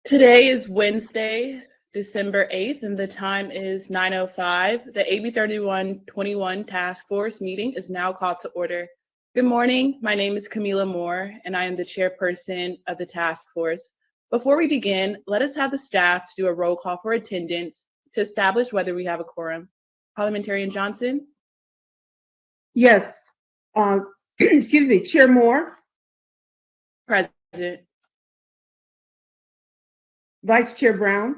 Today is Wednesday, December 8th, and the time is 9:05. The AB 3121 Task Force meeting is now called to order. Good morning. My name is Camila Moore, and I am the chairperson of the task force. Before we begin, let us have the staff do a roll call for attendance to establish whether we have a quorum. Parliamentarian Johnson? Yes. Excuse me, Chair Moore. Present. Vice Chair Brown.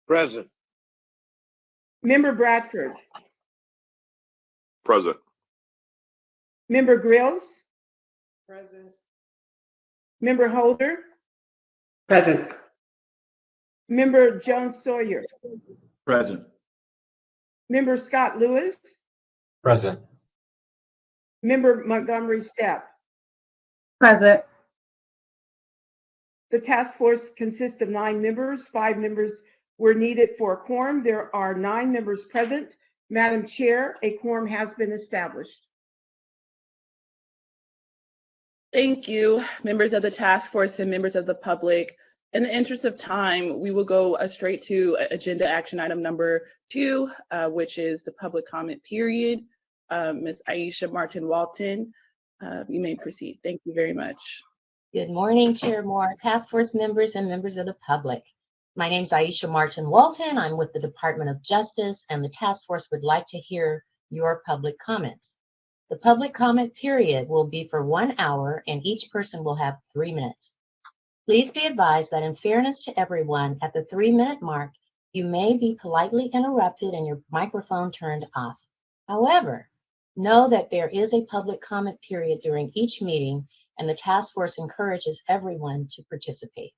Present. Member Bradford. Present. Member Grills. Present. Member Holder. Present. Member Jones Sawyer. Present. Member Scott Lewis. Present. Member Montgomery Stepp. Present. The task force consists of 9 members. 5 members were needed for a quorum. There are 9 members present. Madam Chair, a quorum has been established. Thank you, members of the task force and members of the public. In the interest of time, we will go straight to agenda action item number 2, which is the public comment period. Ms. Aisha Martin-Walton, you may proceed. Thank you very much. Good morning, Chair Moore, task force members, and members of the public. My name is Aisha Martin-Walton. I'm with the Department of Justice, and the task force would like to hear your public comments. The public comment period will be for 1 hour, and each person will have 3 minutes. Please be advised that in fairness to everyone, at the 3-minute mark, you may be politely interrupted and your microphone turned off. However, know that there is a public comment period during each meeting, and the task force encourages everyone to participate.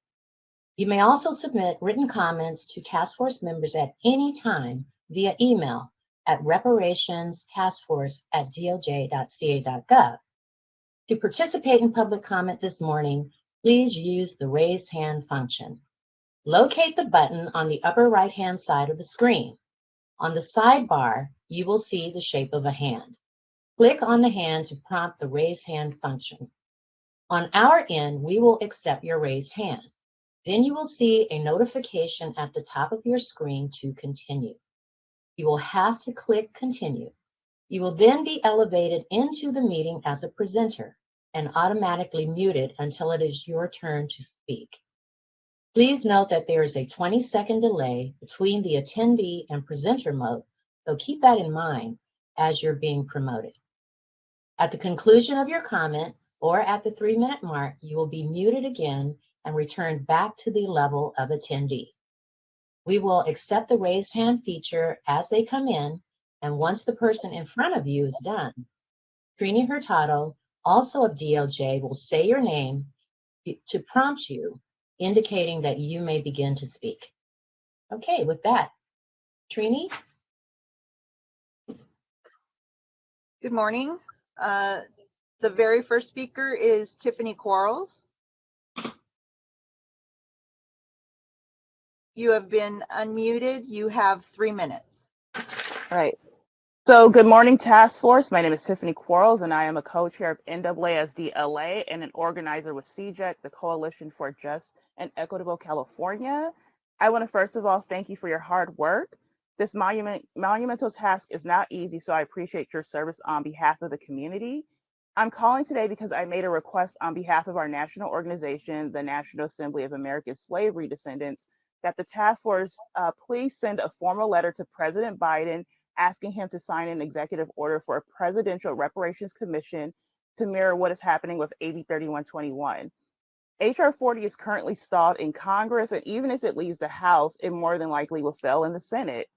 You may also submit written comments to task force members at any time via email at reparationstaskforce@doj.ca.gov. To participate in public comment this morning, please use the raise hand function. Locate the button on the upper right-hand side of the screen. On the sidebar, you will see the shape of a hand. Click on the hand to prompt the raise hand function. On our end, we will accept your raised hand. Then you will see a notification at the top of your screen to continue. You will have to click continue. You will then be elevated into the meeting as a presenter and automatically muted until it is your turn to speak. Please note that there is a 20-second delay between the attendee and presenter mode, so keep that in mind as you're being promoted. At the conclusion of your comment, or at the 3-minute mark, you will be muted again and returned back to the level of attendee. We will accept the raised hand feature as they come in, and once the person in front of you is done, Katrina Hurtado, also of DLJ, will say your name to prompt you, indicating that you may begin to speak. Okay, with that, Trini. Good morning. The very first speaker is Tiffany Quarles. You have been unmuted. You have 3 minutes. All right. So good morning, task force. My name is Tiffany Quarles, and I am a co-chair of NAASD LA and an organizer with CJEC, the Coalition for Just and Equitable California. I want to first of all thank you for your hard work. This monumental task is not easy, so I appreciate your service on behalf of the community. I'm calling today because I made a request on behalf of our national organization, the National Assembly of American Slavery Descendants, that the task force please send a formal letter to President Biden asking him to sign an executive order for a presidential reparations commission to mirror what is happening with AB 3121. HR 40 is currently stalled in Congress, and even if it leaves the House, it more than likely will fail in the Senate.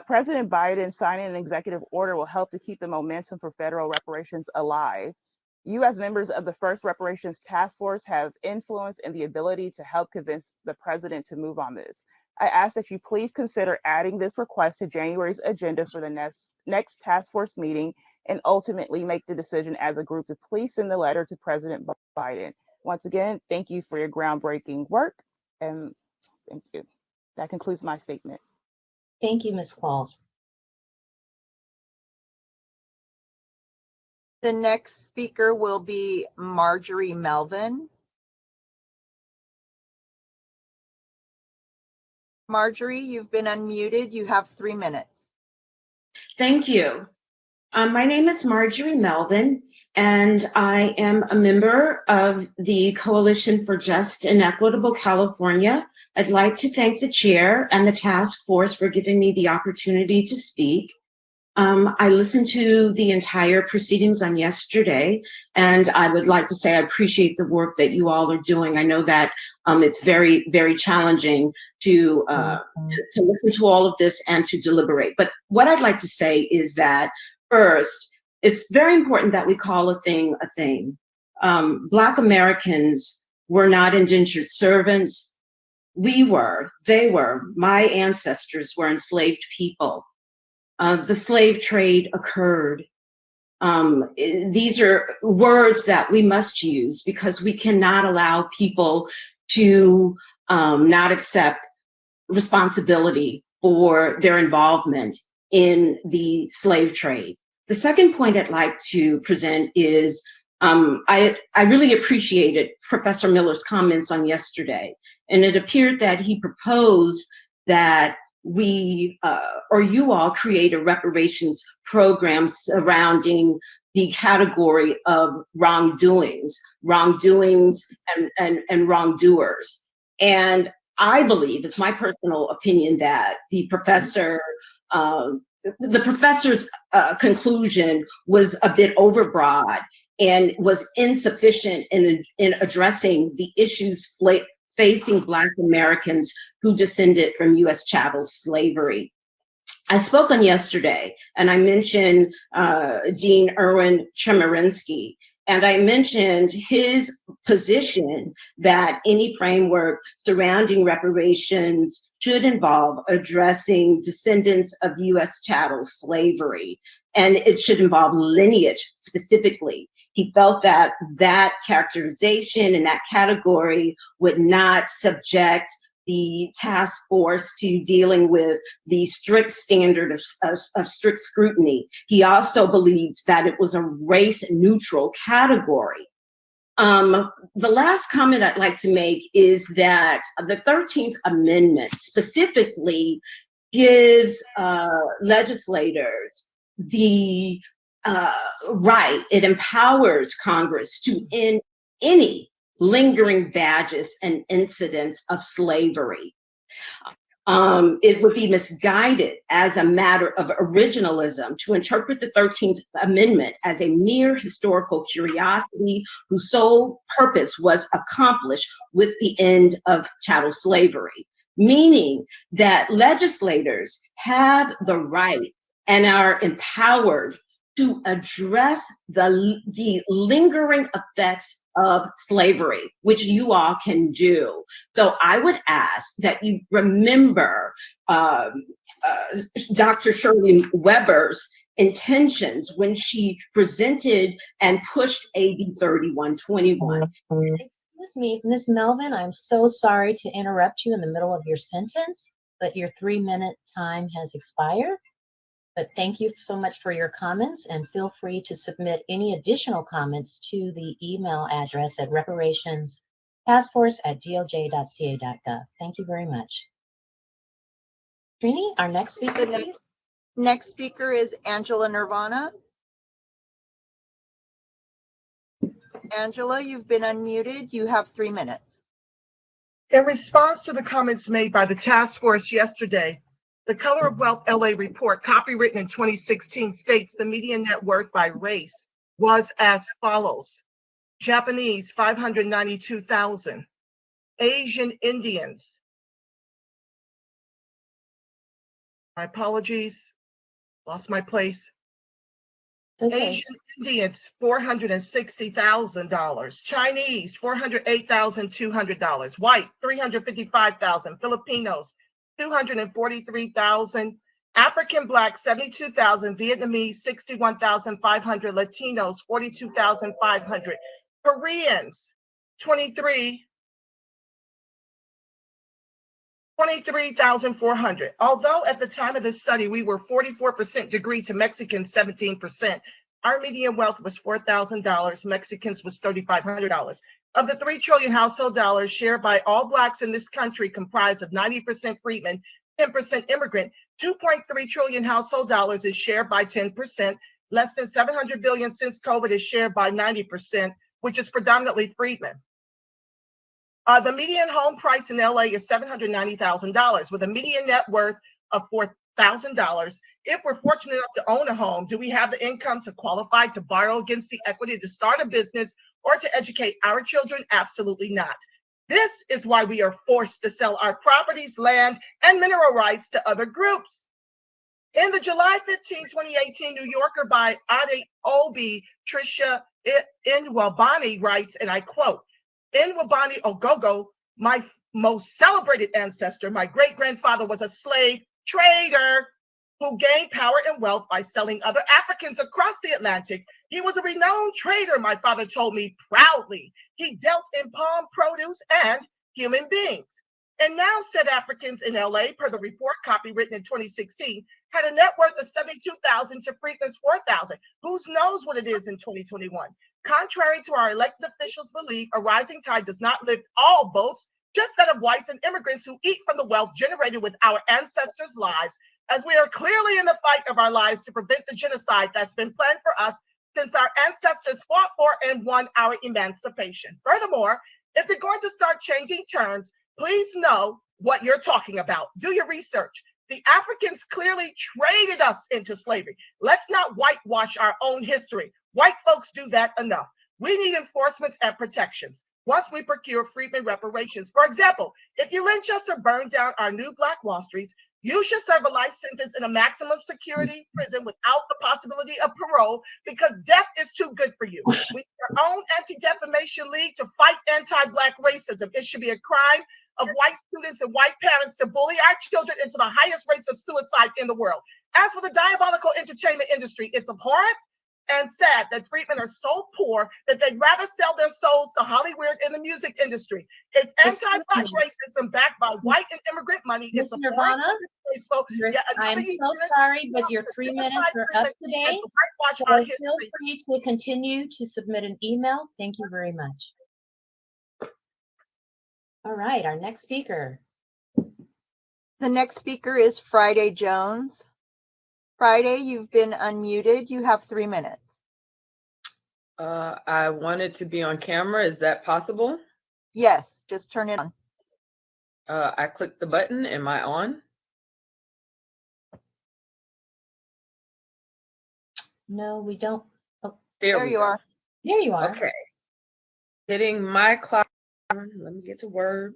President Biden signing an executive order will help to keep the momentum for federal reparations alive. You as members of the First Reparations Task Force have influence and the ability to help convince the president to move on this. I ask that you please consider adding this request to January's agenda for the next task force meeting and ultimately make the decision as a group to please send the letter to President Biden. Once again, thank you for your groundbreaking work, and thank you. That concludes my statement. Thank you, Ms. Qualls. The next speaker will be Marjorie Melvin. Marjorie, you've been unmuted. You have 3 minutes. Thank you. My name is Marjorie Melvin, and I am a member of the Coalition for Just and Equitable California. I'd like to thank the chair and the task force for giving me the opportunity to speak. I listened to the entire proceedings on yesterday, and I would like to say I appreciate the work that you all are doing. I know that it's very, very challenging to listen to all of this and to deliberate. But what I'd like to say is that, first, it's very important that we call a thing a thing. Black Americans were not indentured servants. We were, they were, my ancestors were enslaved people. The slave trade occurred. These are words that we must use because we cannot allow people to not accept responsibility for their involvement in the slave trade. The second point I'd like to present is I really appreciated Professor Miller's comments on yesterday, and it appeared that he proposed that we or you all create a reparations program surrounding the category of wrongdoings and wrongdoers. And I believe, it's my personal opinion, that the professor's conclusion was a bit overbroad and was insufficient in addressing the issues facing Black Americans who descended from U.S. chattel slavery. I spoke on yesterday, and I mentioned Dean Erwin Chemerinsky, and I mentioned his position that any framework surrounding reparations should involve addressing descendants of U.S. chattel slavery, and it should involve lineage specifically. He felt that that characterization and that category would not subject the task force to dealing with the strict standard of strict scrutiny. He also believed that it was a race-neutral category. The last comment I'd like to make is that the 13th Amendment specifically gives legislators the right, it empowers Congress to end any lingering badges and incidents of slavery. It would be misguided as a matter of originalism to interpret the 13th Amendment as a mere historical curiosity whose sole purpose was accomplished with the end of chattel slavery, meaning that legislators have the right and are empowered to address the lingering effects of slavery, which you all can do. So I would ask that you remember Dr. Shirley Weber's intentions when she presented and pushed AB 3121. Excuse me, Ms. Melvin, I'm so sorry to interrupt you in the middle of your sentence, but your 3-minute time has expired. But thank you so much for your comments, and feel free to submit any additional comments to the email address at reparationstaskforce@doj.ca.gov. Thank you very much. Trini, our next speaker, please. Next speaker is Angela Nirvana. Angela, you've been unmuted. You have 3 minutes. In response to the comments made by the task force yesterday, the Color of Wealth LA report, copywritten in 2016, states the median net worth by race was as follows: Japanese, 592,000, Asian Indians, my apologies, lost my place. Okay. Asian Indians, $460,000. Chinese, $408,200. White, $355,000. Filipinos, $243,000. African Black, $72,000. Vietnamese, $61,500. Latinos, $42,500. Koreans, $23,400. Although at the time of this study, we were 44% degree to Mexicans, 17%, Our median wealth was $4,000. Mexicans was $3,500. Of the 3 trillion household dollars shared by all Blacks in this country, comprised of 90% freedmen, 10% immigrant, 2.3 trillion household dollars is shared by 10%. Less than 700 billion since COVID is shared by 90%, which is predominantly freedmen. The median home price in LA is $790,000 with a median net worth of $4,000. If we're fortunate enough to own a home, do we have the income to qualify to borrow against the equity to start a business or to educate our children? Absolutely not. This is why we are forced to sell our properties, land, and mineral rights to other groups. In the July 15, 2018 New Yorker by Ade Obi, Tricia Nwabani writes, and I quote, "Nwabani Ogogo, my most celebrated ancestor, my great-grandfather was a slave trader who gained power and wealth by selling other Africans across the Atlantic. He was a renowned trader," my father told me proudly. "He dealt in palm produce and human beings." And now said Africans in LA, per the report copywritten in 2016, had a net worth of $72,000 to Freedman's $4,000. Who knows what it is in 2021? Contrary to our elected officials' belief, a rising tide does not lift all boats, just that of whites and immigrants who eat from the wealth generated with our ancestors' lives, as we are clearly in the fight of our lives to prevent the genocide that's been planned for us since our ancestors fought for and won our emancipation. Furthermore, if they're going to start changing terms, please know what you're talking about. Do your research. The Africans clearly traded us into slavery. Let's not whitewash our own history. White folks do that enough. We need enforcements and protections once we procure freedmen reparations. For example, if you lynch us or burn down our new Black Wall Streets, you should serve a life sentence in a maximum security prison without the possibility of parole, because death is too good for you. We need our own anti-defamation league to fight anti-Black racism. It should be a crime of white students and white parents to bully our children into the highest rates of suicide in the world. As for the diabolical entertainment industry, it's abhorrent and sad that freedmen are so poor that they'd rather sell their souls to Hollywood and the music industry. It's anti-Black racism backed by white and immigrant money. It's Ms. Nirvana, I'm so sorry, but your 3 minutes are up today. So feel free to continue to submit an email. Thank you very much. All right, our next speaker. The next speaker is Friday Jones. Friday, you've been unmuted. You have 3 minutes. I wanted to be on camera. Is that possible? Yes, just turn it on. I clicked the button. Am I on? No, we don't. Oh, there you are. There you are. Okay. Hitting my clock. Let me get to Word.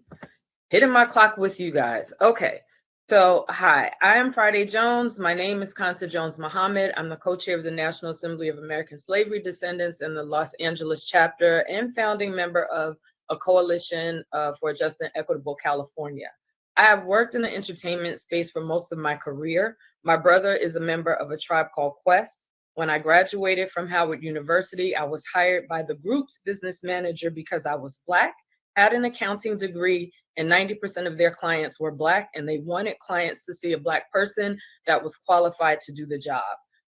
Hitting my clock with you guys. Okay. So, hi, I am Friday Jones. My name is Kansa Jones Muhammad. I'm the co-chair of the National Assembly of American Slavery Descendants in the Los Angeles chapter and founding member of a coalition for a just and equitable California. I have worked in the entertainment space for most of my career. My brother is a member of a tribe called Quest. When I graduated from Howard University, I was hired by the group's business manager because I was Black, had an accounting degree, and 90% of their clients were Black, and they wanted clients to see a Black person that was qualified to do the job.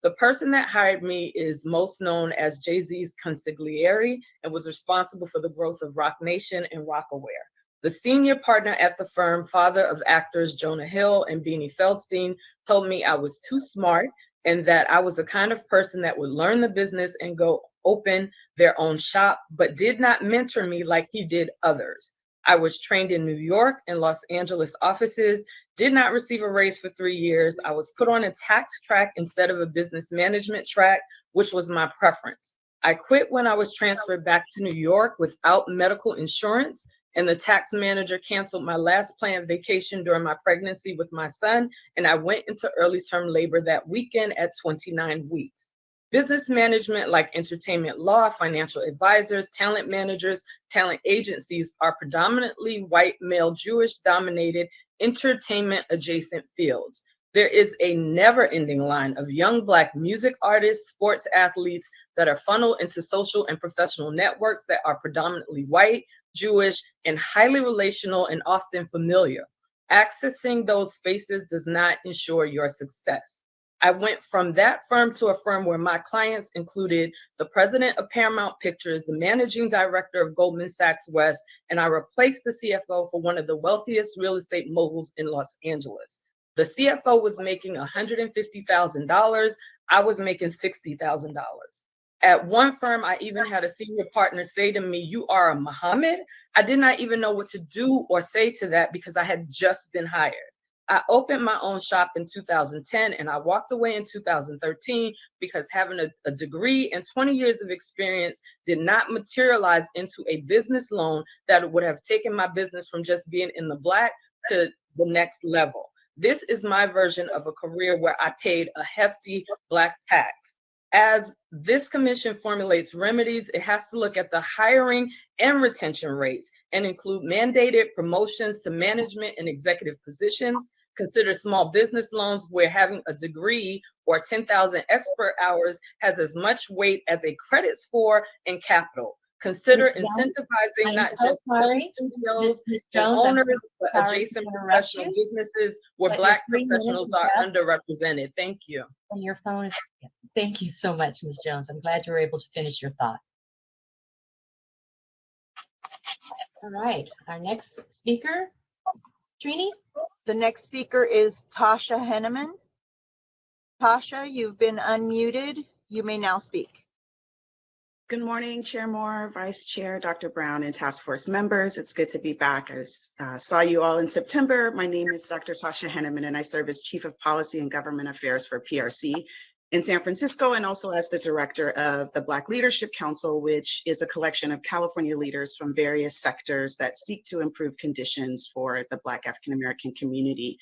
The person that hired me is most known as Jay-Z's consigliere and was responsible for the growth of Roc Nation and Rockaware. The senior partner at the firm, father of actors Jonah Hill and Beanie Feldstein, told me I was too smart and that I was the kind of person that would learn the business and go open their own shop, but did not mentor me like he did others. I was trained in New York and Los Angeles offices, did not receive a raise for 3 years. I was put on a tax track instead of a business management track, which was my preference. I quit when I was transferred back to New York without medical insurance, and the tax manager canceled my last planned vacation during my pregnancy with my son, and I went into early term labor that weekend at 29 weeks. Business management, like entertainment law, financial advisors, talent managers, talent agencies, are predominantly white, male, Jewish dominated entertainment adjacent fields. There is a never-ending line of young Black music artists, sports athletes that are funneled into social and professional networks that are predominantly white, Jewish, and highly relational and often familiar. Accessing those spaces does not ensure your success. I went from that firm to a firm where my clients included the president of Paramount Pictures, the managing director of Goldman Sachs West, and I replaced the CFO for one of the wealthiest real estate moguls in Los Angeles. The CFO was making $150,000. I was making $60,000. At one firm, I even had a senior partner say to me, "You are a Muhammad?" I did not even know what to do or say to that because I had just been hired. I opened my own shop in 2010 and I walked away in 2013 because having a degree and 20 years of experience did not materialize into a business loan that would have taken my business from just being in the black to the next level. This is my version of a career where I paid a hefty black tax. As this commission formulates remedies, it has to look at the hiring and retention rates and include mandated promotions to management and executive positions, consider small business loans where having a degree or 10,000 expert hours has as much weight as a credit score and capital. Consider incentivizing not just film studios and owners, but adjacent professional businesses where Black professionals are underrepresented. Thank you. And your phone is, thank you so much, Ms. Jones. I'm glad you were able to finish your thought. All right, our next speaker, Trini. The next speaker is Tasha Henneman. Tasha, you've been unmuted. You may now speak. Good morning, Chair Moore, Vice Chair, Dr. Brown, and task force members. It's good to be back. I saw you all in September. My name is Dr. Tasha Henneman, and I serve as Chief of Policy and Government Affairs for PRC in San Francisco, and also as the Director of the Black Leadership Council, which is a collection of California leaders from various sectors that seek to improve conditions for the Black African American community.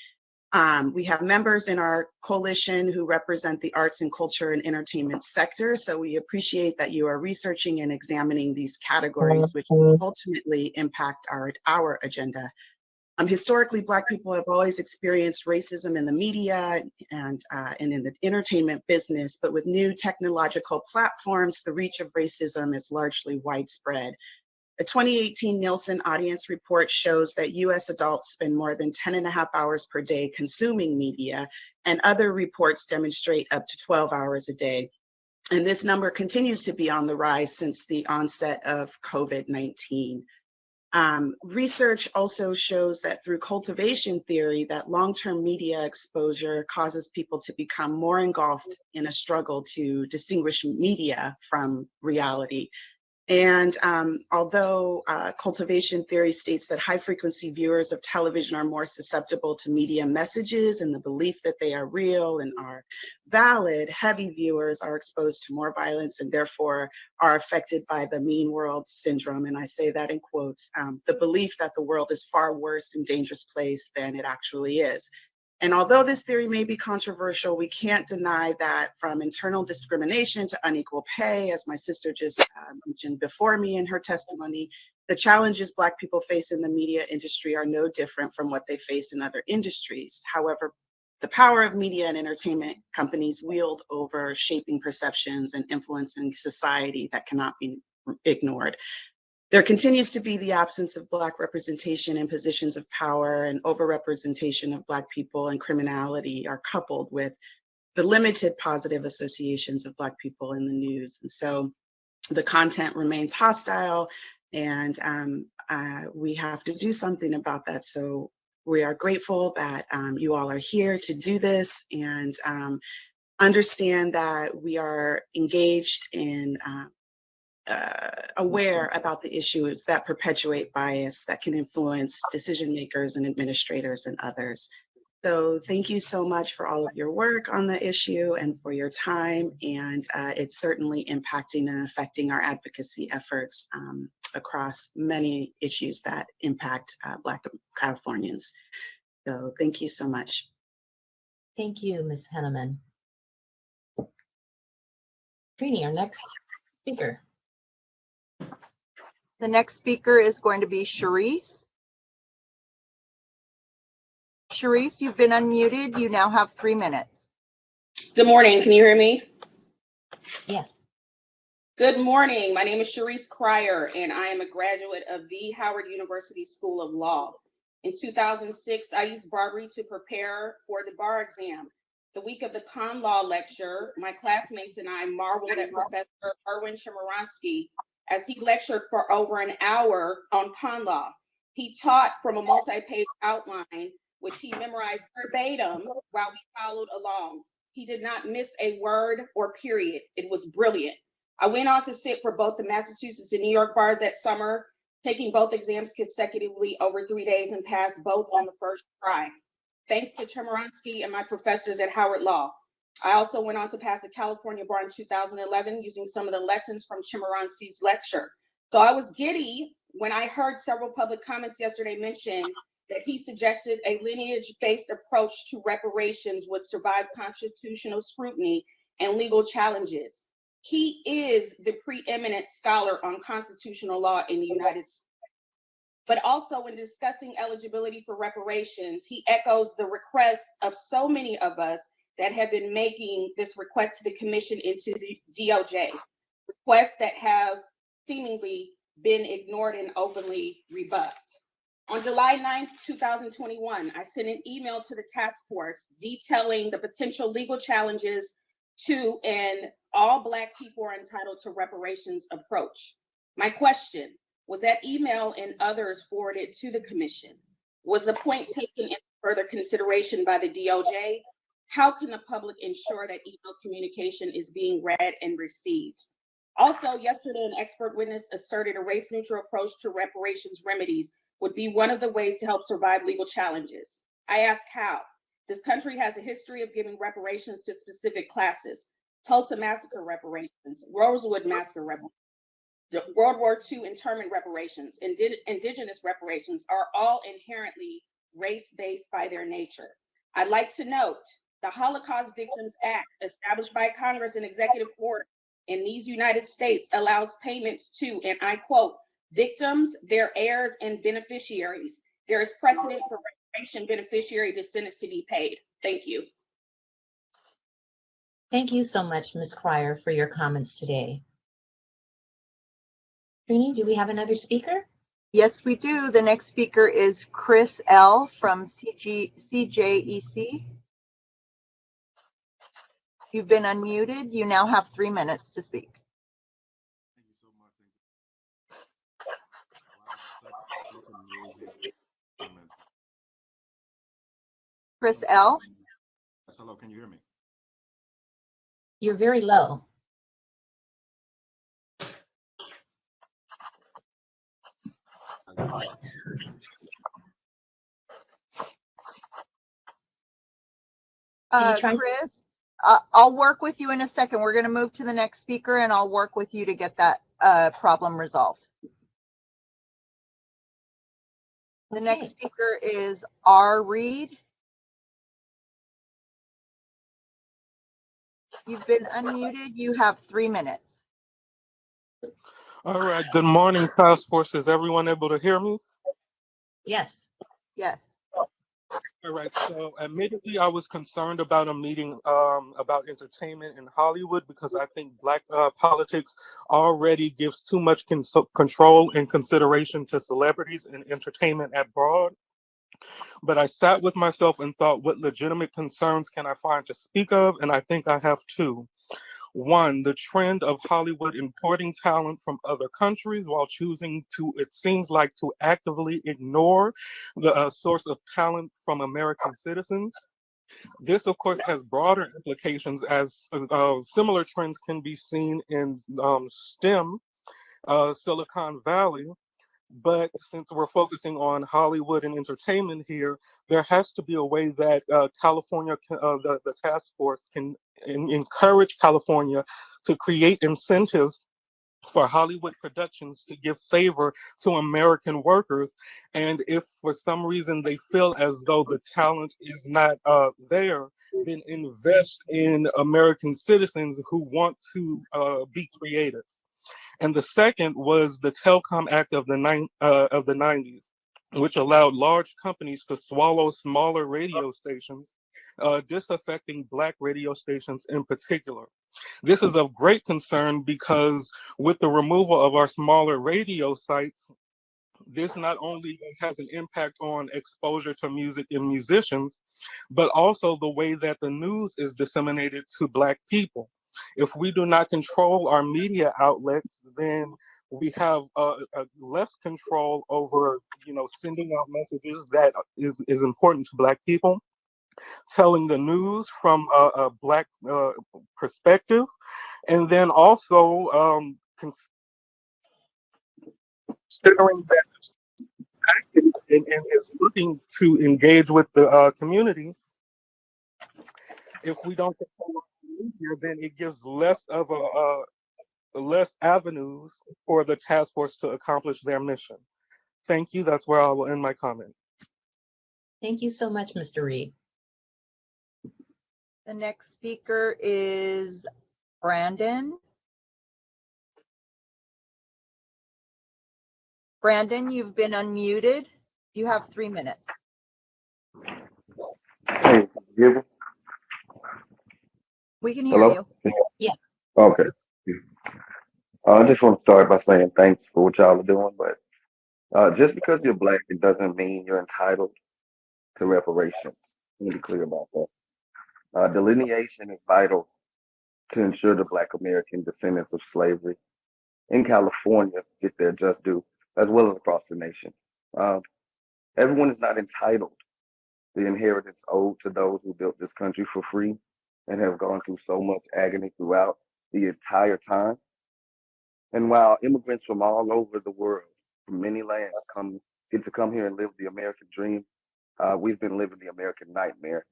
We have members in our coalition who represent the arts and culture and entertainment sector. So we appreciate that you are researching and examining these categories, which ultimately impact our agenda. Historically, Black people have always experienced racism in the media and in the entertainment business, but with new technological platforms, the reach of racism is largely widespread. A 2018 Nielsen audience report shows that US adults spend more than 10.5 hours per day consuming media, and other reports demonstrate up to 12 hours a day. And this number continues to be on the rise since the onset of COVID-19. Research also shows that through cultivation theory, that long-term media exposure causes people to become more engulfed in a struggle to distinguish media from reality. And although cultivation theory states that high-frequency viewers of television are more susceptible to media messages and the belief that they are real and are valid, heavy viewers are exposed to more violence and therefore are affected by the mean world syndrome. And I say that in quotes, the belief that the world is far worse and dangerous place than it actually is. And although this theory may be controversial, we can't deny that from internal discrimination to unequal pay, as my sister just mentioned before me in her testimony, the challenges Black people face in the media industry are no different from what they face in other industries. However, the power of media and entertainment companies wield over shaping perceptions and influencing society that cannot be ignored. There continues to be the absence of Black representation in positions of power, and overrepresentation of Black people and criminality are coupled with the limited positive associations of Black people in the news. And so the content remains hostile, and we have to do something about that. So we are grateful that you all are here to do this, and understand that we are engaged in aware about the issues that perpetuate bias that can influence decision makers and administrators and others. So thank you so much for all of your work on the issue and for your time. And it's certainly impacting and affecting our advocacy efforts across many issues that impact Black Californians. So thank you so much. Thank you, Ms. Henneman. Trini, our next speaker. The next speaker is going to be Sharice. Sharice, you've been unmuted. You now have 3 minutes. Good morning. Can you hear me? Yes. Good morning. My name is Sharice Cryer, and I am a graduate of the Howard University School of Law. In 2006, I used bribery to prepare for the bar exam. The week of the con law lecture, my classmates and I marveled at Professor Erwin Chemerinsky as he lectured for over an hour on con law. He taught from a multi-page outline, which he memorized verbatim while we followed along. He did not miss a word or period. It was brilliant. I went on to sit for both the Massachusetts and New York bars that summer, taking both exams consecutively over 3 days and passed both on the first try. Thanks to Chemerinsky and my professors at Howard Law. I also went on to pass the California bar in 2011 using some of the lessons from Chemerinsky's lecture. So I was giddy when I heard several public comments yesterday mention that he suggested a lineage-based approach to reparations would survive constitutional scrutiny and legal challenges. He is the preeminent scholar on constitutional law in the United States. But also when discussing eligibility for reparations, he echoes the request of so many of us that have been making this request to the commission into the DOJ, requests that have seemingly been ignored and openly rebuffed. On July 9th, 2021, I sent an email to the task force detailing the potential legal challenges to an all Black people are entitled to reparations approach. My question, was that email and others forwarded to the commission? Was the point taken into further consideration by the DOJ? How can the public ensure that email communication is being read and received? Also, yesterday, an expert witness asserted a race-neutral approach to reparations remedies would be one of the ways to help survive legal challenges. I ask how? This country has a history of giving reparations to specific classes. Tulsa Massacre reparations, Rosewood Massacre reparations, World War II internment reparations, indigenous reparations are all inherently race-based by their nature. I'd like to note the Holocaust Victims Act, established by Congress and executive order in these United States, allows payments to, and I quote, victims, their heirs, and beneficiaries. There is precedent for reparation beneficiary descendants to be paid. Thank you. Thank you so much, Ms. Cryer, for your comments today. Trini, do we have another speaker? Yes, we do. The next speaker is Chris L. from CJEC. You've been unmuted. You now have 3 minutes to speak. Thank you so much. Chris L. Yes, hello, can you hear me? You're very low. Chris, I'll work with you in a second. We're going to move to the next speaker and I'll work with you to get that problem resolved. The next speaker is R. Reed. You've been unmuted. You have 3 minutes. All right. Good morning, task force. Is everyone able to hear me? Yes. Yes. All right. So admittedly, I was concerned about a meeting about entertainment in Hollywood because I think Black politics already gives too much control and consideration to celebrities and entertainment abroad. But I sat with myself and thought, what legitimate concerns can I find to speak of? And I think I have two. One, the trend of Hollywood importing talent from other countries while choosing to, it seems like, to actively ignore the source of talent from American citizens. This, of course, has broader implications as similar trends can be seen in STEM, Silicon Valley. But since we're focusing on Hollywood and entertainment here, there has to be a way that California, the task force can encourage California to create incentives for Hollywood productions to give favor to American workers. And if for some reason they feel as though the talent is not there, then invest in American citizens who want to be creatives. And the second was the Telecom Act of the 90s, which allowed large companies to swallow smaller radio stations, disaffecting Black radio stations in particular. This is of great concern because with the removal of our smaller radio sites, This not only has an impact on exposure to music and musicians, but also the way that the news is disseminated to Black people. If we do not control our media outlets, then we have less control over, sending out messages that is important to Black people, telling the news from a Black perspective, and then also considering that and is looking to engage with the community. If we don't control the media, then it gives less of less avenues for the task force to accomplish their mission. Thank you. That's where I will end my comment. Thank you so much, Mr. Reed. The next speaker is Brandon. Brandon, you've been unmuted. You have 3 minutes. Hey, you? We can hear Hello? you. Yes. Okay. I just want to start by saying thanks for what y'all are doing, but just because you're Black, it doesn't mean you're entitled to reparations. Let me be clear about that. Delineation is vital to ensure the Black American descendants of slavery in California get their just due, as well as across the nation. Everyone is not entitled the inheritance owed to those who built this country for free and have gone through so much agony throughout the entire time. And while immigrants from all over the world, from many lands, get to come here and live the American dream, we've been living the American nightmare.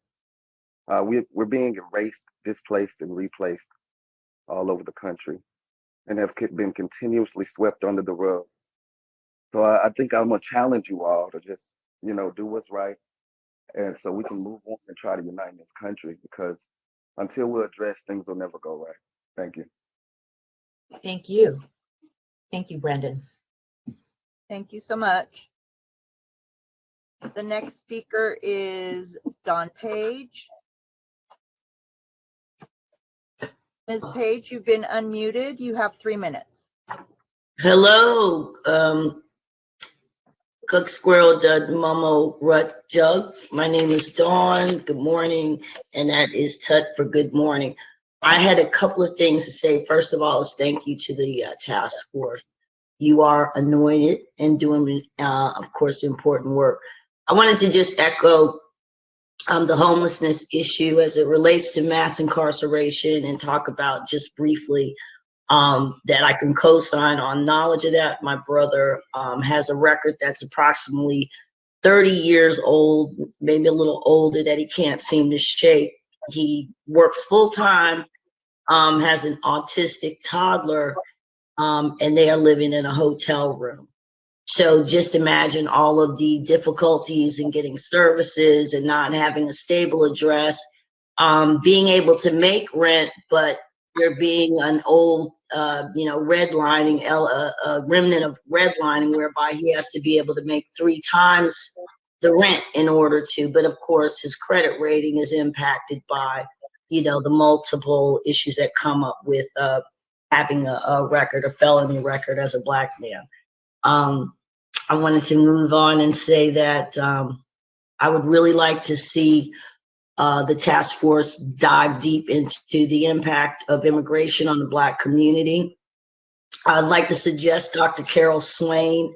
We're being erased, displaced, and replaced all over the country, and have been continuously swept under the rug. So I think I'm gonna challenge you all to just, do what's right, and so we can move on and try to unite this country. Because until we're addressed, things will never go right. Thank you. Thank you. Thank you, Brandon. Thank you so much. The next speaker is Dawn Page. Ms. Page, you've been unmuted. You have 3 minutes. Hello, Cook Squirrel Dud Momo Rut Jug. My name is Dawn. Good morning, and that is Tut for good morning. I had a couple of things to say. First of all, is thank you to the task force. You are anointed and doing, of course, important work. I wanted to just echo the homelessness issue as it relates to mass incarceration and talk about just briefly that I can co-sign on knowledge of that. My brother has a record that's approximately 30 years old, maybe a little older, that he can't seem to shake. He works full-time, has an autistic toddler, and they are living in a hotel room. So just imagine all of the difficulties in getting services and not having a stable address, being able to make rent, but there being an old, redlining, a remnant of redlining, whereby he has to be able to make 3 times the rent in order to, but of course his credit rating is impacted by, the multiple issues that come up with having a record, a felony record as a Black man. I wanted to move on and say that I would really like to see the task force dive deep into the impact of immigration on the Black community. I'd like to suggest Dr. Carol Swain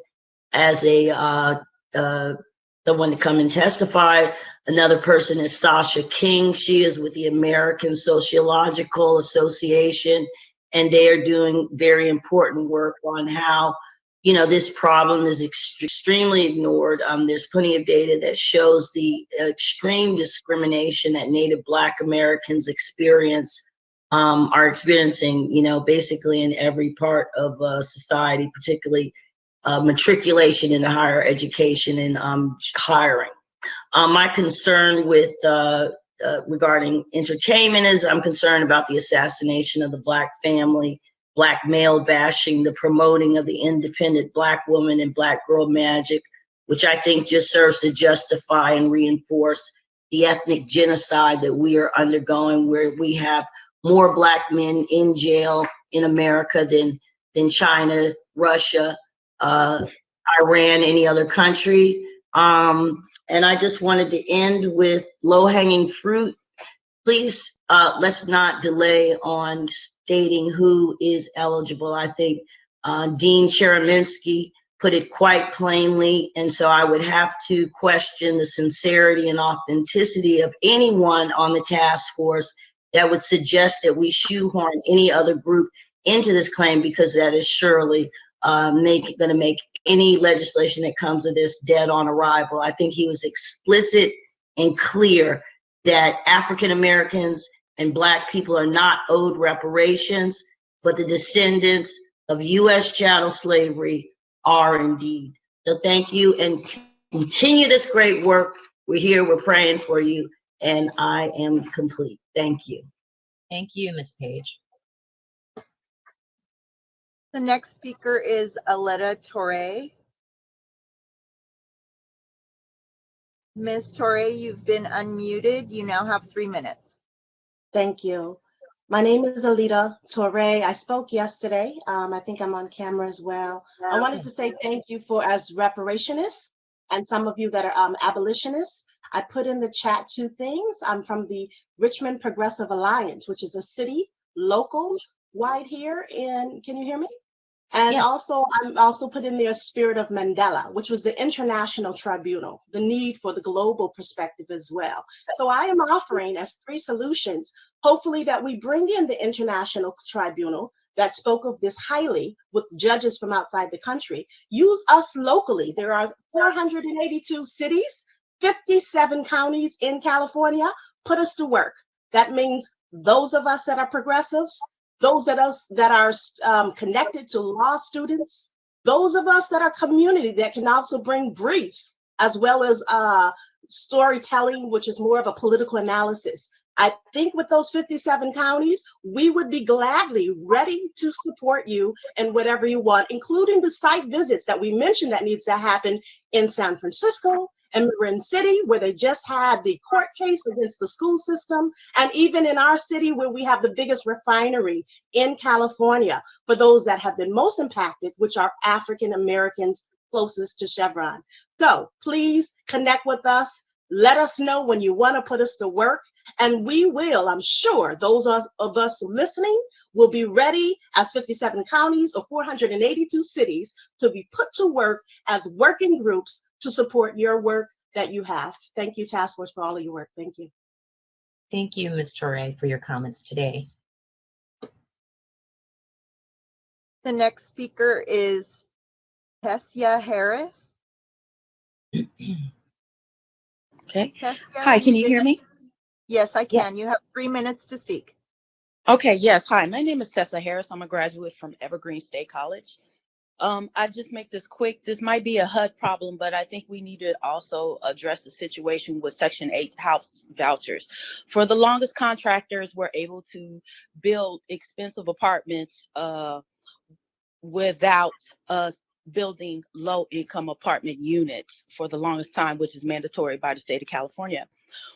as the one to come and testify. Another person is Sasha King. She is with the American Sociological Association, and they are doing very important work on how this problem is extremely ignored. There's plenty of data that shows the extreme discrimination that Native Black Americans are experiencing, basically in every part of society, particularly matriculation into higher education and hiring. My concern with regarding entertainment is I'm concerned about the assassination of the Black family, Black male bashing, the promoting of the independent Black woman and Black girl magic, which I think just serves to justify and reinforce the ethnic genocide that we are undergoing, where we have more Black men in jail in America than China, Russia, Iran, any other country. And I just wanted to end with low-hanging fruit. Please, let's not delay on stating who is eligible. I think Dean Chereminsky put it quite plainly, and so I would have to question the sincerity and authenticity of anyone on the task force that would suggest that we shoehorn any other group into this claim, because that is surely going to make any legislation that comes of this dead on arrival. I think he was explicit and clear that African Americans and Black people are not owed reparations, but the descendants of U.S. chattel slavery are indeed. So thank you, and continue this great work. We're here, we're praying for you, and I am complete. Thank you. Thank you, Ms. Page. The next speaker is Aletta Torre. Ms. Torre, you've been unmuted. You now have 3 minutes. Thank you. My name is Aletta Torre. I spoke yesterday. I think I'm on camera as well. I wanted to say thank you for, as reparationists and some of you that are abolitionists. I put in the chat 2 things. I'm from the Richmond Progressive Alliance, which is a city local wide here in, can you hear me? And Yes. also, I'm also put in there Spirit of Mandela, which was the international tribunal, the need for the global perspective as well. So I am offering as 3 solutions, hopefully that we bring in the international tribunal that spoke of this highly with judges from outside the country. Use us locally. There are 482 cities, 57 counties in California. Put us to work. That means those of us that are progressives, those that are connected to law students, those of us that are community that can also bring briefs as well as storytelling, which is more of a political analysis. I think with those 57 counties, we would be gladly ready to support you in whatever you want, including the site visits that we mentioned that needs to happen in San Francisco and Marin City, where they just had the court case against the school system, and even in our city where we have the biggest refinery in California, for those that have been most impacted, which are African Americans closest to Chevron. So please connect with us. Let us know when you want to put us to work, and we will, I'm sure those of us listening will be ready as 57 counties or 482 cities to be put to work as working groups to support your work that you have. Thank you, Task Force, for all of your work. Thank you. Thank you, Ms. Torre, for your comments today. The next speaker is Kessia Harris. Okay. Kessia, Hi, can you hear me? Yes, I can. You have 3 minutes to speak. Okay, yes. Hi, my name is Tasha Harris. I'm a graduate from Evergreen State College. I just make this quick. This might be a HUD problem, but I think we need to also address the situation with Section 8 house vouchers. For the longest, contractors were able to build expensive apartments without building low-income apartment units for the longest time, which is mandatory by the state of California.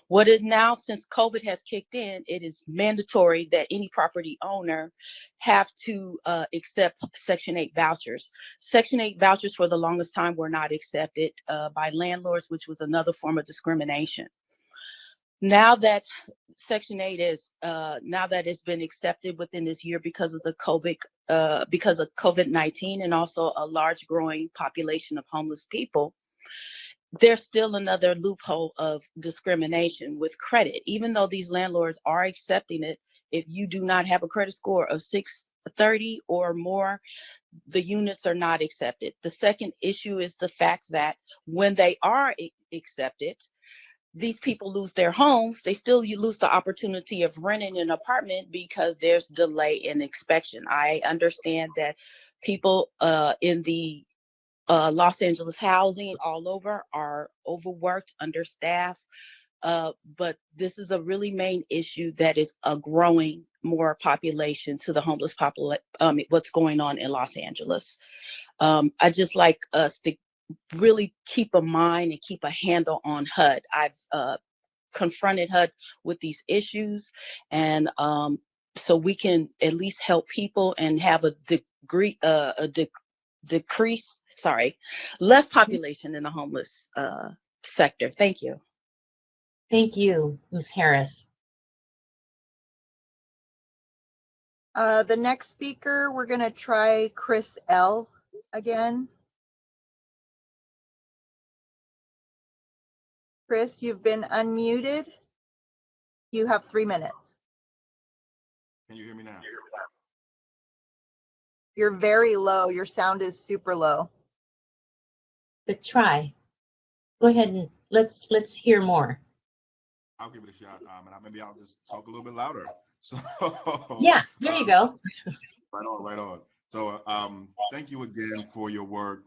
What is now, since COVID has kicked in, it is mandatory that any property owner have to accept Section 8 vouchers. Section 8 vouchers for the longest time were not accepted by landlords, which was another form of discrimination. Now that Section 8 is, now that it's been accepted within this year because of the COVID-19 and also a large growing population of homeless people, there's still another loophole of discrimination with credit. Even though these landlords are accepting it, if you do not have a credit score of 630 or more, the units are not accepted. The second issue is the fact that when they are accepted, these people lose their homes. They still lose the opportunity of renting an apartment because there's delay in inspection. I understand that people in the Los Angeles housing all over are overworked, understaffed, but this is a really main issue that is a growing more population to the homeless population, what's going on in Los Angeles. I just like us to really keep a mind and keep a handle on HUD. I've confronted HUD with these issues, and so we can at least help people and have a decrease less population in the homeless sector. Thank you. Thank you, Ms. Harris. The next speaker, we're going to try Chris L. again. Chris, you've been unmuted. You have 3 minutes. Can you hear me now? You're very low. Your sound is super low. But try. Go ahead and let's hear more. I'll give it a shot, and maybe I'll just talk a little bit louder. So yeah, there you go. Right on. So thank you again for your work.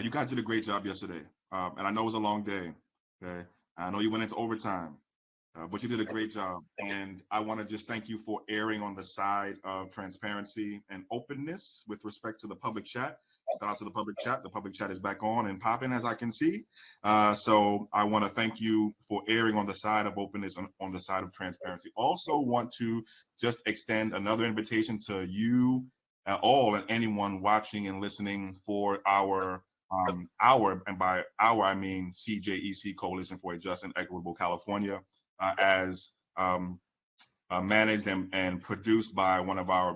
You guys did a great job yesterday, and I know it was a long day. Okay, I know you went into overtime, but you did a great job. And I want to just thank you for erring on the side of transparency and openness with respect to the public chat. Shout out to the public chat. The public chat is back on and popping, as I can see. So I want to thank you for erring on the side of openness and on the side of transparency. Also want to just extend another invitation to you all and anyone watching and listening for our, and by our, I mean CJEC, Coalition for a Just and Equitable California, as managed and produced by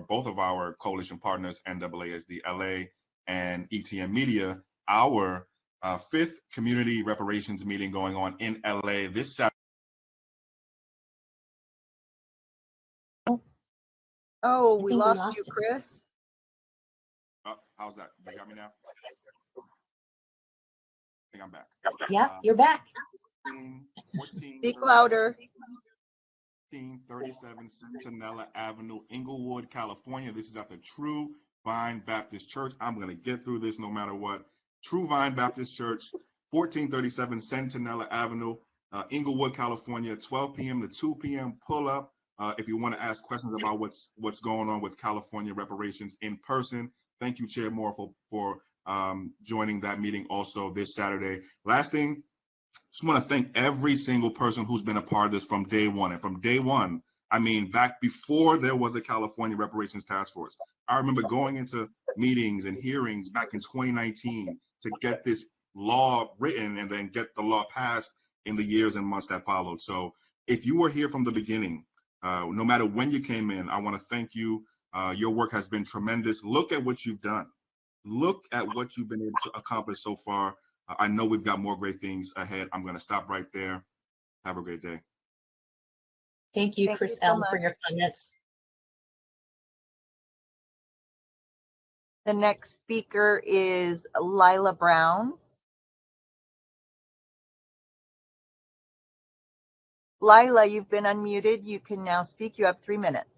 both of our coalition partners, NAASD LA and ETM Media, our 5th community reparations meeting going on in LA this Saturday. Oh, we lost you, Chris. How's that? You got me now? I think I'm back. Yeah, you're back. 14, Speak louder. 1437 Centinela Avenue, Inglewood, California. This is at the True Vine Baptist Church. I'm going to get through this no matter what. True Vine Baptist Church, 1437 Centinela Avenue, Inglewood, California, 12 p.m. to 2 p.m. Pull up if you want to ask questions about what's going on with California reparations in person. Thank you, Chair Moore, for joining that meeting also this Saturday. Last thing, just want to thank every single person who's been a part of this from day one. And from day one, I mean, back before there was a California Reparations Task Force, I remember going into meetings and hearings back in 2019 to get this law written and then get the law passed in the years and months that followed. So if you were here from the beginning, no matter when you came in, I want to thank you. Your work has been tremendous. Look at what you've done. Look at what you've been able to accomplish so far. I know we've got more great things ahead. I'm going to stop right there. Have a great day. Thank you, Chris L, for your comments. The next speaker is Lila Brown. Lila, you've been unmuted. You can now speak. You have 3 minutes.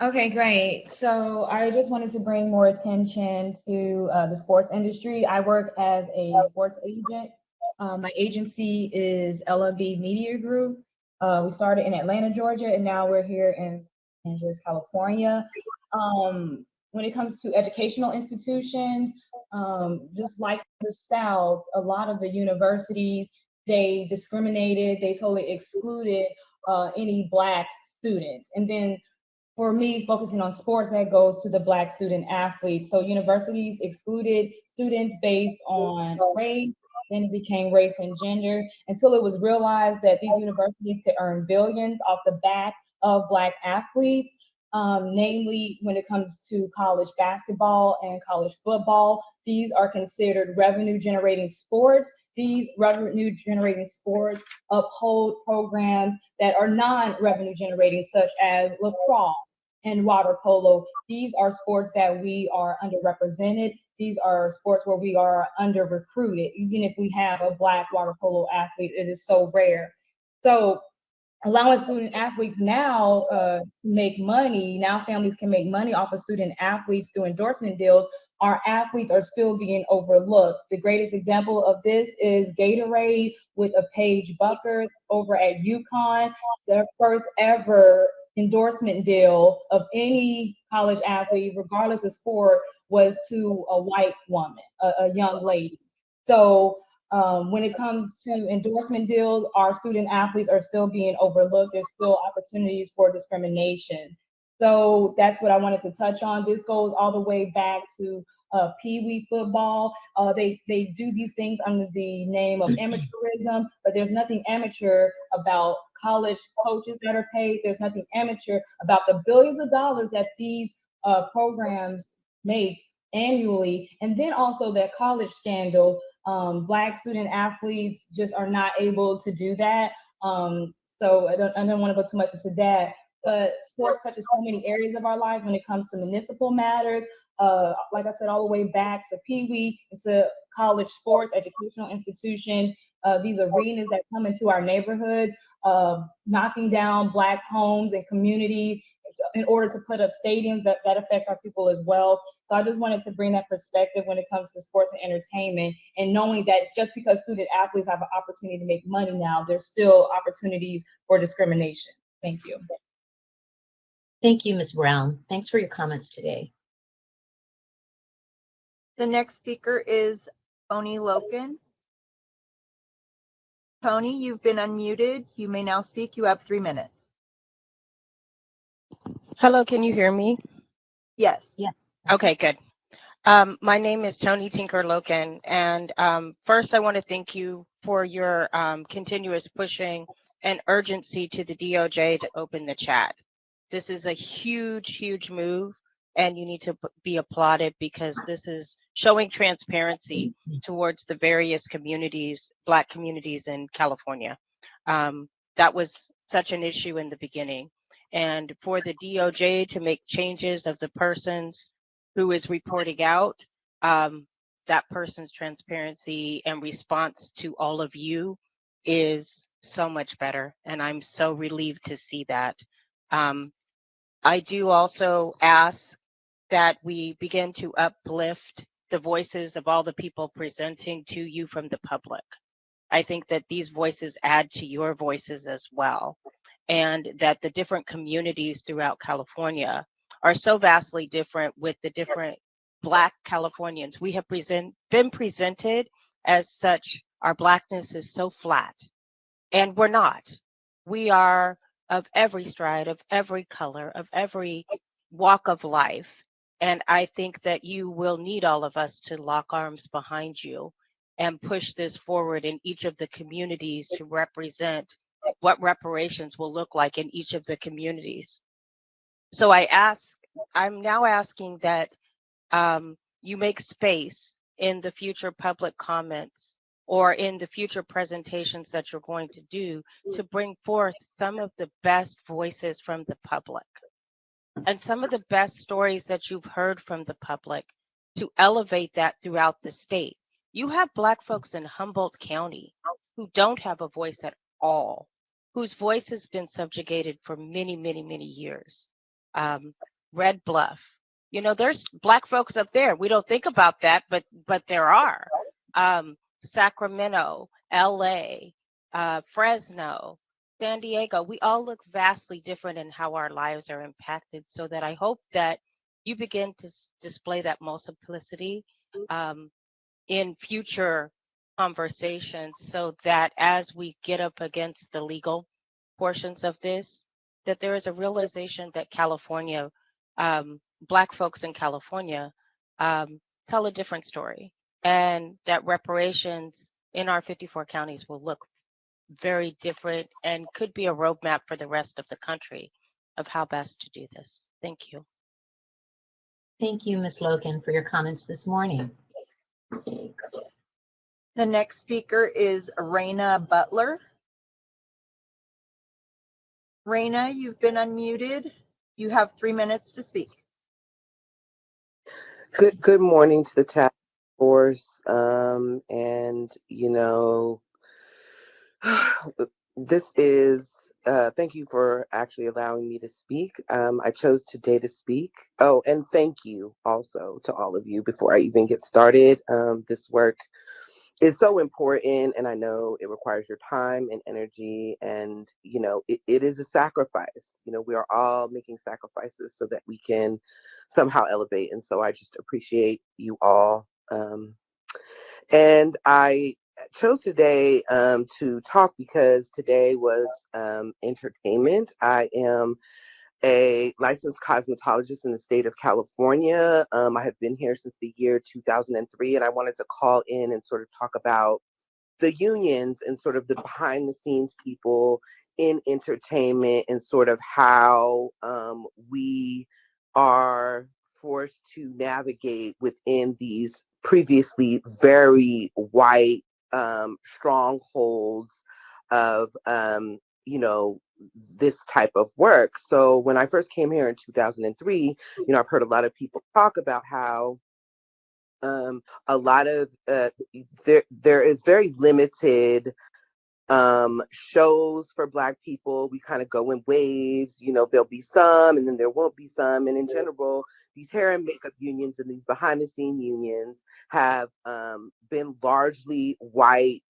Okay, great. So I just wanted to bring more attention to the sports industry. I work as a sports agent. My agency is LB Media Group. We started in Atlanta, Georgia, and now we're here in Los Angeles, California. When it comes to educational institutions, just like the South, a lot of the universities, they discriminated, they totally excluded any Black students. And then for me, focusing on sports, that goes to the Black student athletes. So universities excluded students based on race, then it became race and gender, until it was realized that these universities could earn billions off the back of Black athletes, namely when it comes to college basketball and college football. These are considered revenue-generating sports. These revenue-generating sports uphold programs that are non-revenue-generating, such as lacrosse and water polo. These are sports that we are underrepresented. These are sports where we are under-recruited. Even if we have a Black water polo athlete, it is so rare. So allowing student athletes now to make money, now families can make money off of student athletes through endorsement deals. Our athletes are still being overlooked. The greatest example of this is Gatorade with a Paige Buckers over at UConn. Their first ever endorsement deal of any college athlete, regardless of sport, was to a white woman, a young lady. So when it comes to endorsement deals, our student athletes are still being overlooked. There's still opportunities for discrimination. So that's what I wanted to touch on. This goes all the way back to Pee Wee football. They do these things under the name of amateurism, but there's nothing amateur about college coaches that are paid. There's nothing amateur about the billions of dollars that these programs make annually. And then also that college scandal, Black student athletes just are not able to do that. So I don't want to go too much into that, but sports touches so many areas of our lives when it comes to municipal matters. Like I said, all the way back to Pee Wee, to college sports, educational institutions, these arenas that come into our neighborhoods, knocking down Black homes and communities in order to put up stadiums that affects our people as well. So I just wanted to bring that perspective when it comes to sports and entertainment, and knowing that just because student athletes have an opportunity to make money now, there's still opportunities for discrimination. Thank you. Thank you, Ms. Brown. Thanks for your comments today. The next speaker is Tony Loken. Tony, you've been unmuted. You may now speak. You have 3 minutes. Hello, can you hear me? Yes. Yes. Okay, good. My name is Tony Tinker Loken, and first I want to thank you for your continuous pushing and urgency to the DOJ to open the chat. This is a huge, huge move, and you need to be applauded because this is showing transparency towards the various communities, Black communities in California. That was such an issue in the beginning. And for the DOJ to make changes of the persons who is reporting out, that person's transparency and response to all of you is so much better. And I'm so relieved to see that. I do also ask that we begin to uplift the voices of all the people presenting to you from the public. I think that these voices add to your voices as well, and that the different communities throughout California are so vastly different with the different Black Californians. We have been presented as such, our Blackness is so flat, and we're not. We are of every stride, of every color, of every walk of life. And I think that you will need all of us to lock arms behind you and push this forward in each of the communities to represent what reparations will look like in each of the communities. So I'm now asking that you make space in the future public comments or in the future presentations that you're going to do to bring forth some of the best voices from the public and some of the best stories that you've heard from the public, to elevate that throughout the state. You have Black folks in Humboldt County who don't have a voice at all, whose voice has been subjugated for many, many, many years. Red Bluff, there's Black folks up there. We don't think about that, but there are. Sacramento, LA, Fresno, San Diego, we all look vastly different in how our lives are impacted, so that I hope that you begin to display that multiplicity in future conversations, so that as we get up against the legal portions of this, that there is a realization that California, Black folks in California tell a different story, and that reparations in our 54 counties will look very different and could be a roadmap for the rest of the country of how best to do this. Thank you. Thank you, Ms. Loken, for your comments this morning. The next speaker is Raina Butler. Raina, you've been unmuted. You have 3 minutes to speak. Good morning to the task force. This is thank you for actually allowing me to speak. I chose today to speak. Oh, and thank you also to all of you before I even get started. This work is so important, and I know it requires your time and energy, and it is a sacrifice. We are all making sacrifices so that we can somehow elevate, and so I just appreciate you all. And I chose today to talk because today was entertainment. I am a licensed cosmetologist in the state of California. I have been here since the year 2003, and I wanted to call in and sort of talk about the unions and sort of the behind the scenes people in entertainment and sort of how we are forced to navigate within these previously very white strongholds of this type of work. So when I first came here in 2003, I've heard a lot of people talk about how a lot of there is very limited shows for Black people. We kind of go in waves, there'll be some and then there won't be some. And in general, these hair and makeup unions and these behind the scene unions have been largely white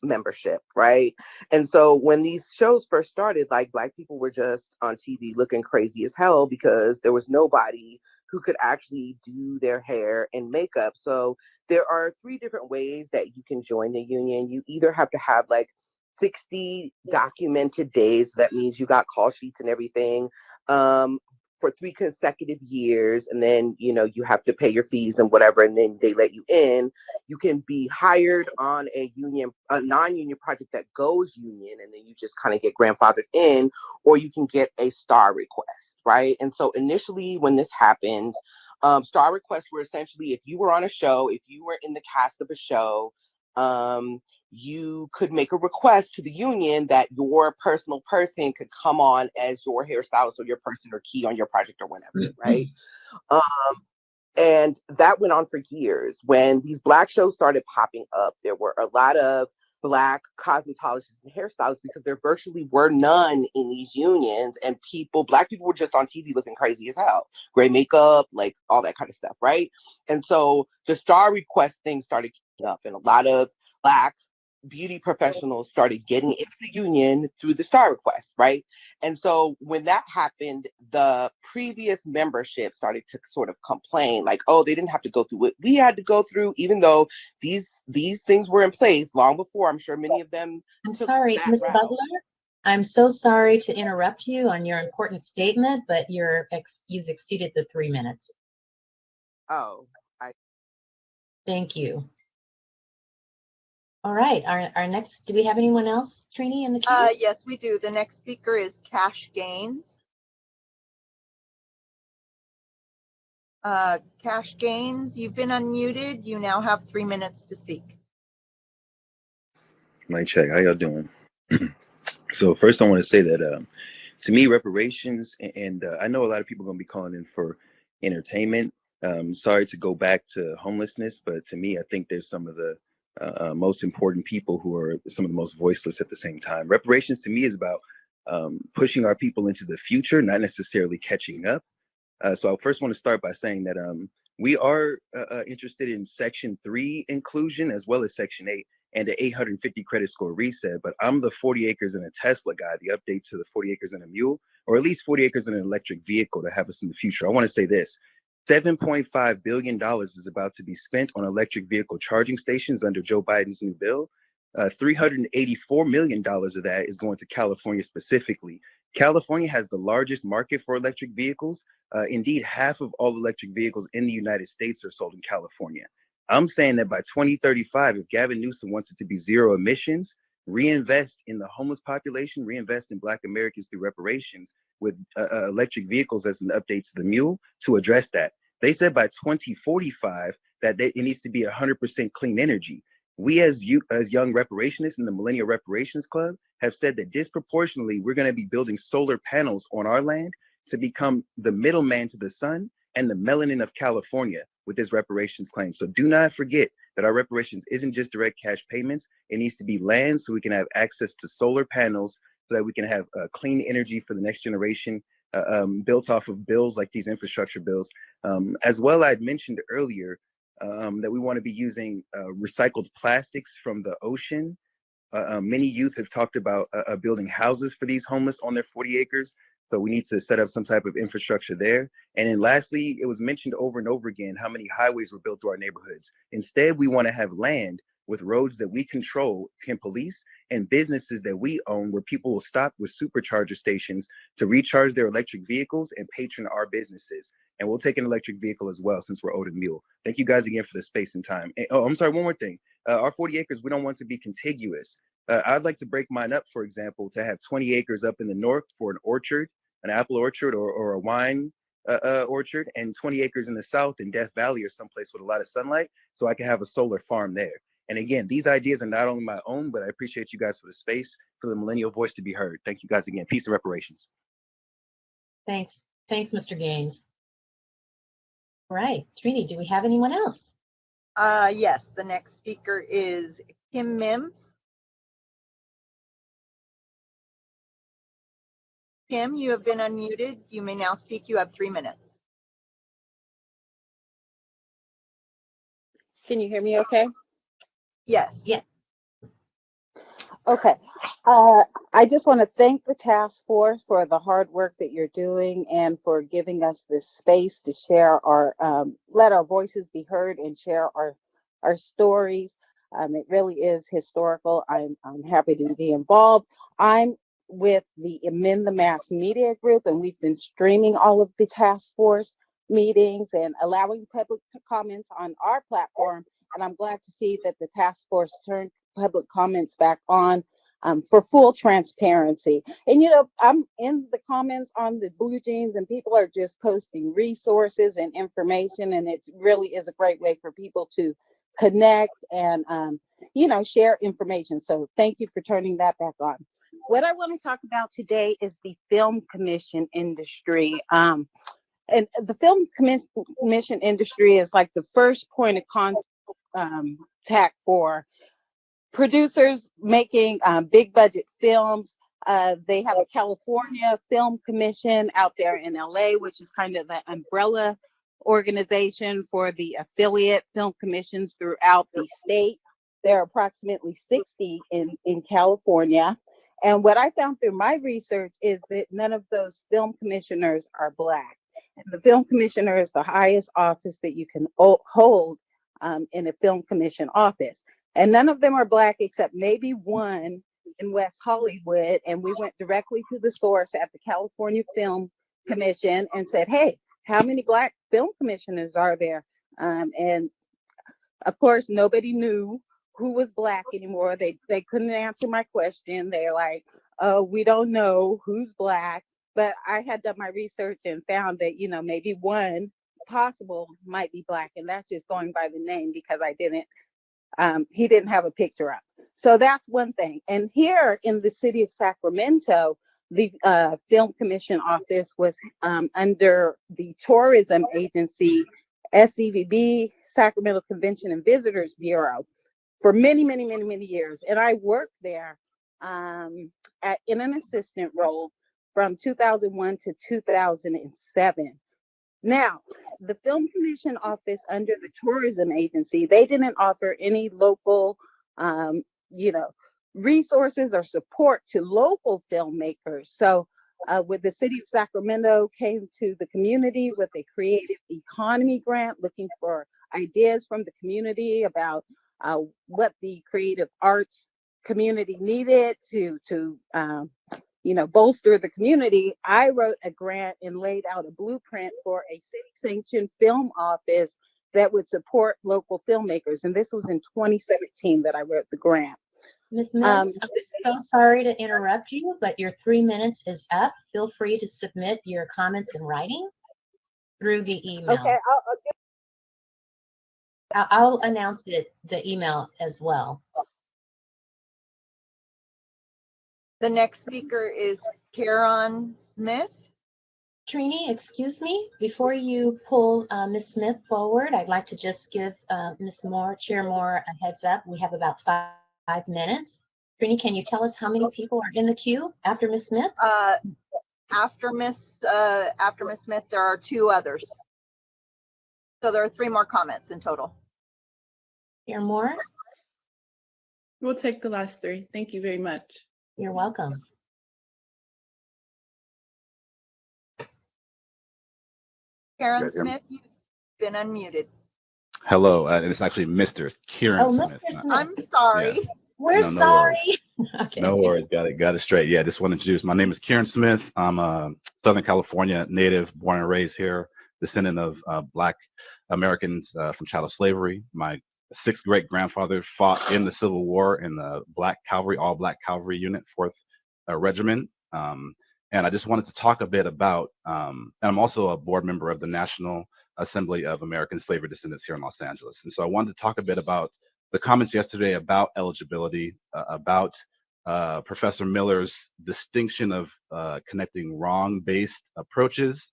membership, right? And so when these shows first started, like Black people were just on TV looking crazy as hell because there was nobody who could actually do their hair and makeup. So there are 3 different ways that you can join the union. You either have to have like 60 documented days. That means you got call sheets and everything for 3 consecutive years. And then, you have to pay your fees and whatever, and then they let you in. You can be hired on a non-union project that goes union, and then you just kind of get grandfathered in, or you can get a star request, right? And so initially when this happened, star requests were essentially if you were on a show, if you were in the cast of a show, you could make a request to the union that your personal person could come on as your hairstylist or your person or key on your project or whatever, right? And that went on for years. When these Black shows started popping up, there were a lot of Black cosmetologists and hairstylists because there virtually were none in these unions, and Black people were just on TV looking crazy as hell, gray makeup, like all that kind of stuff, right? And so the star request thing started kicking up, and a lot of Black beauty professionals started getting into the union through the star request, right? And so when that happened, the previous membership started to sort of complain, like, oh, they didn't have to go through what we had to go through, even though these things were in place long before. I'm sure many of them. I'm sorry, Ms. Butler. I'm so sorry to interrupt you on your important statement, but you've exceeded the 3 minutes. Oh, Thank you. All right, our next, do we have anyone else, Trini, in the queue? Yes, we do. The next speaker is Cash Gaines. Cash Gaines, you've been unmuted. You now have 3 minutes to speak. Mic check. How y'all doing? So first, I want to say that to me, reparations, and I know a lot of people are going to be calling in for entertainment. Sorry to go back to homelessness, but to me, I think there's some of the most important people who are some of the most voiceless at the same time. Reparations to me is about pushing our people into the future, not necessarily catching up. So I first want to start by saying that we are interested in Section 3 inclusion as well as Section 8 and the 850 credit score reset. But I'm the 40 acres and a Tesla guy, the update to the 40 acres and a mule, or at least 40 acres and an electric vehicle to have us in the future. I want to say this. $7.5 billion is about to be spent on electric vehicle charging stations under Joe Biden's new bill. $384 million of that is going to California specifically. California has the largest market for electric vehicles. Indeed, half of all electric vehicles in the United States are sold in California. I'm saying that by 2035, if Gavin Newsom wants it to be zero emissions, reinvest in the homeless population, reinvest in Black Americans through reparations with electric vehicles as an update to the mule to address that. They said by 2045 that it needs to be 100% clean energy. We as young reparationists in the Millennial Reparations Club have said that disproportionately, we're going to be building solar panels on our land to become the middleman to the sun and the melanin of California with this reparations claim. So do not forget that our reparations isn't just direct cash payments. It needs to be land so we can have access to solar panels so that we can have clean energy for the next generation built off of bills like these infrastructure bills. As well, I'd mentioned earlier that we want to be using recycled plastics from the ocean. Many youth have talked about building houses for these homeless on their 40 acres. So we need to set up some type of infrastructure there. And then lastly, it was mentioned over and over again how many highways were built through our neighborhoods. Instead, we want to have land with roads that we control, can police, and businesses that we own, where people will stop with supercharger stations to recharge their electric vehicles and patron our businesses. And we'll take an electric vehicle as well, since we're owed a mule. Thank you guys again for the space and time. And, oh, I'm sorry, one more thing. Our 40 acres, we don't want to be contiguous. I'd like to break mine up, for example, to have 20 acres up in the north for an orchard, an apple orchard, or a wine orchard, and 20 acres in the south in Death Valley or someplace with a lot of sunlight, so I can have a solar farm there. And again, these ideas are not only my own, but I appreciate you guys for the space, for the millennial voice to be heard. Thank you guys again. Peace and reparations. Thanks, Mr. Gaines. All right, Trini, do we have anyone else? Yes, the next speaker is Kim Mims. Kim, you have been unmuted. You may now speak. You have 3 minutes. Can you hear me okay? Yes. Yeah. Okay. I just want to thank the task force for the hard work that you're doing and for giving us this space to share our, let our voices be heard and share our stories. It really is historical. I'm happy to be involved. I'm with the Amend the Mass Media Group, and we've been streaming all of the task force meetings and allowing public comments on our platform. And I'm glad to see that the task force turned public comments back on for full transparency. And, you know, I'm in the comments on the Blue Jeans, and people are just posting resources and information, and it really is a great way for people to connect and, you know, share information. So thank you for turning that back on. What I want to talk about today is the film commission industry. And the film commission industry is like the first point of contact for producers making big budget films. They have a California Film Commission out there in LA, which is kind of the umbrella organization for the affiliate film commissions throughout the state. There are approximately 60 in California. And what I found through my research is that none of those film commissioners are Black. And the film commissioner is the highest office that you can hold in a film commission office. And none of them are Black except maybe one in West Hollywood. And we went directly to the source at the California Film Commission and said, hey, how many Black film commissioners are there? And of course, nobody knew who was Black anymore. They couldn't answer my question. They're like, oh, we don't know who's Black. But I had done my research and found that, you know, maybe one possible might be Black. And that's just going by the name because he didn't have a picture up. So that's one thing. And here in the city of Sacramento, the Film Commission office was under the tourism agency, SCVB, Sacramento Convention and Visitors Bureau, for many, many, many, many years. And I worked there in an assistant role from 2001 to 2007. Now, the Film Commission office under the tourism agency, they didn't offer any local, you know, resources or support to local filmmakers. So when the city of Sacramento came to the community with a creative economy grant, looking for ideas from the community about what the creative arts community needed to you know, bolster the community, I wrote a grant and laid out a blueprint for a city-sanctioned film office that would support local filmmakers. And this was in 2017 that I wrote the grant. Ms. Mills, I'm so sorry to interrupt you, but your 3 minutes is up. Feel free to submit your comments in writing through the email. Okay, I'll announce the email as well. The next speaker is Karen Smith. Trini, excuse me, before you pull Ms. Smith forward, I'd like to just give Ms. Moore, Chair Moore, a heads up. We have about 5 minutes. Trini, can you tell us how many people are in the queue after Ms. Smith? After Ms. Smith, there are 2 others. So there are 3 more comments in total. Chair Moore? We'll take the last 3. Thank you very much. You're welcome. Karen Smith, you've been unmuted. Hello, and it's actually Mr. Kieran Oh, Mr. Smith. Smith. I'm sorry. Yes. We're No, no worries. sorry. Okay. No worries. Got it straight. Yeah, just want to introduce. My name is Kieran Smith. I'm a Southern California native, born and raised here, descendant of Black Americans from chattel slavery. My sixth great grandfather fought in the Civil War in the Black Cavalry, all Black Cavalry unit, 4th Regiment. And I just wanted to talk a bit about, and I'm also a board member of the National Assembly of American Slavery Descendants here in Los Angeles. And so I wanted to talk a bit about the comments yesterday about eligibility, about Professor Miller's distinction of connecting wrong-based approaches,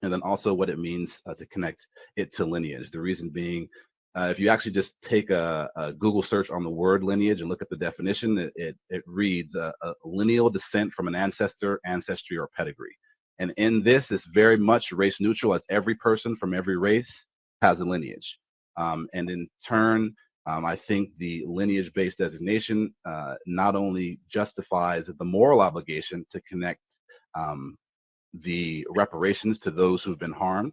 and then also what it means to connect it to lineage. The reason being, if you actually just take a Google search on the word lineage and look at the definition, it reads a lineal descent from an ancestor, ancestry, or pedigree. And in this, it's very much race neutral, as every person from every race has a lineage. And in turn, I think the lineage-based designation not only justifies the moral obligation to connect the reparations to those who've been harmed,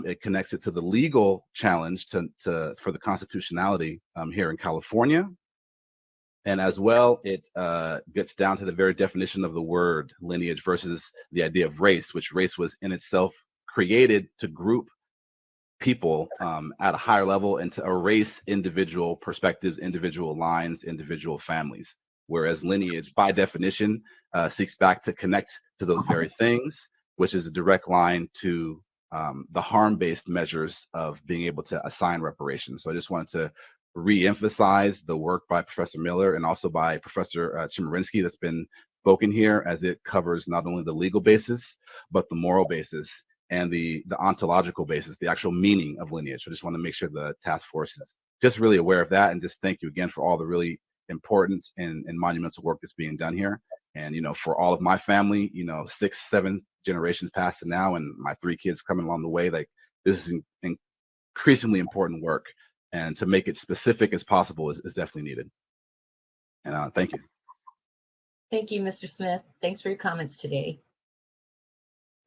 it connects it to the legal challenge for the constitutionality here in California. And as well, it gets down to the very definition of the word lineage versus the idea of race, which race was in itself created to group people at a higher level and to erase individual perspectives, individual lines, individual families. Whereas lineage, by definition, seeks back to connect to those very things, which is a direct line to the harm-based measures of being able to assign reparations. So I just wanted to re-emphasize the work by Professor Miller and also by Professor Chemerinsky that's been spoken here, as it covers not only the legal basis, but the moral basis and the ontological basis, the actual meaning of lineage. So I just want to make sure the task force is just really aware of that, and just thank you again for all the really important and monumental work that's being done here. And, you know, for all of my family, you know, 6, 7 generations past now, and my 3 kids coming along the way, like, this is increasingly important work, and to make it specific as possible is definitely needed. And thank you. Thank you, Mr. Smith. Thanks for your comments today.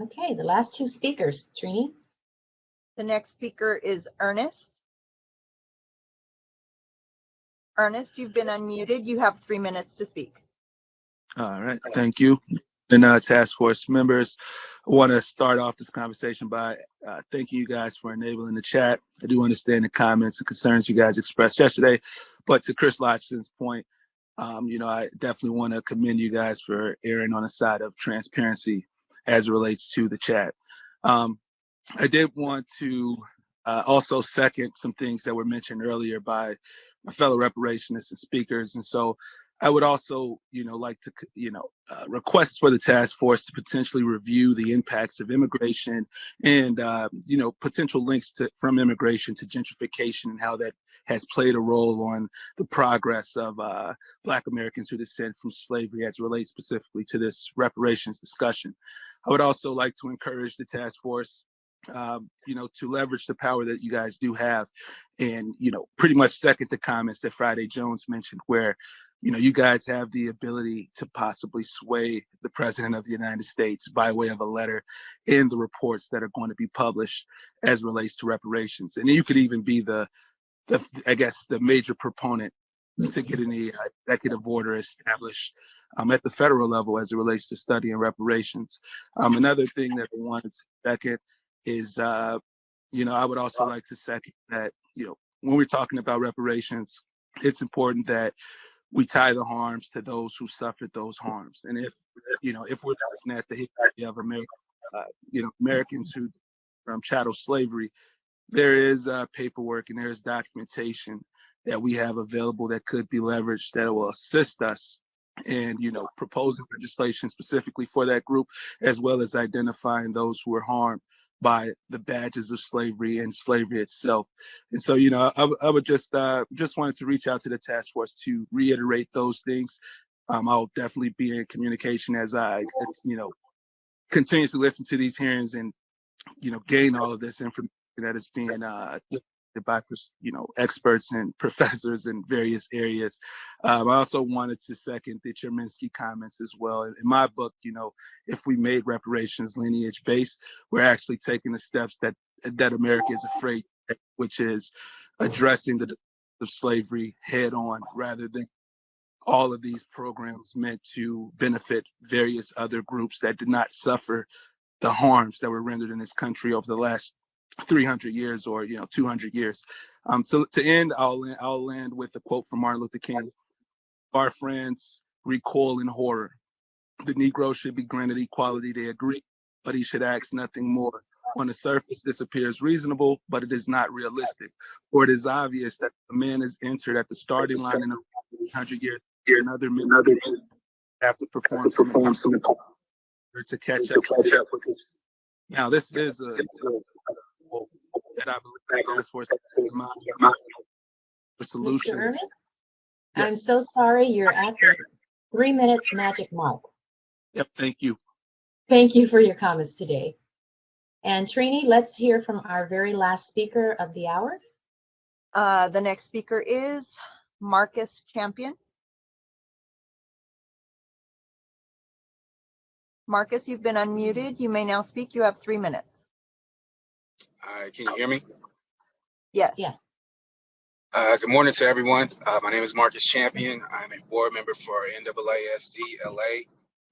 Okay, the last 2 speakers, Trini. The next speaker is Ernest. Ernest, you've been unmuted. You have 3 minutes to speak. All right, thank you. And task force members, I want to start off this conversation by thanking you guys for enabling the chat. I do understand the comments and concerns you guys expressed yesterday, but to Chris Lodgson's point, you know, I definitely want to commend you guys for erring on the side of transparency as it relates to the chat. I did want to also second some things that were mentioned earlier by my fellow reparationists and speakers. And so I would also, you know, like to, you know, request for the task force to potentially review the impacts of immigration and, you know, potential links from immigration to gentrification and how that has played a role on the progress of Black Americans who descend from slavery as it relates specifically to this reparations discussion. I would also like to encourage the task force, you know, to leverage the power that you guys do have and, you know, pretty much second the comments that Friday Jones mentioned, where, you know, you guys have the ability to possibly sway the president of the United States by way of a letter in the reports that are going to be published as relates to reparations. And you could even be the I guess, the major proponent to getting the executive order established at the federal level as it relates to studying reparations. Another thing that I wanted to second is, you know, I would also like to second that, you know, when we're talking about reparations, it's important that we tie the harms to those who suffered those harms. And if, you know, if we're looking at the history of America, you know, Americans who from chattel slavery, there is paperwork and there is documentation that we have available that could be leveraged that will assist us in, you know, proposing legislation specifically for that group, as well as identifying those who were harmed by the badges of slavery and slavery itself. And so, you know, I would just wanted to reach out to the task force to reiterate those things. I'll definitely be in communication as I, you know, continue to listen to these hearings and, you know, gain all of this information that is being by, you know, experts and professors in various areas. I also wanted to second the Chemerinsky comments as well. In my book, you know, if we made reparations lineage based, we're actually taking the steps that America is afraid which is addressing the of slavery head on rather than all of these programs meant to benefit various other groups that did not suffer the harms that were rendered in this country over the last 300 years or 200 years. So to end, I'll land with a quote from Martin Luther King. Our friends recoil in horror. The Negro should be granted equality, they agree, but he should ask nothing more. On the surface, this appears reasonable, but it is not realistic. For it is obvious that the man has entered at the starting line in 100 years. Another man have to perform some impossible to catch up with this. Now, this is a that I believe the task force for solutions. Mr. Ernest, Yes. I'm so sorry, you're at the 3 minutes magic mark. Yep, thank you. Thank you for your comments today. And Trini, let's hear from our very last speaker of the hour. The next speaker is Marcus Champion. Marcus, you've been unmuted. You may now speak. You have 3 minutes. Can you hear me? Yes. Yes. Good morning to everyone. My name is Marcus Champion. I'm a board member for NAASD LA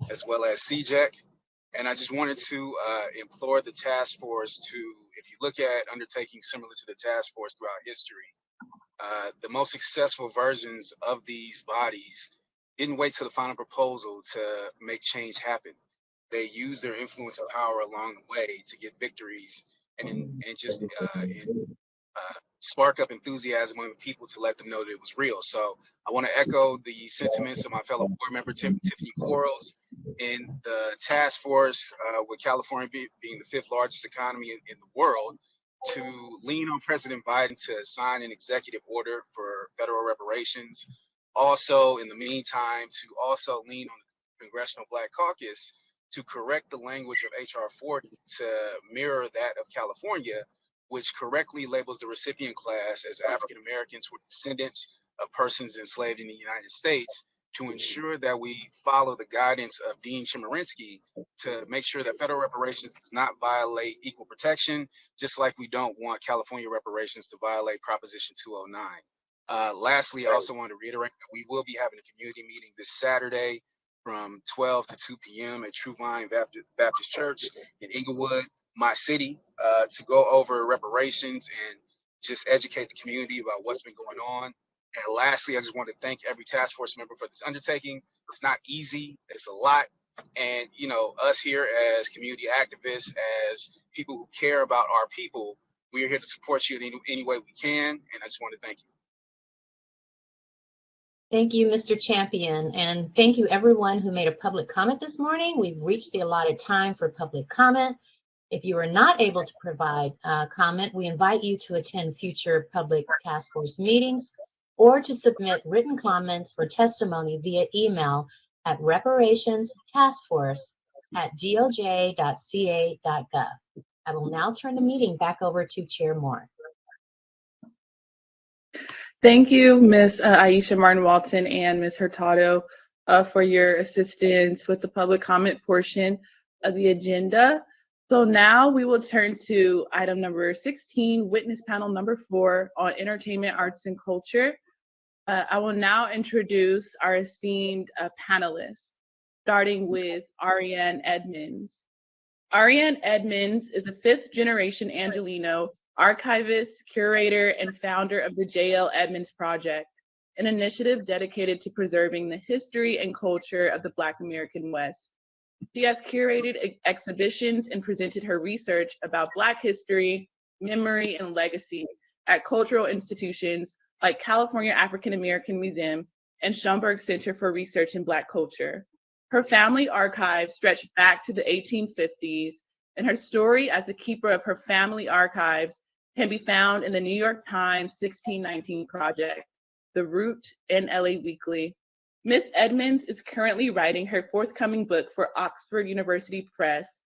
as well as CJEC. And I just wanted to implore the task force to, if you look at undertakings similar to the task force throughout history, the most successful versions of these bodies didn't wait till the final proposal to make change happen. They used their influence and power along the way to get victories and just spark up enthusiasm among people to let them know that it was real. So I want to echo the sentiments of my fellow board member Tiffany Quarles in the task force with California being the 5th largest economy in the world, to lean on President Biden to sign an executive order for federal reparations. Also, in the meantime, to also lean on the Congressional Black Caucus to correct the language of HR 40 to mirror that of California, which correctly labels the recipient class as African Americans who are descendants of persons enslaved in the United States, to ensure that we follow the guidance of Dean Chemerinsky to make sure that federal reparations does not violate equal protection, just like we don't want California reparations to violate Proposition 209. Lastly, I also want to reiterate that we will be having a community meeting this Saturday from 12 to 2 p.m. at True Vine Baptist Church in Inglewood, my city, to go over reparations and just educate the community about what's been going on. And lastly, I just want to thank every task force member for this undertaking. It's not easy, it's a lot. And, us here as community activists, as people who care about our people, we are here to support you in any way we can. And I just want to thank you. Thank you, Mr. Champion, and thank you everyone who made a public comment this morning. We've reached the allotted time for public comment. If you are not able to provide comment, we invite you to attend future public task force meetings or to submit written comments for testimony via email at reparationstaskforce@goj.ca.gov. I will now turn the meeting back over to Chair Moore. Thank you, Ms. Aisha Martin-Walton and Ms. Hurtado for your assistance with the public comment portion of the agenda. So now we will turn to item number 16, witness panel number 4 on entertainment, arts, and culture. I will now introduce our esteemed panelists, starting with Aryan Edmonds. Aryan Edmonds is a 5th-generation Angelino archivist, curator, and founder of the J.L. Edmonds Project, an initiative dedicated to preserving the history and culture of the Black American West. She has curated exhibitions and presented her research about Black history, memory, and legacy at cultural institutions like California African American Museum and Schomburg Center for Research in Black Culture. Her family archives stretch back to the 1850s, and her story as a keeper of her family archives can be found in the New York Times 1619 Project, The Root, and LA Weekly. Ms. Edmonds is currently writing her forthcoming book for Oxford University Press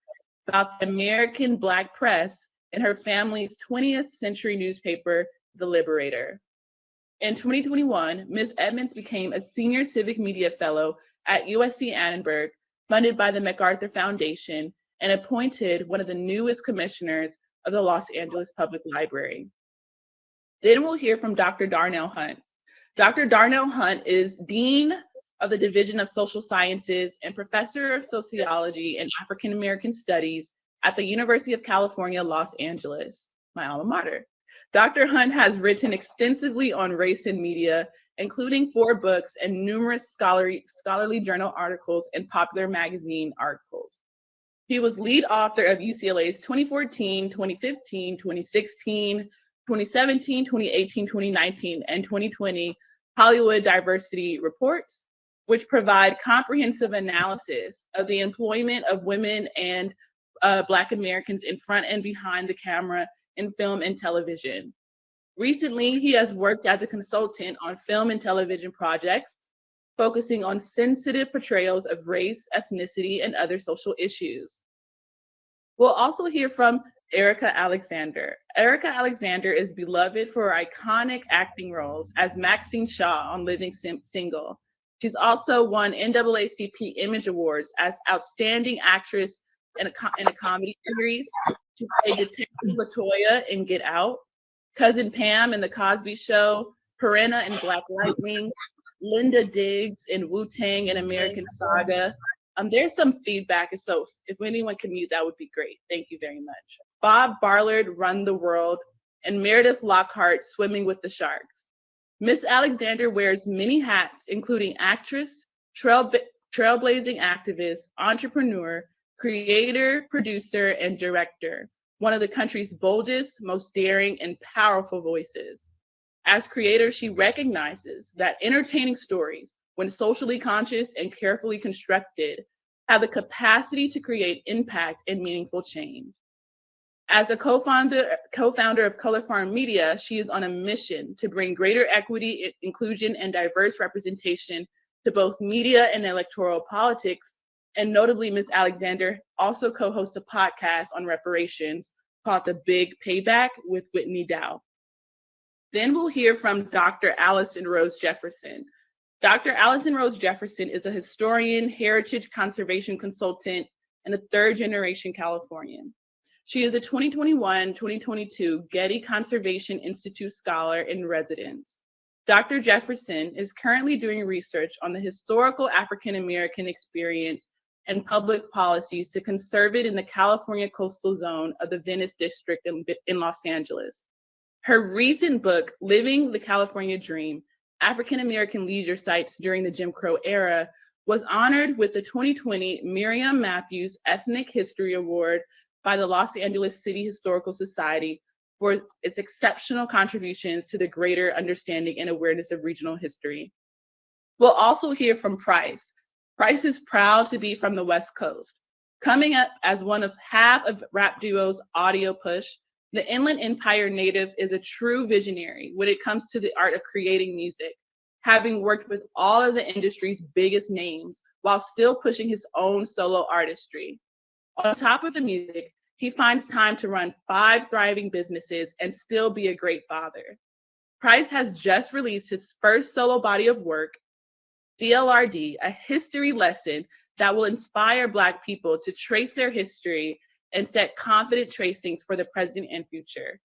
about the American Black press and her family's 20th century newspaper, The Liberator. In 2021, Ms. Edmonds became a senior civic media fellow at USC Annenberg, funded by the MacArthur Foundation, and appointed one of the newest commissioners of the Los Angeles Public Library. Then we'll hear from Dr. Darnell Hunt. Dr. Darnell Hunt is Dean of the Division of Social Sciences and Professor of Sociology and African American Studies at the University of California, Los Angeles, my alma mater. Dr. Hunt has written extensively on race and media, including 4 books and numerous scholarly journal articles and popular magazine articles. He was lead author of UCLA's 2014, 2015, 2016, 2017, 2018, 2019, and 2020 Hollywood Diversity Reports, which provide comprehensive analysis of the employment of women and Black Americans in front and behind the camera in film and television. Recently, he has worked as a consultant on film and television projects, focusing on sensitive portrayals of race, ethnicity, and other social issues. We'll also hear from Erica Alexander. Erica Alexander is beloved for her iconic acting roles as Maxine Shaw on Living Single. She's also won NAACP Image Awards as Outstanding Actress in a Comedy Series. She played Detective LaToya in Get Out, Cousin Pam in The Cosby Show, Perenna in Black Lightning, Linda Diggs in Wu-Tang and American Saga. There's some feedback, so if anyone can mute, that would be great. Thank you very much. Bob Barlard, Run the World, and Meredith Lockhart, Swimming with the Sharks. Miss Alexander wears many hats, including actress, trailblazing activist, entrepreneur, creator, producer, and director, one of the country's boldest, most daring, and powerful voices. As creator, she recognizes that entertaining stories, when socially conscious and carefully constructed, have the capacity to create impact and meaningful change. As a co-founder of Color Farm Media, she is on a mission to bring greater equity, inclusion, and diverse representation to both media and electoral politics. And notably, Ms. Alexander also co-hosts a podcast on reparations called The Big Payback with Whitney Dow. Then we'll hear from Dr. Allison Rose Jefferson. Dr. Allison Rose Jefferson is a historian, heritage conservation consultant, and a third-generation Californian. She is a 2021-2022 Getty Conservation Institute Scholar in Residence. Dr. Jefferson is currently doing research on the historical African-American experience and public policies to conserve it in the California coastal zone of the Venice district in Los Angeles. Her recent book, Living the California Dream, African-American Leisure Sites During the Jim Crow Era, was honored with the 2020 Miriam Matthews Ethnic History Award by the Los Angeles City Historical Society for its exceptional contributions to the greater understanding and awareness of regional history. We'll also hear from Price. Price is proud to be from the West Coast. Coming up as one of half of rap duo's Audio Push, the Inland Empire native is a true visionary when it comes to the art of creating music, having worked with all of the industry's biggest names while still pushing his own solo artistry. On top of the music, he finds time to run 5 thriving businesses and still be a great father. Price has just released his first solo body of work, CLRD, a history lesson that will inspire Black people to trace their history and set confident tracings for the present and future.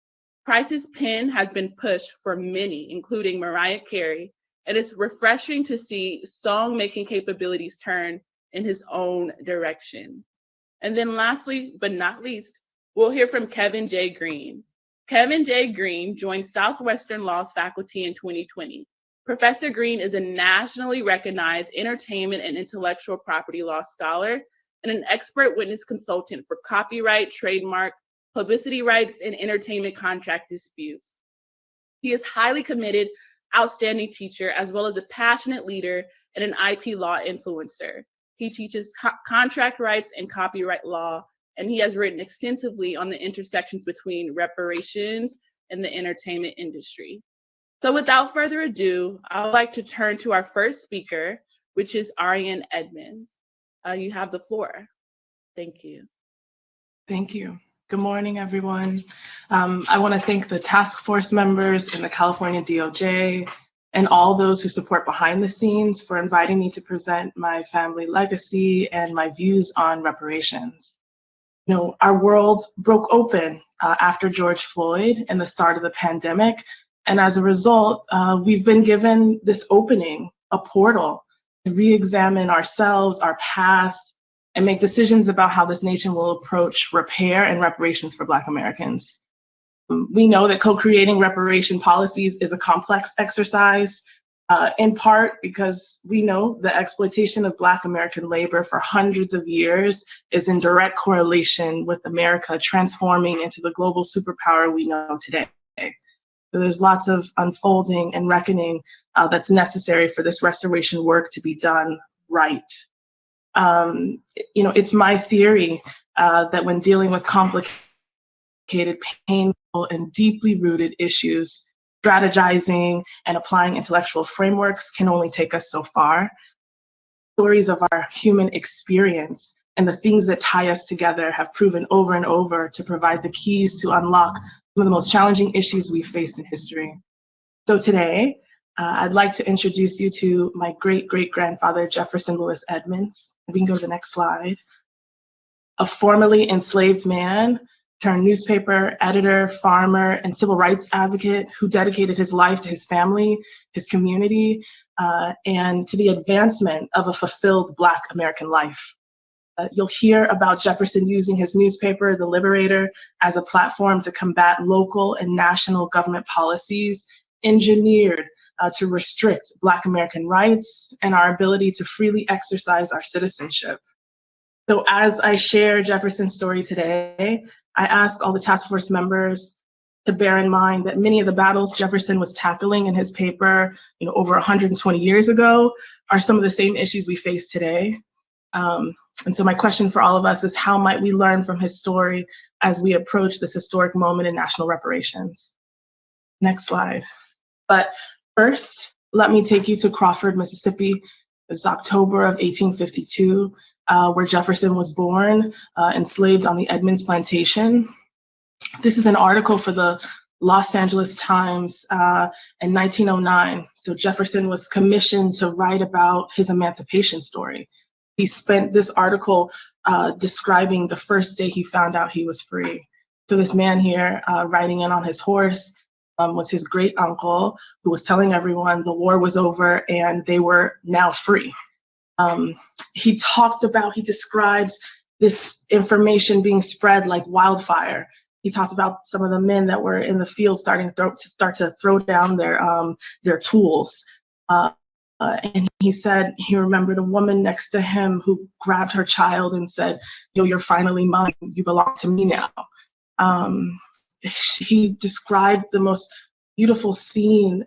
Price's pen has been pushed for many, including Mariah Carey, and it's refreshing to see song-making capabilities turn in his own direction. And then lastly, but not least, we'll hear from Kevin J. Green. Kevin J. Green joined Southwestern Law's faculty in 2020. Professor Green is a nationally recognized entertainment and intellectual property law scholar and an expert witness consultant for copyright, trademark, publicity rights, and entertainment contract disputes. He is highly committed, outstanding teacher, as well as a passionate leader and an IP law influencer. He teaches contract rights and copyright law, and he has written extensively on the intersections between reparations and the entertainment industry. So without further ado, I would like to turn to our first speaker, which is Aryan Edmonds. You have the floor. Thank you. Thank you. Good morning, everyone. I want to thank the task force members in the California DOJ and all those who support behind the scenes for inviting me to present my family legacy and my views on reparations. You know, our world broke open after George Floyd and the start of the pandemic, And as a result, we've been given this opening, a portal, to re-examine ourselves, our past, and make decisions about how this nation will approach repair and reparations for Black Americans. We know that co-creating reparation policies is a complex exercise, in part because we know the exploitation of Black American labor for hundreds of years is in direct correlation with America transforming into the global superpower we know today. So there's lots of unfolding and reckoning that's necessary for this restoration work to be done right. It's my theory that when dealing with complicated, painful, and deeply rooted issues, strategizing and applying intellectual frameworks can only take us so far. Stories of our human experience and the things that tie us together have proven over and over to provide the keys to unlock some of the most challenging issues we've faced in history. So today, I'd like to introduce you to my great-great-grandfather, Jefferson Lewis Edmonds. We can go to the next slide. A formerly enslaved man turned newspaper editor, farmer, and civil rights advocate who dedicated his life to his family, his community, and to the advancement of a fulfilled Black American life. You'll hear about Jefferson using his newspaper, The Liberator, as a platform to combat local and national government policies engineered to restrict Black American rights and our ability to freely exercise our citizenship. So as I share Jefferson's story today, I ask all the task force members to bear in mind that many of the battles Jefferson was tackling in his paper, over 120 years ago, are some of the same issues we face today. And so my question for all of us is, how might we learn from his story as we approach this historic moment in national reparations? Next slide. But first, let me take you to Crawford, Mississippi. It's October of 1852, where Jefferson was born, enslaved on the Edmonds plantation. This is an article for the Los Angeles Times in 1909. So Jefferson was commissioned to write about his emancipation story. He spent this article describing the first day he found out he was free. So this man here riding in on his horse was his great uncle, who was telling everyone the war was over and they were now free. He describes this information being spread like wildfire. He talked about some of the men that were in the field starting to throw down their tools. And he said he remembered a woman next to him who grabbed her child and said, "You're finally mine. You belong to me now." He described the most beautiful scene.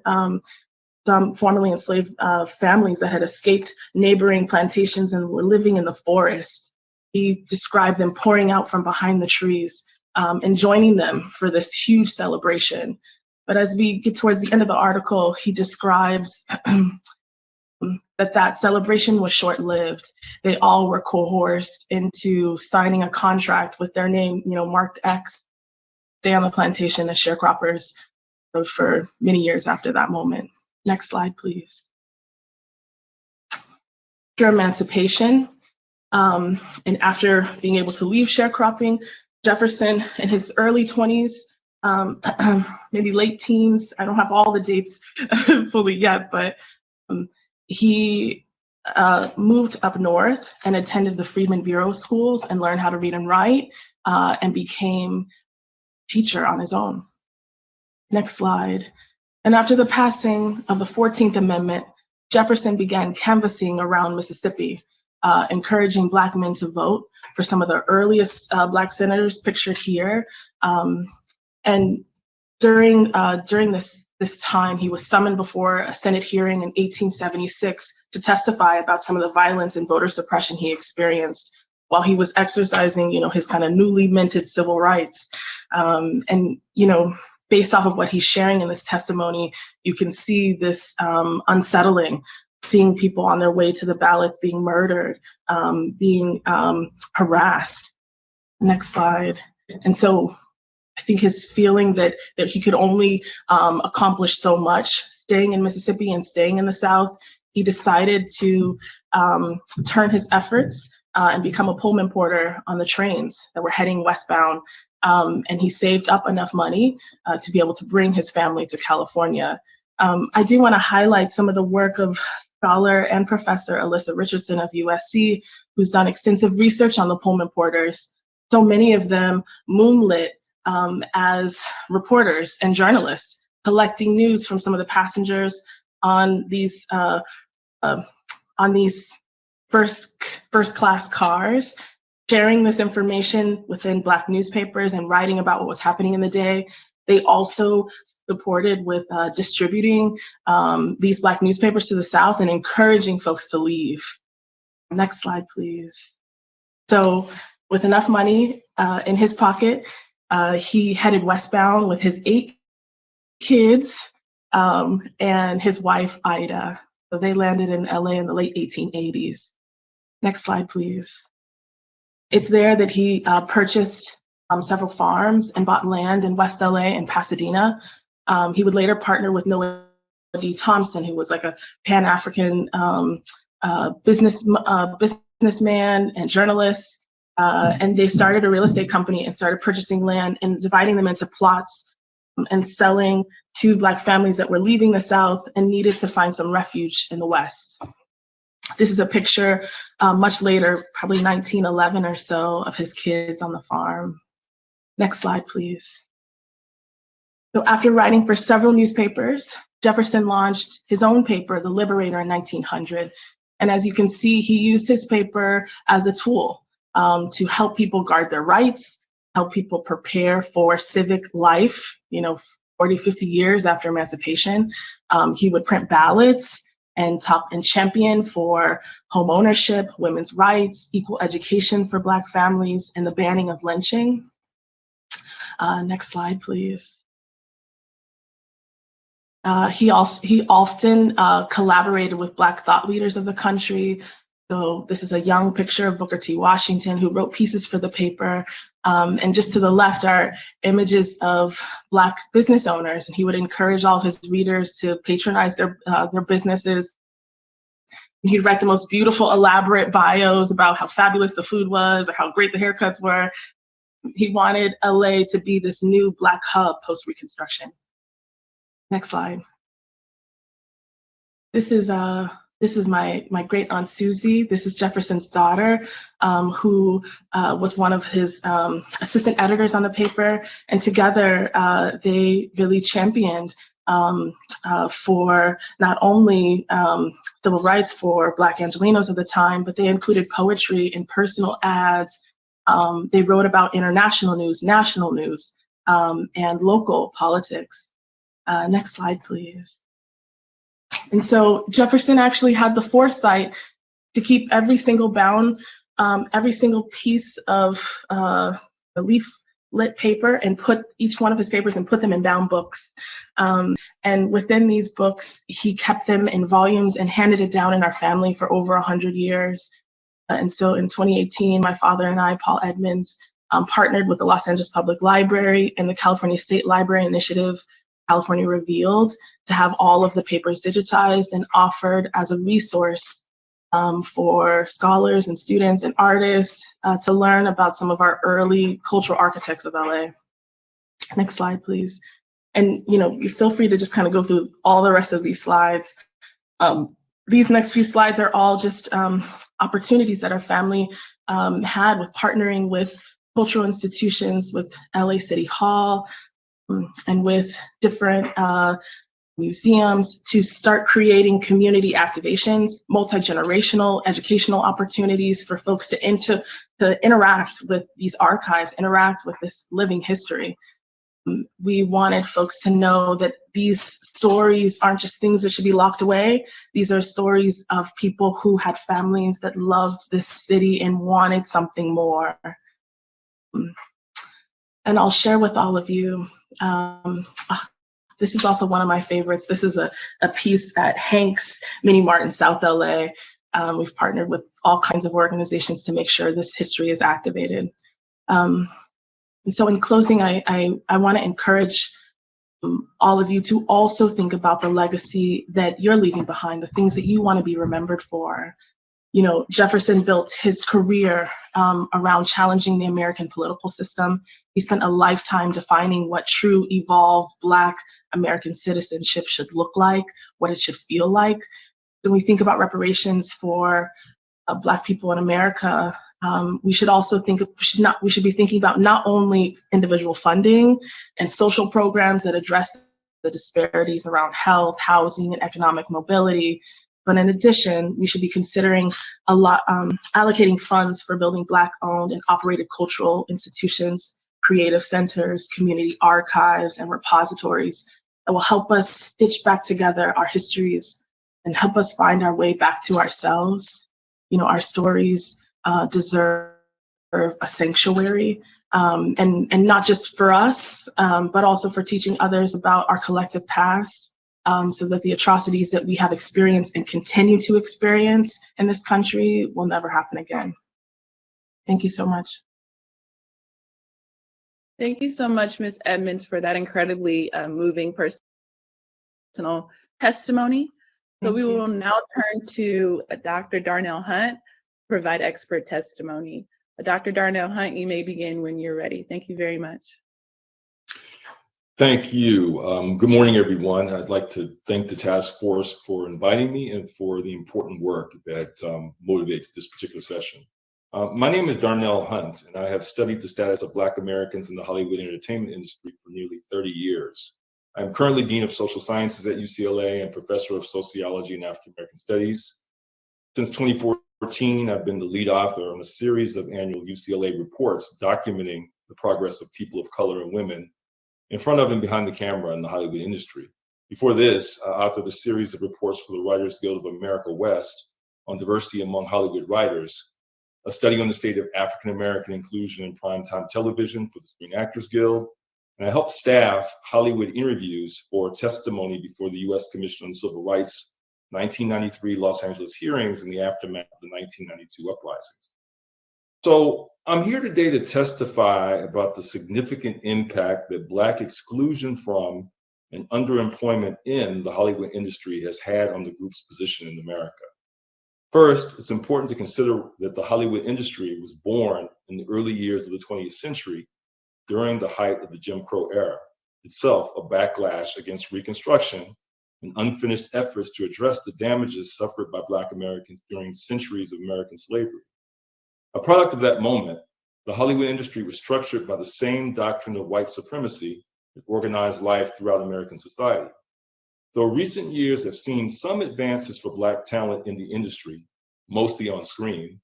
Some formerly enslaved families that had escaped neighboring plantations and were living in the forest. He described them pouring out from behind the trees and joining them for this huge celebration. But as we get towards the end of the article, he describes that celebration was short-lived. They all were coerced into signing a contract with their name, marked X, stay on the plantation as sharecroppers for many years after that moment. Next slide, please. After emancipation, and after being able to leave sharecropping, Jefferson in his early 20s, maybe late teens, I don't have all the dates fully yet, but he moved up north and attended the Freedmen Bureau schools and learned how to read and write, and became a teacher on his own. Next slide. And after the passing of the 14th Amendment, Jefferson began canvassing around Mississippi, encouraging Black men to vote for some of the earliest Black senators pictured here. And during this time, he was summoned before a Senate hearing in 1876 to testify about some of the violence and voter suppression he experienced while he was exercising, his kind of newly minted civil rights. And based off of what he's sharing in this testimony, you can see this unsettling, seeing people on their way to the ballots being murdered, being harassed. Next slide. And so I think his feeling that he could only accomplish so much staying in Mississippi and staying in the South, he decided to turn his efforts and become a Pullman porter on the trains that were heading westbound and he saved up enough money to be able to bring his family to California. I do want to highlight some of the work of scholar and professor Alyssa Richardson of USC, who's done extensive research on the Pullman porters. So many of them moonlit as reporters and journalists, collecting news from some of the passengers on these first class cars, sharing this information within Black newspapers and writing about what was happening in the day. They also supported with distributing these Black newspapers to the South and encouraging folks to leave. Next slide, please. So with enough money in his pocket, he headed westbound with his 8 kids and his wife, Ida. So they landed in LA in the late 1880s. Next slide, please. It's there that he purchased several farms and bought land in West LA and Pasadena. He would later partner with Noah D. Thompson, who was like a Pan-African businessman and journalist. And they started a real estate company and started purchasing land and dividing them into plots and selling to Black families that were leaving the South and needed to find some refuge in the West. This is a picture much later, probably 1911 or so, of his kids on the farm. Next slide, please. So after writing for several newspapers, Jefferson launched his own paper, The Liberator, in 1900. And as you can see, he used his paper as a tool to help people guard their rights, help people prepare for civic life, 40, 50 years after emancipation. He would print ballots and talk and champion for home ownership, women's rights, equal education for Black families, and the banning of lynching. Next slide, please. He often collaborated with Black thought leaders of the country. So this is a young picture of Booker T. Washington, who wrote pieces for the paper. And just to the left are images of Black business owners. And he would encourage all of his readers to patronize their businesses. He'd write the most beautiful, elaborate bios about how fabulous the food was or how great the haircuts were. He wanted LA to be this new Black hub post-Reconstruction. Next slide. This is my great aunt Susie. This is Jefferson's daughter, who was one of his assistant editors on the paper, and together they really championed for not only civil rights for Black Angelenos of the time, but they included poetry and personal ads. They wrote about international news, national news, and local politics. Next slide, please. And so Jefferson actually had the foresight to keep every single every single piece of the leaf-lit paper and put each one of his papers and put them in bound books. And within these books, he kept them in volumes and handed it down in our family for over 100 years. And so in 2018, my father and I, Paul Edmonds, partnered with the Los Angeles Public Library and the California State Library Initiative, California Revealed, to have all of the papers digitized and offered as a resource for scholars and students and artists to learn about some of our early cultural architects of LA. Next slide, please. And you feel free to just kind of go through all the rest of these slides. These next few slides are all just opportunities that our family had with partnering with cultural institutions, with LA City Hall, and with different museums to start creating community activations, multi-generational educational opportunities for folks to interact with these archives, interact with this living history. We wanted folks to know that these stories aren't just things that should be locked away. These are stories of people who had families that loved this city and wanted something more. And I'll share with all of you, this is also one of my favorites. This is a piece at Hank's Mini Mart in South LA. We've partnered with all kinds of organizations to make sure this history is activated. And so in closing, I want to encourage all of you to also think about the legacy that you're leaving behind, the things that you want to be remembered for. Jefferson built his career around challenging the American political system. He spent a lifetime defining what true evolved Black American citizenship should look like, what it should feel like. When we think about reparations for Black people in America, we should also we should be thinking about not only individual funding and social programs that address the disparities around health, housing, and economic mobility, but in addition, we should be considering allocating funds for building Black-owned and operated cultural institutions, creative centers, community archives, and repositories that will help us stitch back together our histories and help us find our way back to ourselves. Our stories deserve a sanctuary, and not just for us, but also for teaching others about our collective past, so that the atrocities that we have experienced and continue to experience in this country will never happen again. Thank you so much. Thank you so much, Ms. Edmonds, for that incredibly moving personal testimony. So we will now turn to Dr. Darnell Hunt to provide expert testimony. Dr. Darnell Hunt, you may begin when you're ready. Thank you very much. Thank you. Good morning, everyone. I'd like to thank the task force for inviting me and for the important work that motivates this particular session. My name is Darnell Hunt, and I have studied the status of Black Americans in the Hollywood entertainment industry for nearly 30 years. I'm currently Dean of Social Sciences at UCLA and Professor of Sociology and African American Studies. Since 2014, I've been the lead author on a series of annual UCLA reports documenting the progress of people of color and women in front of and behind the camera in the Hollywood industry. Before this, I authored a series of reports for the Writers Guild of America West on diversity among Hollywood writers, a study on the state of African American inclusion in primetime television for the Screen Actors Guild, and I helped staff Hollywood interviews or testimony before the U.S. Commission on Civil Rights 1993 Los Angeles hearings in the aftermath of the 1992 uprisings. So I'm here today to testify about the significant impact that Black exclusion from and underemployment in the Hollywood industry has had on the group's position in America. First, it's important to consider that the Hollywood industry was born in the early years of the 20th century during the height of the Jim Crow era, itself a backlash against Reconstruction and unfinished efforts to address the damages suffered by Black Americans during centuries of American slavery. A product of that moment, the Hollywood industry was structured by the same doctrine of white supremacy that organized life throughout American society. Though recent years have seen some advances for Black talent in the industry, mostly on screen,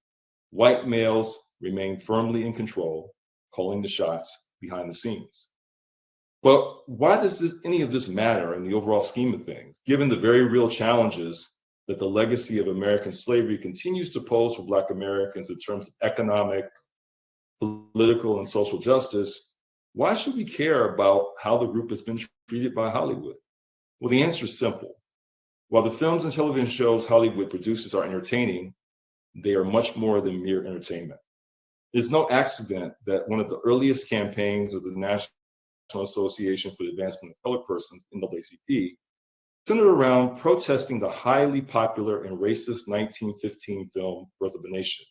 white males remain firmly in control, calling the shots behind the scenes. But why does any of this matter in the overall scheme of things, given the very real challenges that the legacy of American slavery continues to pose for Black Americans in terms of economic, political, and social justice? Why should we care about how the group has been treated by Hollywood? Well, the answer is simple. While the films and television shows Hollywood produces are entertaining, they are much more than mere entertainment. It's no accident that one of the earliest campaigns of the National Association for the Advancement of Colored Persons, NAACP, centered around protesting the highly popular and racist 1915 film, Birth of a Nation.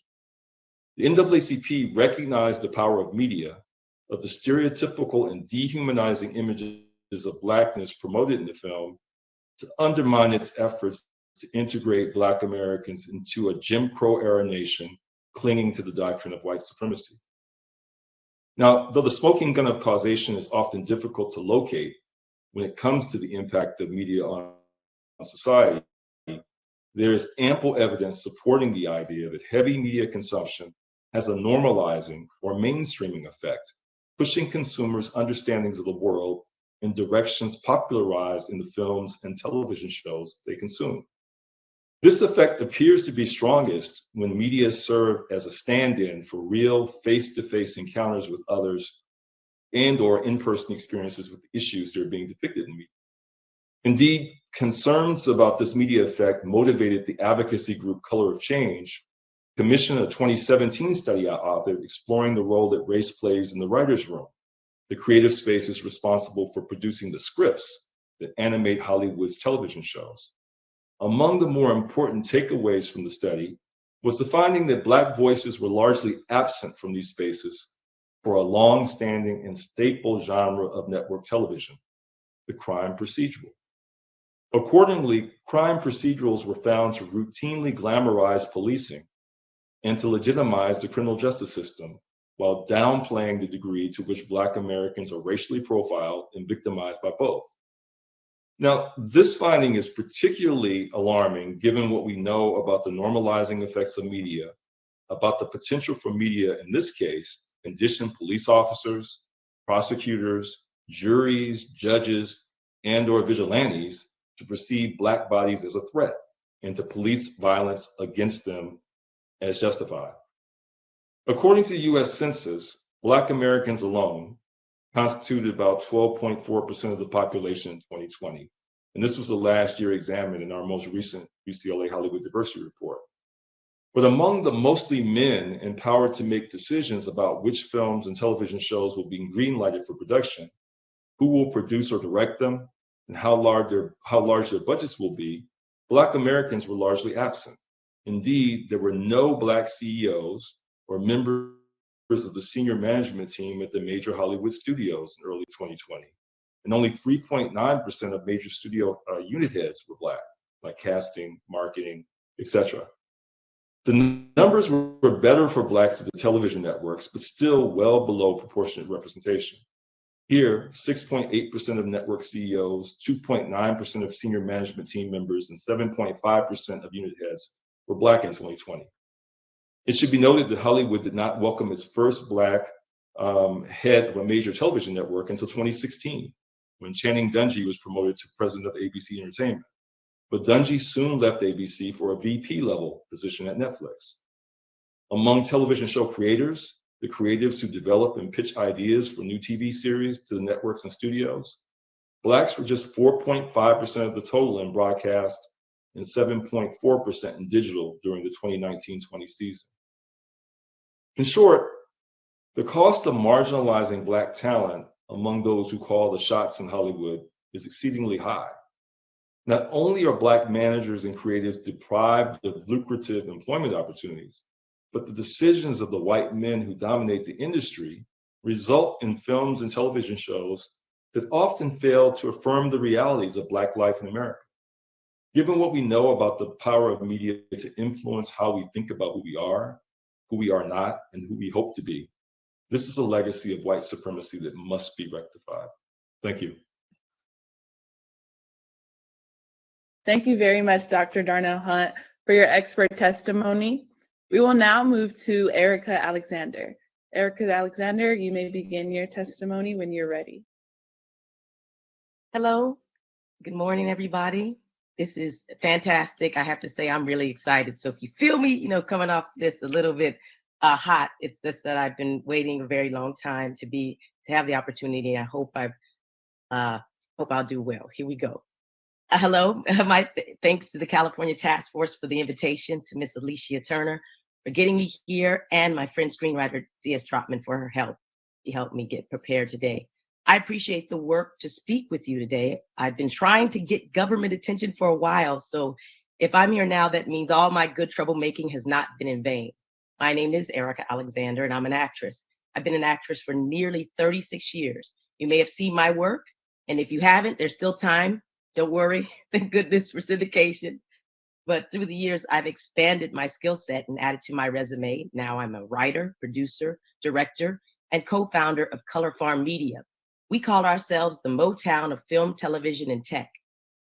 The NAACP recognized the power of media, of the stereotypical and dehumanizing images of Blackness promoted in the film, to undermine its efforts to integrate Black Americans into a Jim Crow era nation clinging to the doctrine of white supremacy. Now, though the smoking gun of causation is often difficult to locate when it comes to the impact of media on society, there is ample evidence supporting the idea that heavy media consumption has a normalizing or mainstreaming effect, pushing consumers' understandings of the world in directions popularized in the films and television shows they consume. This effect appears to be strongest when media serve as a stand-in for real face-to-face encounters with others and/or in-person experiences with issues that are being depicted in media. Indeed, concerns about this media effect motivated the advocacy group Color of Change to commission a 2017 study I authored exploring the role that race plays in the writer's room, the creative spaces responsible for producing the scripts that animate Hollywood's television shows. Among the more important takeaways from the study was the finding that Black voices were largely absent from these spaces for a long-standing and staple genre of network television, the crime procedural. Accordingly, crime procedurals were found to routinely glamorize policing and to legitimize the criminal justice system while downplaying the degree to which Black Americans are racially profiled and victimized by both. Now, this finding is particularly alarming given what we know about the normalizing effects of media, about the potential for media, in this case, condition police officers, prosecutors, juries, judges, and/or vigilantes to perceive Black bodies as a threat and to police violence against them as justified. According to the US Census, Black Americans alone constituted about 12.4% of the population in 2020. And this was the last year examined in our most recent UCLA Hollywood Diversity Report. But among the mostly men empowered to make decisions about which films and television shows will be greenlighted for production, who will produce or direct them, and how large their budgets will be, Black Americans were largely absent. Indeed, there were no Black CEOs or members of the senior management team at the major Hollywood studios in early 2020. And only 3.9% of major studio unit heads were Black, like casting, marketing, etc. The numbers were better for Blacks at the television networks, but still well below proportionate representation. Here, 6.8% of network CEOs, 2.9% of senior management team members, and 7.5% of unit heads were Black in 2020. It should be noted that Hollywood did not welcome its first Black head of a major television network until 2016, when Channing Dungey was promoted to president of ABC Entertainment. But Dungey soon left ABC for a VP level position at Netflix. Among television show creators, the creatives who develop and pitch ideas for new TV series to the networks and studios, Blacks were just 4.5% of the total in broadcast and 7.4% in digital during the 2019-20 season. In short, the cost of marginalizing Black talent among those who call the shots in Hollywood is exceedingly high. Not only are Black managers and creatives deprived of lucrative employment opportunities, but the decisions of the white men who dominate the industry result in films and television shows that often fail to affirm the realities of Black life in America. Given what we know about the power of media to influence how we think about who we are not, and who we hope to be, this is a legacy of white supremacy that must be rectified. Thank you. Thank you very much, Dr. Darnell Hunt, for your expert testimony. We will now move to Erica Alexander. Erica Alexander, you may begin your testimony when you're ready. Hello, good morning, everybody. This is fantastic. I have to say, I'm really excited. So if you feel me, coming off this a little bit hot, it's just that I've been waiting a very long time to have the opportunity. I hope I'll do well. Here we go. Hello, my thanks to the California Task Force for the invitation, to Miss Alicia Turner for getting me here, and my friend screenwriter C.S. Trotman for her help. She helped me get prepared today. I appreciate the work to speak with you today. I've been trying to get government attention for a while, so if I'm here now, that means all my good troublemaking has not been in vain. My name is Erica Alexander, and I'm an actress. I've been an actress for nearly 36 years. You may have seen my work, and if you haven't, there's still time. Don't worry, thank goodness for syndication. But through the years, I've expanded my skill set and added to my resume. Now I'm a writer, producer, director, and co-founder of Color Farm Media. We call ourselves the Motown of film, television, and tech.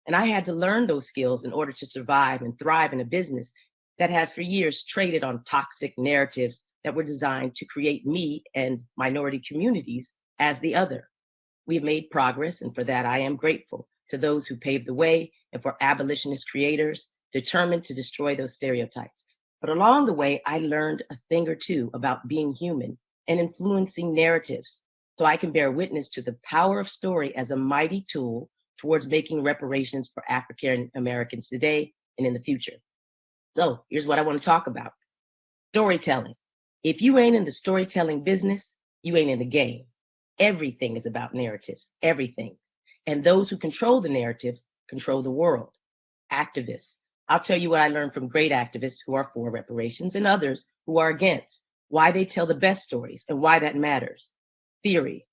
And I had to learn those skills in order to survive and thrive in a business that has for years traded on toxic narratives that were designed to create me and minority communities as the other. We have made progress, and for that I am grateful to those who paved the way, and for abolitionist creators determined to destroy those stereotypes. But along the way, I learned a thing or two about being human and influencing narratives, so I can bear witness to the power of story as a mighty tool towards making reparations for African Americans today and in the future. So here's what I want to talk about. Storytelling. If you ain't in the storytelling business, you ain't in the game. Everything is about narratives, everything. And those who control the narratives control the world. Activists, I'll tell you what I learned from great activists who are for reparations and others who are against, why they tell the best stories and why that matters. Theory,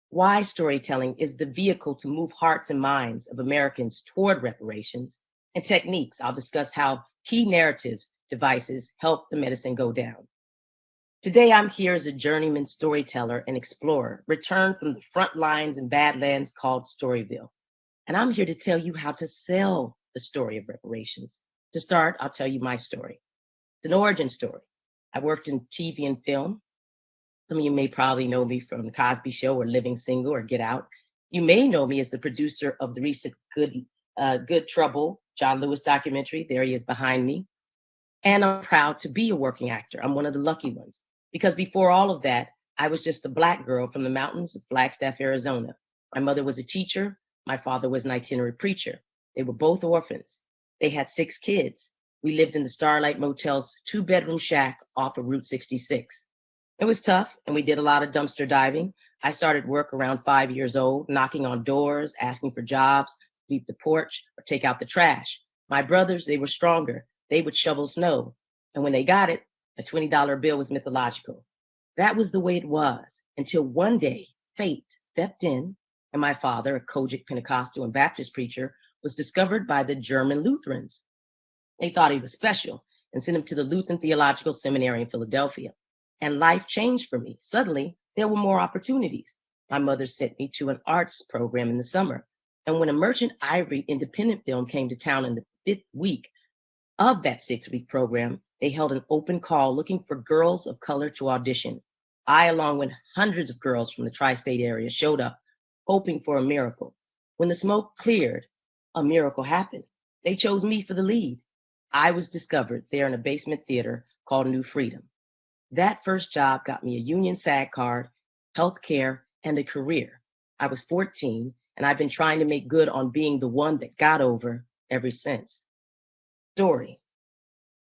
why storytelling is the vehicle to move hearts and minds of Americans toward reparations. And techniques, I'll discuss how key narrative devices help the medicine go down. Today, I'm here as a journeyman storyteller and explorer, returned from the front lines in Badlands called Storyville. And I'm here to tell you how to sell the story of reparations. To start, I'll tell you my story. It's an origin story. I worked in TV and film. Some of you may probably know me from The Cosby Show or Living Single or Get Out. You may know me as the producer of the recent Good Trouble John Lewis documentary. There he is behind me. And I'm proud to be a working actor. I'm one of the lucky ones. Because before all of that, I was just a Black girl from the mountains of Flagstaff, Arizona. My mother was a teacher. My father was an itinerant preacher. They were both orphans. They had 6 kids. We lived in the Starlight Motel's 2-bedroom shack off of Route 66. It was tough, and we did a lot of dumpster diving. I started work around 5 years old, knocking on doors, asking for jobs, sweep the porch, or take out the trash. My brothers, they were stronger. They would shovel snow. And when they got it, a $20 bill was mythological. That was the way it was, until one day, fate stepped in, and my father, a Kojic Pentecostal and Baptist preacher, was discovered by the German Lutherans. They thought he was special and sent him to the Lutheran Theological Seminary in Philadelphia. And life changed for me. Suddenly, there were more opportunities. My mother sent me to an arts program in the summer. And when a Merchant Ivory independent film came to town in the 5th week of that 6-week program, they held an open call looking for girls of color to audition. I, along with hundreds of girls from the tri-state area, showed up, hoping for a miracle. When the smoke cleared, a miracle happened. They chose me for the lead. I was discovered there in a basement theater called New Freedom. That first job got me a union SAG card, health care, and a career. I was 14, and I've been trying to make good on being the one that got over ever since. Story.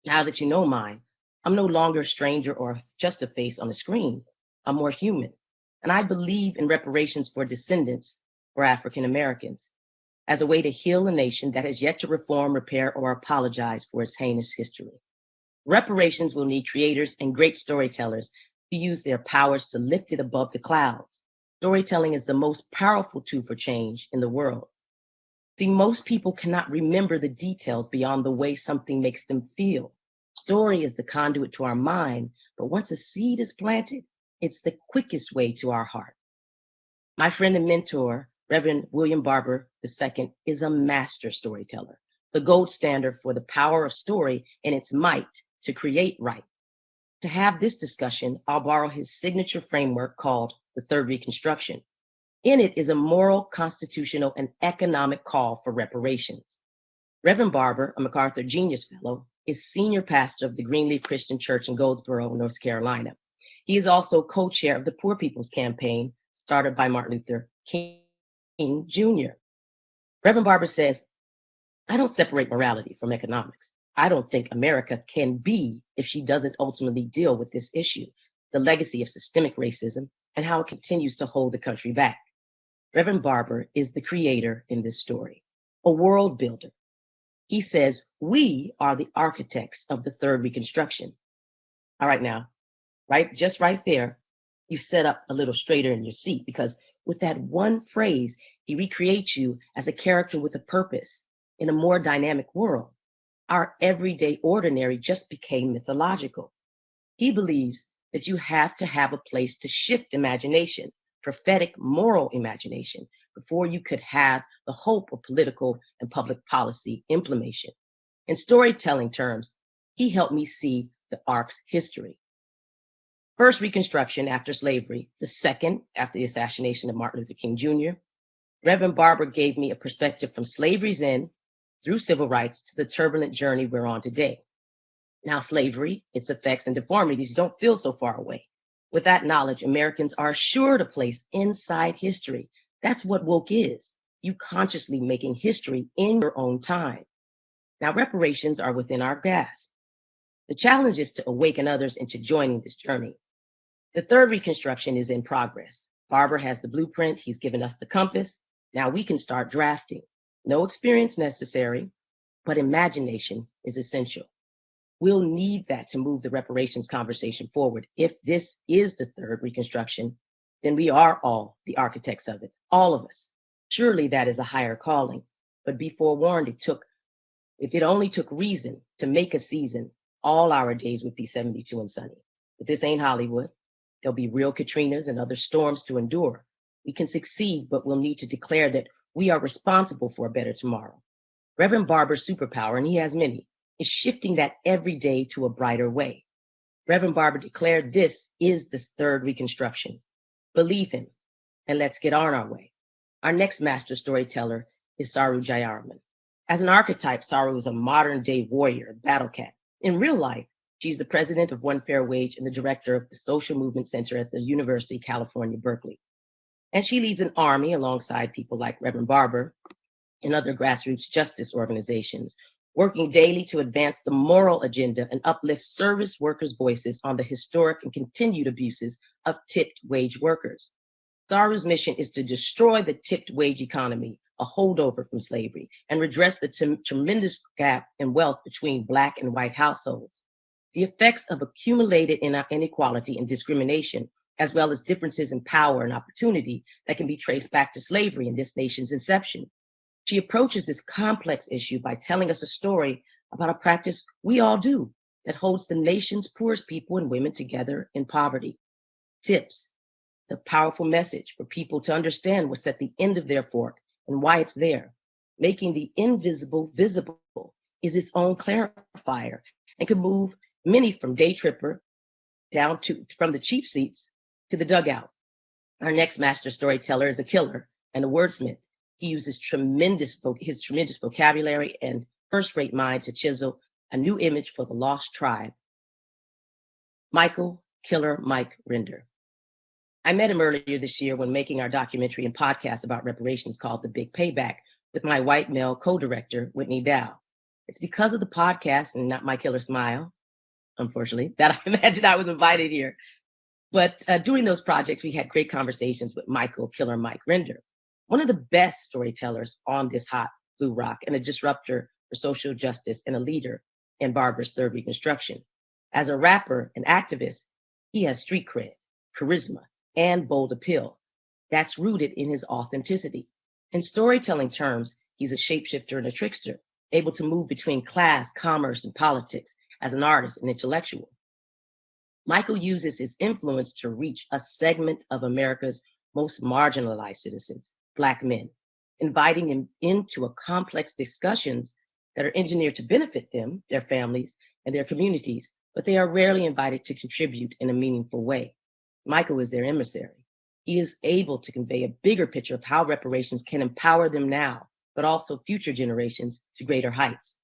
Now that you know mine, I'm no longer a stranger or just a face on the screen. I'm more human. And I believe in reparations for descendants, for African Americans, as a way to heal a nation that has yet to reform, repair, or apologize for its heinous history. Reparations will need creators and great storytellers to use their powers to lift it above the clouds. Storytelling is the most powerful tool for change in the world. See, most people cannot remember the details beyond the way something makes them feel. Story is the conduit to our mind, but once a seed is planted, it's the quickest way to our heart. My friend and mentor, Reverend William Barber II, is a master storyteller, the gold standard for the power of story and its might to create right. To have this discussion, I'll borrow his signature framework called the Third Reconstruction. In it is a moral, constitutional, and economic call for reparations. Reverend Barber, a MacArthur Genius Fellow, is senior pastor of the Greenleaf Christian Church in Goldsboro, North Carolina. He is also co-chair of the Poor People's Campaign, started by Martin Luther King Jr. Reverend Barber says, I don't separate morality from economics. I don't think America can be if she doesn't ultimately deal with this issue, the legacy of systemic racism and how it continues to hold the country back. Reverend Barber is the creator in this story, a world builder. He says, we are the architects of the Third Reconstruction. All right, now, just right there, you set up a little straighter in your seat, because with that one phrase, he recreates you as a character with a purpose in a more dynamic world. Our everyday ordinary just became mythological. He believes that you have to have a place to shift imagination, prophetic moral imagination, before you could have the hope of political and public policy implementation. In storytelling terms, he helped me see the arc's history. First Reconstruction after slavery, the second after the assassination of Martin Luther King Jr. Reverend Barber gave me a perspective from slavery's end through civil rights to the turbulent journey we're on today. Now, slavery, its effects and deformities don't feel so far away. With that knowledge, Americans are assured a place inside history. That's what woke is, you consciously making history in your own time. Now, reparations are within our grasp. The challenge is to awaken others into joining this journey. The Third Reconstruction is in progress. Barber has the blueprint. He's given us the compass. Now we can start drafting. No experience necessary. but imagination is essential. We'll need that to move the reparations conversation forward. If this is the third Reconstruction, then we are all the architects of it, all of us. Surely that is a higher calling, but be forewarned, if it only took reason to make a season, all our days would be 72 and sunny. But this ain't Hollywood. There'll be real Katrinas and other storms to endure. We can succeed, but we'll need to declare that we are responsible for a better tomorrow. Reverend Barber's superpower, and he has many, is shifting that every day to a brighter way. Reverend Barber declared this is the third Reconstruction. Believe him, and let's get on our way. Our next master storyteller is Saru Jayaraman. As an archetype, Saru is a modern-day warrior, battle cat. In real life, she's the president of One Fair Wage and the director of the Social Movement Center at the University of California, Berkeley. And she leads an army alongside people like Reverend Barber and other grassroots justice organizations, working daily to advance the moral agenda and uplift service workers' voices on the historic and continued abuses of tipped wage workers. Saru's mission is to destroy the tipped wage economy, a holdover from slavery, and redress the tremendous gap in wealth between Black and white households. The effects of accumulated inequality and discrimination, as well as differences in power and opportunity that can be traced back to slavery in this nation's inception. She approaches this complex issue by telling us a story about a practice we all do that holds the nation's poorest people and women together in poverty. Tips, the powerful message for people to understand what's at the end of their fork and why it's there. Making the invisible visible is its own clarifier and can move many from day tripper down to from the cheap seats to the dugout. Our next master storyteller is a killer and a wordsmith. He uses his tremendous vocabulary and first-rate mind to chisel a new image for the lost tribe. Michael Killer Mike Rinder. I met him earlier this year when making our documentary and podcast about reparations called The Big Payback with my white male co-director, Whitney Dow. It's because of the podcast and not my killer smile, unfortunately, that I imagined I was invited here. But during those projects, we had great conversations with Michael Killer Mike Rinder, one of the best storytellers on this hot blue rock and a disruptor for social justice and a leader in Barber's third Reconstruction. As a rapper and activist, he has street cred, charisma, and bold appeal that's rooted in his authenticity. In storytelling terms, he's a shapeshifter and a trickster, able to move between class, commerce, and politics as an artist and intellectual. Michael uses his influence to reach a segment of America's most marginalized citizens, Black men, inviting them into a complex discussions that are engineered to benefit them, their families, and their communities, but they are rarely invited to contribute in a meaningful way. Michael is their emissary. He is able to convey a bigger picture of how reparations can empower them now, but also future generations to greater heights.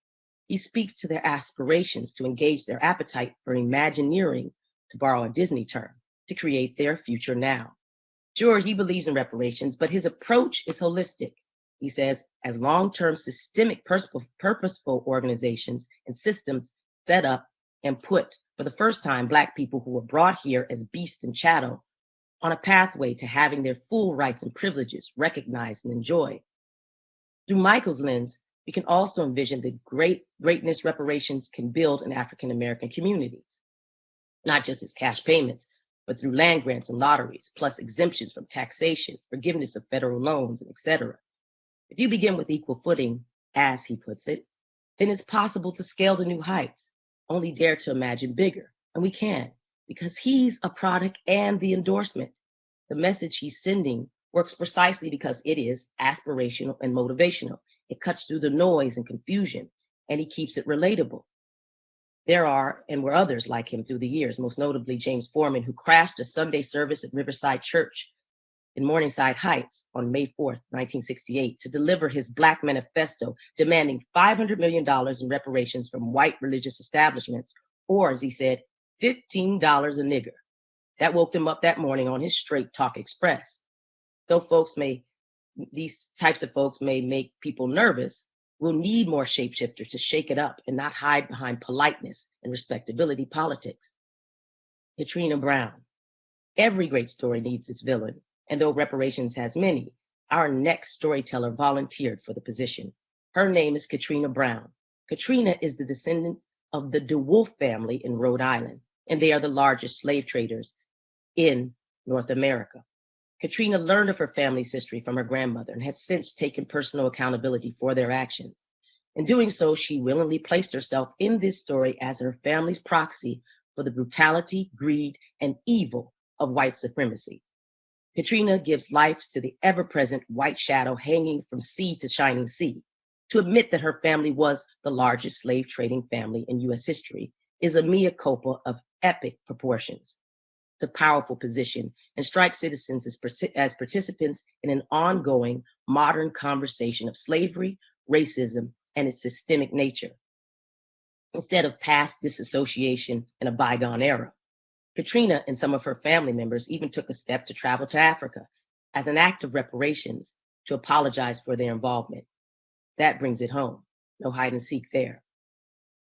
He speaks to their aspirations to engage their appetite for imagineering, to borrow a Disney term, to create their future now. Sure, he believes in reparations, but his approach is holistic. He says, as long-term systemic purposeful organizations and systems set up and put, for the first time, Black people who were brought here as beasts and chattel on a pathway to having their full rights and privileges recognized and enjoyed. Through Michael's lens, we can also envision the greatness reparations can build in African-American communities, not just as cash payments, but through land grants and lotteries, plus exemptions from taxation, forgiveness of federal loans, and et cetera. If you begin with equal footing, as he puts it, then it's possible to scale to new heights. Only dare to imagine bigger, and we can, because he's a product and the endorsement. The message he's sending works precisely because it is aspirational and motivational. It cuts through the noise and confusion, and he keeps it relatable. There are and were others like him through the years, most notably James Foreman, who crashed a Sunday service at Riverside Church in Morningside Heights on May 4th, 1968, to deliver his Black manifesto demanding $500 million in reparations from white religious establishments, or as he said, $15 a nigger. That woke him up that morning on his Straight Talk Express. Though these types of folks may make people nervous, we'll need more shapeshifters to shake it up and not hide behind politeness and respectability politics. Katrina Brown. Every great story needs its villain, and though reparations has many, our next storyteller volunteered for the position. Her name is Katrina Brown, Katrina is the descendant of the DeWolf family in Rhode Island, and they are the largest slave traders in North America. Katrina learned of her family's history from her grandmother and has since taken personal accountability for their actions. In doing so, she willingly placed herself in this story as her family's proxy for the brutality, greed, and evil of white supremacy. Katrina gives life to the ever-present white shadow hanging from sea to shining sea. To admit that her family was the largest slave trading family in U.S. history is a mea culpa of epic proportions. It's a powerful position and strikes citizens as participants in an ongoing modern conversation of slavery, racism, and its systemic nature, instead of past disassociation in a bygone era. Katrina and some of her family members even took a step to travel to Africa as an act of reparations to apologize for their involvement. That brings it home. No hide and seek there.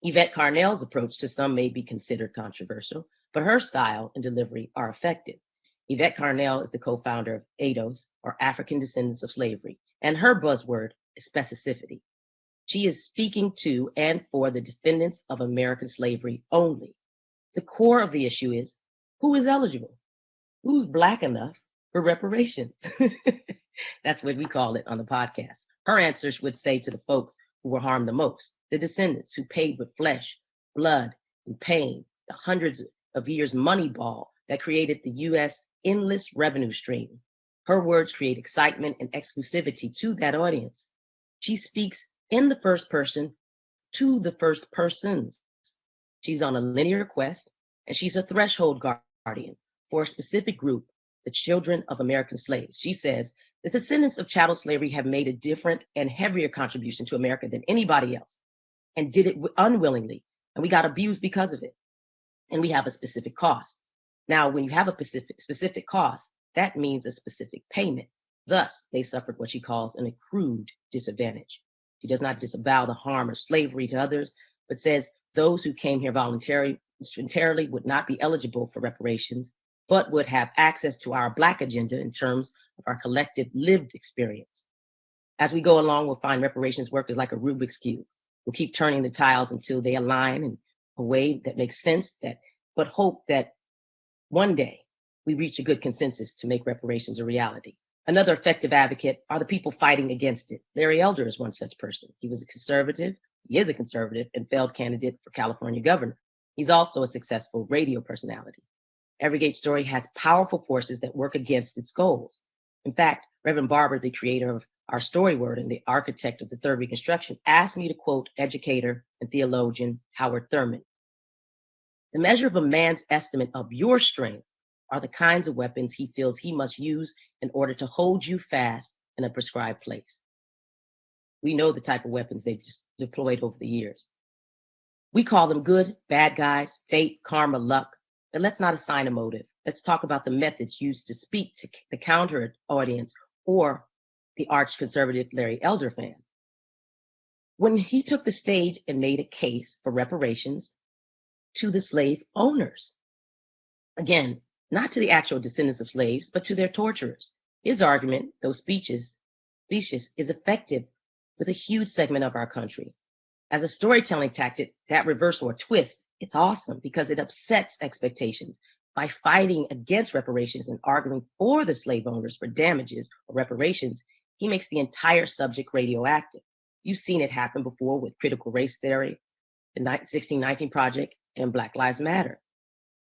Yvette Carnell's approach to some may be considered controversial, but her style and delivery are effective. Yvette Carnell is the co-founder of ADOS, or African Descendants of Slavery, and her buzzword is specificity. She is speaking to and for the defendants of American slavery only. The core of the issue is, who is eligible? Who's Black enough for reparations? That's what we call it on the podcast. Her answers would say to the folks who were harmed the most, the descendants who paid with flesh, blood, and pain, the hundreds of years money ball that created the U.S. endless revenue stream. Her words create excitement and exclusivity to that audience. She speaks in the first person to the first persons. She's on a linear quest, and she's a threshold guardian for a specific group, the children of American slaves. She says, the descendants of chattel slavery have made a different and heavier contribution to America than anybody else, and did it unwillingly, and we got abused because of it. And we have a specific cost. Now, when you have a specific cost, that means a specific payment. Thus, they suffered what she calls an accrued disadvantage. She does not disavow the harm of slavery to others, but says those who came here voluntarily would not be eligible for reparations, but would have access to our Black agenda in terms of our collective lived experience. As we go along, we'll find reparations work is like a Rubik's Cube. We'll keep turning the tiles until they align in a way that makes sense, but hope that one day we reach a good consensus to make reparations a reality. Another effective advocate are the people fighting against it. Larry Elder is one such person. He is a conservative and failed candidate for California governor. He's also a successful radio personality. Every story has powerful forces that work against its goals. In fact, Reverend Barber, the creator of our story word and the architect of the Third Reconstruction, asked me to quote educator and theologian Howard Thurman. The measure of a man's estimate of your strength are the kinds of weapons he feels he must use in order to hold you fast in a prescribed place. We know the type of weapons they've just deployed over the years. We call them good, bad guys, fate, karma, luck. But let's not assign a motive. Let's talk about the methods used to speak to the counter audience or the arch-conservative Larry Elder fans. When he took the stage and made a case for reparations to the slave owners. Again, not to the actual descendants of slaves, but to their torturers. His argument, though specious, is effective with a huge segment of our country. As a storytelling tactic, that reversal or twist, it's awesome because it upsets expectations. By fighting against reparations and arguing for the slave owners for damages or reparations, he makes the entire subject radioactive. You've seen it happen before with critical race theory, the 1619 Project, and Black Lives Matter.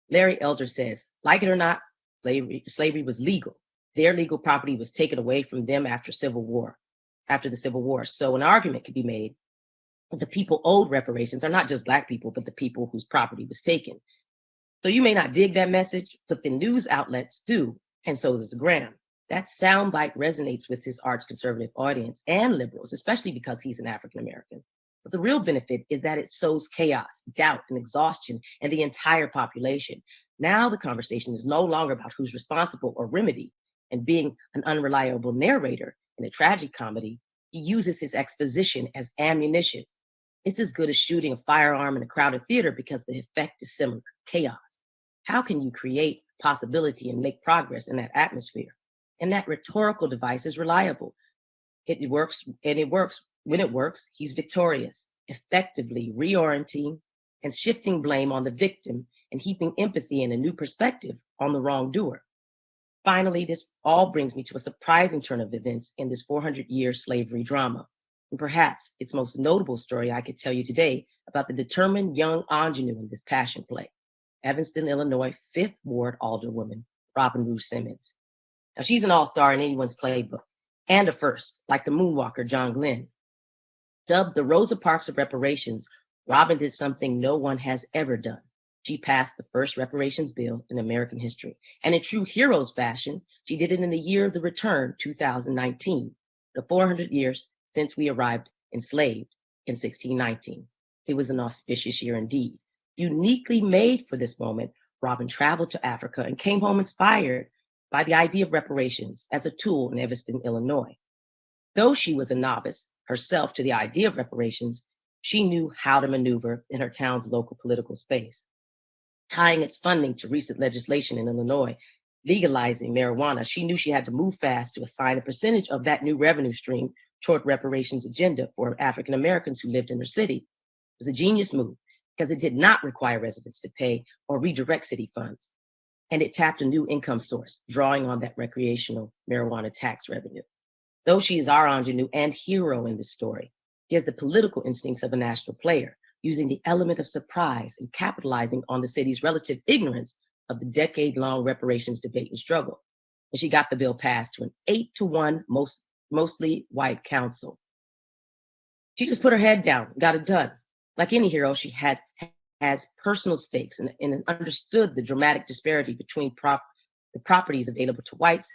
Larry Elder says, like it or not, slavery was legal. Their legal property was taken away from them after the Civil War. So an argument could be made that the people owed reparations are not just Black people, but the people whose property was taken. So you may not dig that message, but the news outlets do, and so does the Graham. That soundbite resonates with his arch-conservative audience and liberals, especially because he's an African-American. But the real benefit is that it sows chaos, doubt, and exhaustion in the entire population. Now the conversation is no longer about who's responsible or remedy, and being an unreliable narrator in a tragic comedy, he uses his exposition as ammunition. It's as good as shooting a firearm in a crowded theater because the effect is similar, chaos. How can you create possibility and make progress in that atmosphere? And that rhetorical device is reliable. It works, and it works. When it works, he's victorious. effectively reorienting and shifting blame on the victim and heaping empathy and a new perspective on the wrongdoer. Finally, this all brings me to a surprising turn of events in this 400-year slavery drama, and perhaps its most notable story I could tell you today about the determined young ingenue in this passion play, Evanston, Illinois, 5th Ward Alderwoman, Robin Rue Simmons. Now, she's an all-star in anyone's playbook, and a first, like the moonwalker John Glenn. Dubbed the Rosa Parks of reparations, Robin did something no one has ever done. She passed the first reparations bill in American history. And in true heroes fashion, she did it in the year of the return, 2019, the 400 years since we arrived enslaved in 1619. It was an auspicious year indeed. Uniquely made for this moment, Robin traveled to Africa and came home inspired by the idea of reparations as a tool in Evanston, Illinois. Though she was a novice herself to the idea of reparations, she knew how to maneuver in her town's local political space. Tying its funding to recent legislation in Illinois, legalizing marijuana, she knew she had to move fast to assign a percentage of that new revenue stream toward reparations agenda for African Americans who lived in her city. It was a genius move because it did not require residents to pay or redirect city funds. And it tapped a new income source, drawing on that recreational marijuana tax revenue. Though she is our ingenue and hero in this story, she has the political instincts of a national player, using the element of surprise and capitalizing on the city's relative ignorance of the decade-long reparations debate and struggle. And she got the bill passed to an 8-1 mostly white council. She just put her head down, got it done. Like any hero, she has personal stakes and understood the dramatic disparity between the properties available to whites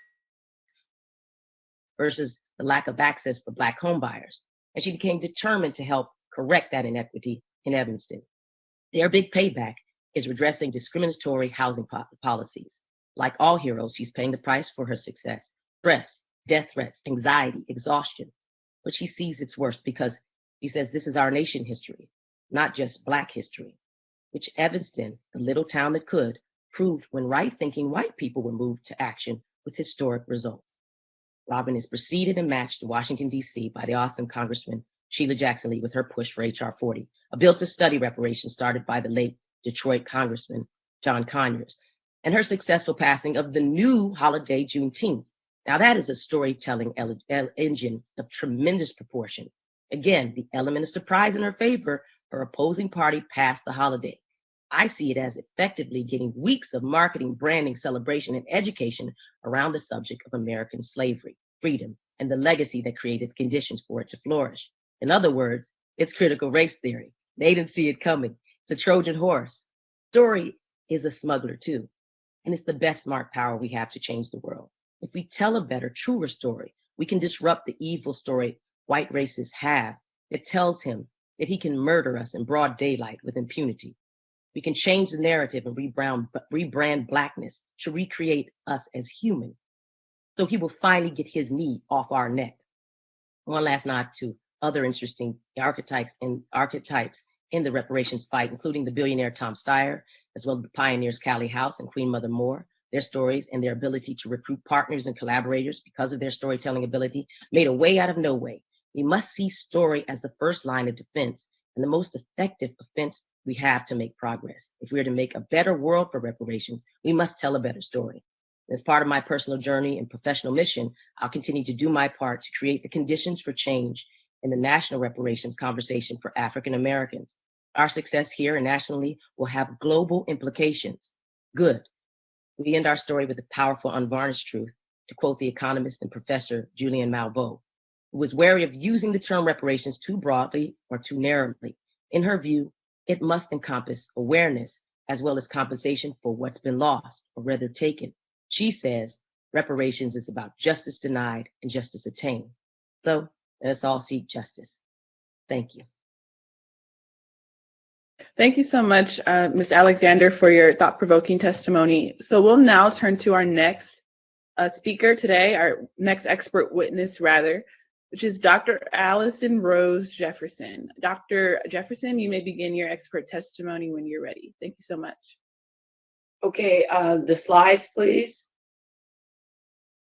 versus the lack of access for Black homebuyers. And she became determined to help correct that inequity in Evanston. Their big payback is redressing discriminatory housing policies. Like all heroes, she's paying the price for her success: stress, death threats, anxiety, exhaustion. But she sees its worst because she says this is our nation history, not just Black history, which Evanston, the little town that could, proved when right-thinking white people were moved to action with historic results. Robin is preceded and matched in Washington, D.C. by the awesome Congressman Sheila Jackson Lee with her push for H.R. 40, a bill to study reparations started by the late Detroit Congressman John Conyers, and her successful passing of the new holiday Juneteenth. Now that is a storytelling engine of tremendous proportion. Again, the element of surprise in her favor, her opposing party passed the holiday. I see it as effectively getting weeks of marketing, branding, celebration, and education around the subject of American slavery, freedom, and the legacy that created the conditions for it to flourish. In other words, it's critical race theory. They didn't see it coming. It's a Trojan horse. Story is a smuggler too. And it's the best smart power we have to change the world. If we tell a better, truer story, we can disrupt the evil story white racists have that tells him that he can murder us in broad daylight with impunity. We can change the narrative and rebrand Blackness to recreate us as human. So he will finally get his knee off our neck. One last nod to other interesting archetypes in the reparations fight, including the billionaire Tom Steyer, as well as the pioneers Callie House and Queen Mother Moore. Their stories and their ability to recruit partners and collaborators because of their storytelling ability made a way out of no way. We must see story as the first line of defense and the most effective offense we have to make progress. If we are to make a better world for reparations, we must tell a better story. As part of my personal journey and professional mission, I'll continue to do my part to create the conditions for change in the national reparations conversation for African Americans. Our success here and nationally will have global implications. Good. We end our story with the powerful, unvarnished truth, to quote the economist and professor Julian Malveaux, who was wary of using the term reparations too broadly or too narrowly. In her view, it must encompass awareness as well as compensation for what's been lost or rather taken. She says reparations is about justice denied and justice attained. So let us all seek justice. Thank you. Thank you so much, Ms. Alexander, for your thought-provoking testimony. So we'll now turn to our next speaker today, our next expert witness, rather, which is Dr. Allison Rose Jefferson. Dr. Jefferson, you may begin your expert testimony when you're ready. Thank you so much. Okay, the slides, please.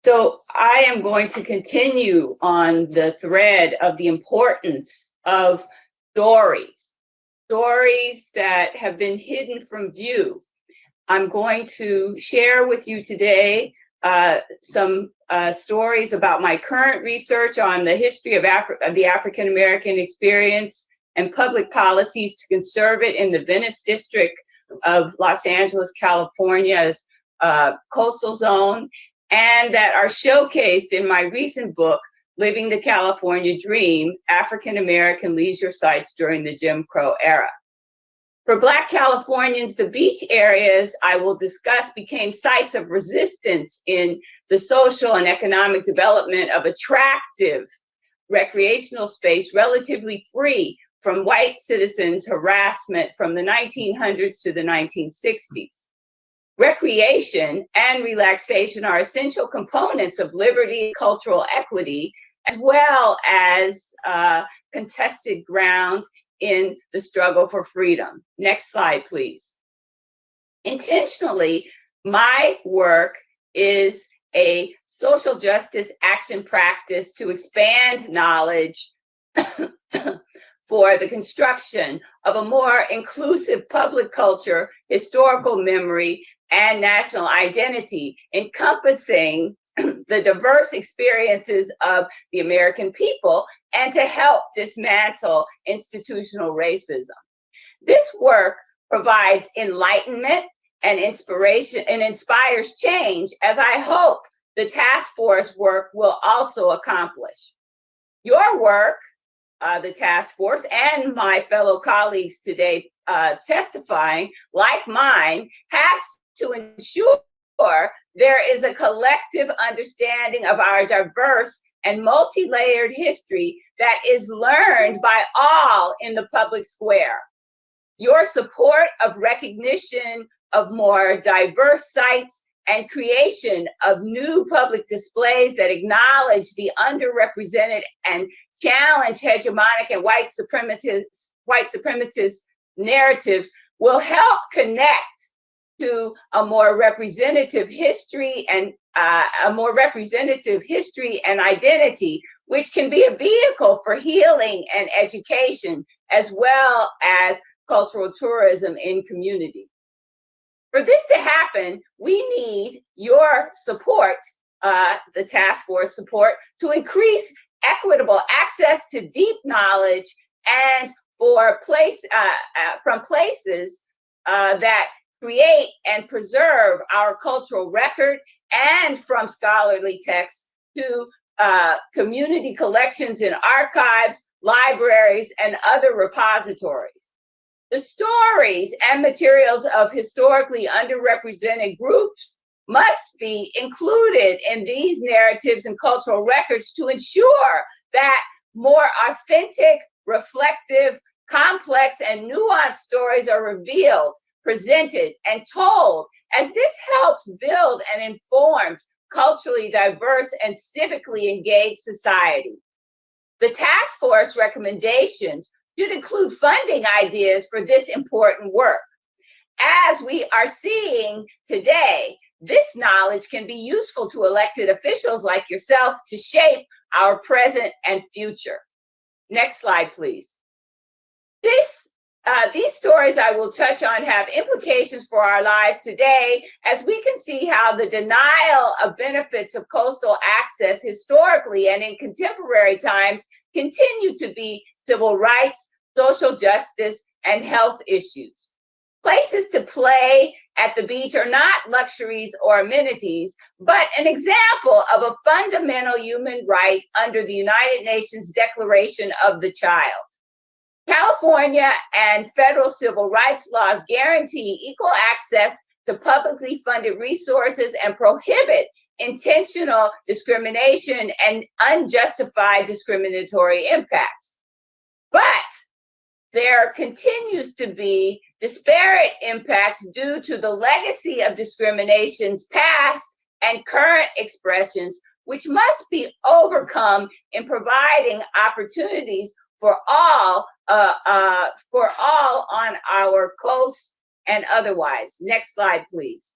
So I am going to continue on the thread of the importance of stories that have been hidden from view. I'm going to share with you today some stories about my current research on the history of the African American experience and public policies to conserve it in the Venice district of Los Angeles, California's coastal zone, and that are showcased in my recent book, Living the California Dream, African American Leisure Sites During the Jim Crow Era. For Black Californians, the beach areas I will discuss became sites of resistance in the social and economic development of attractive recreational space relatively free from white citizens' harassment from the 1900s to the 1960s. Recreation and relaxation are essential components of liberty and cultural equity, as well as contested ground in the struggle for freedom. Next slide, please. Intentionally, my work is a social justice action practice to expand knowledge for the construction of a more inclusive public culture, historical memory, and national identity, encompassing the diverse experiences of the American people, and to help dismantle institutional racism. This work provides enlightenment and inspiration and inspires change, as I hope the task force work will also accomplish. Your work, the task force, and my fellow colleagues today testifying, like mine, has to ensure there is a collective understanding of our diverse and multi-layered history that is learned by all in the public square. Your support of recognition of more diverse sites and creation of new public displays that acknowledge the underrepresented and challenge hegemonic and white suprematist narratives will help connect to a more representative history and identity, which can be a vehicle for healing and education, as well as cultural tourism in community. For this to happen, we need your support, the task force support, to increase equitable access to deep knowledge and for from places that create and preserve our cultural record, and from scholarly texts to community collections in archives, libraries, and other repositories. The stories and materials of historically underrepresented groups must be included in these narratives and cultural records to ensure that more authentic, reflective, complex, and nuanced stories are revealed, presented, and told, as this helps build an informed, culturally diverse, and civically engaged society. The task force recommendations should include funding ideas for this important work. As we are seeing today, this knowledge can be useful to elected officials like yourself to shape our present and future. Next slide, please. These stories I will touch on have implications for our lives today, as we can see how the denial of benefits of coastal access historically and in contemporary times continue to be civil rights, social justice, and health issues. Places to play at the beach are not luxuries or amenities, but an example of a fundamental human right under the United Nations Declaration of the Child. California and federal civil rights laws guarantee equal access to publicly funded resources and prohibit intentional discrimination and unjustified discriminatory impacts. But there continues to be disparate impacts due to the legacy of discriminations past and current expressions, which must be overcome in providing opportunities for all on our coast and otherwise. Next slide, please.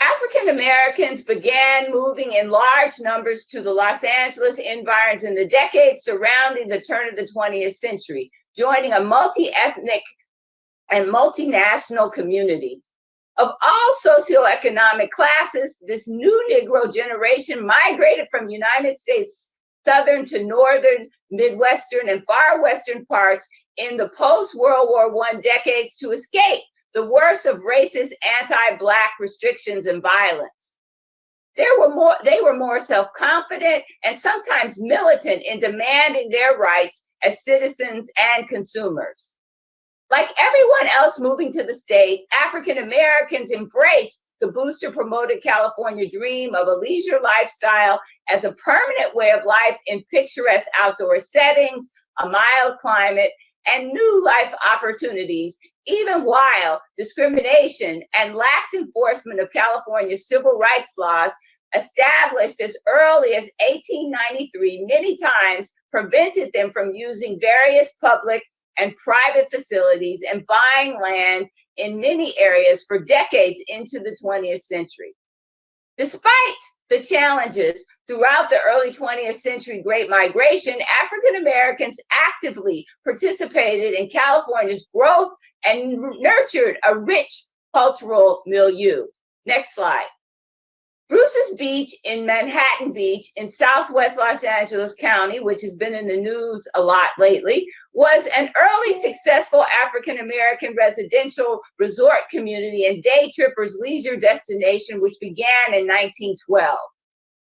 African Americans began moving in large numbers to the Los Angeles environs in the decades surrounding the turn of the 20th century, joining a multi-ethnic and multinational community. Of all socioeconomic classes, this new Negro generation migrated from United States southern to northern, midwestern, and far western parts in the post-World War I decades to escape the worst of racist anti-Black restrictions and violence. They were more self-confident and sometimes militant in demanding their rights as citizens and consumers. Like everyone else moving to the state, African Americans embraced the booster-promoted California dream of a leisure lifestyle as a permanent way of life in picturesque outdoor settings, a mild climate, and new life opportunities, even while discrimination and lax enforcement of California's civil rights laws, established as early as 1893, many times prevented them from using various public and private facilities and buying land in many areas for decades into the 20th century. Despite the challenges throughout the early 20th century Great Migration, African Americans actively participated in California's growth and nurtured a rich cultural milieu. Next slide. Bruce's Beach in Manhattan Beach in Southwest Los Angeles County, which has been in the news a lot lately, was an early successful African-American residential resort community and day trippers' leisure destination, which began in 1912.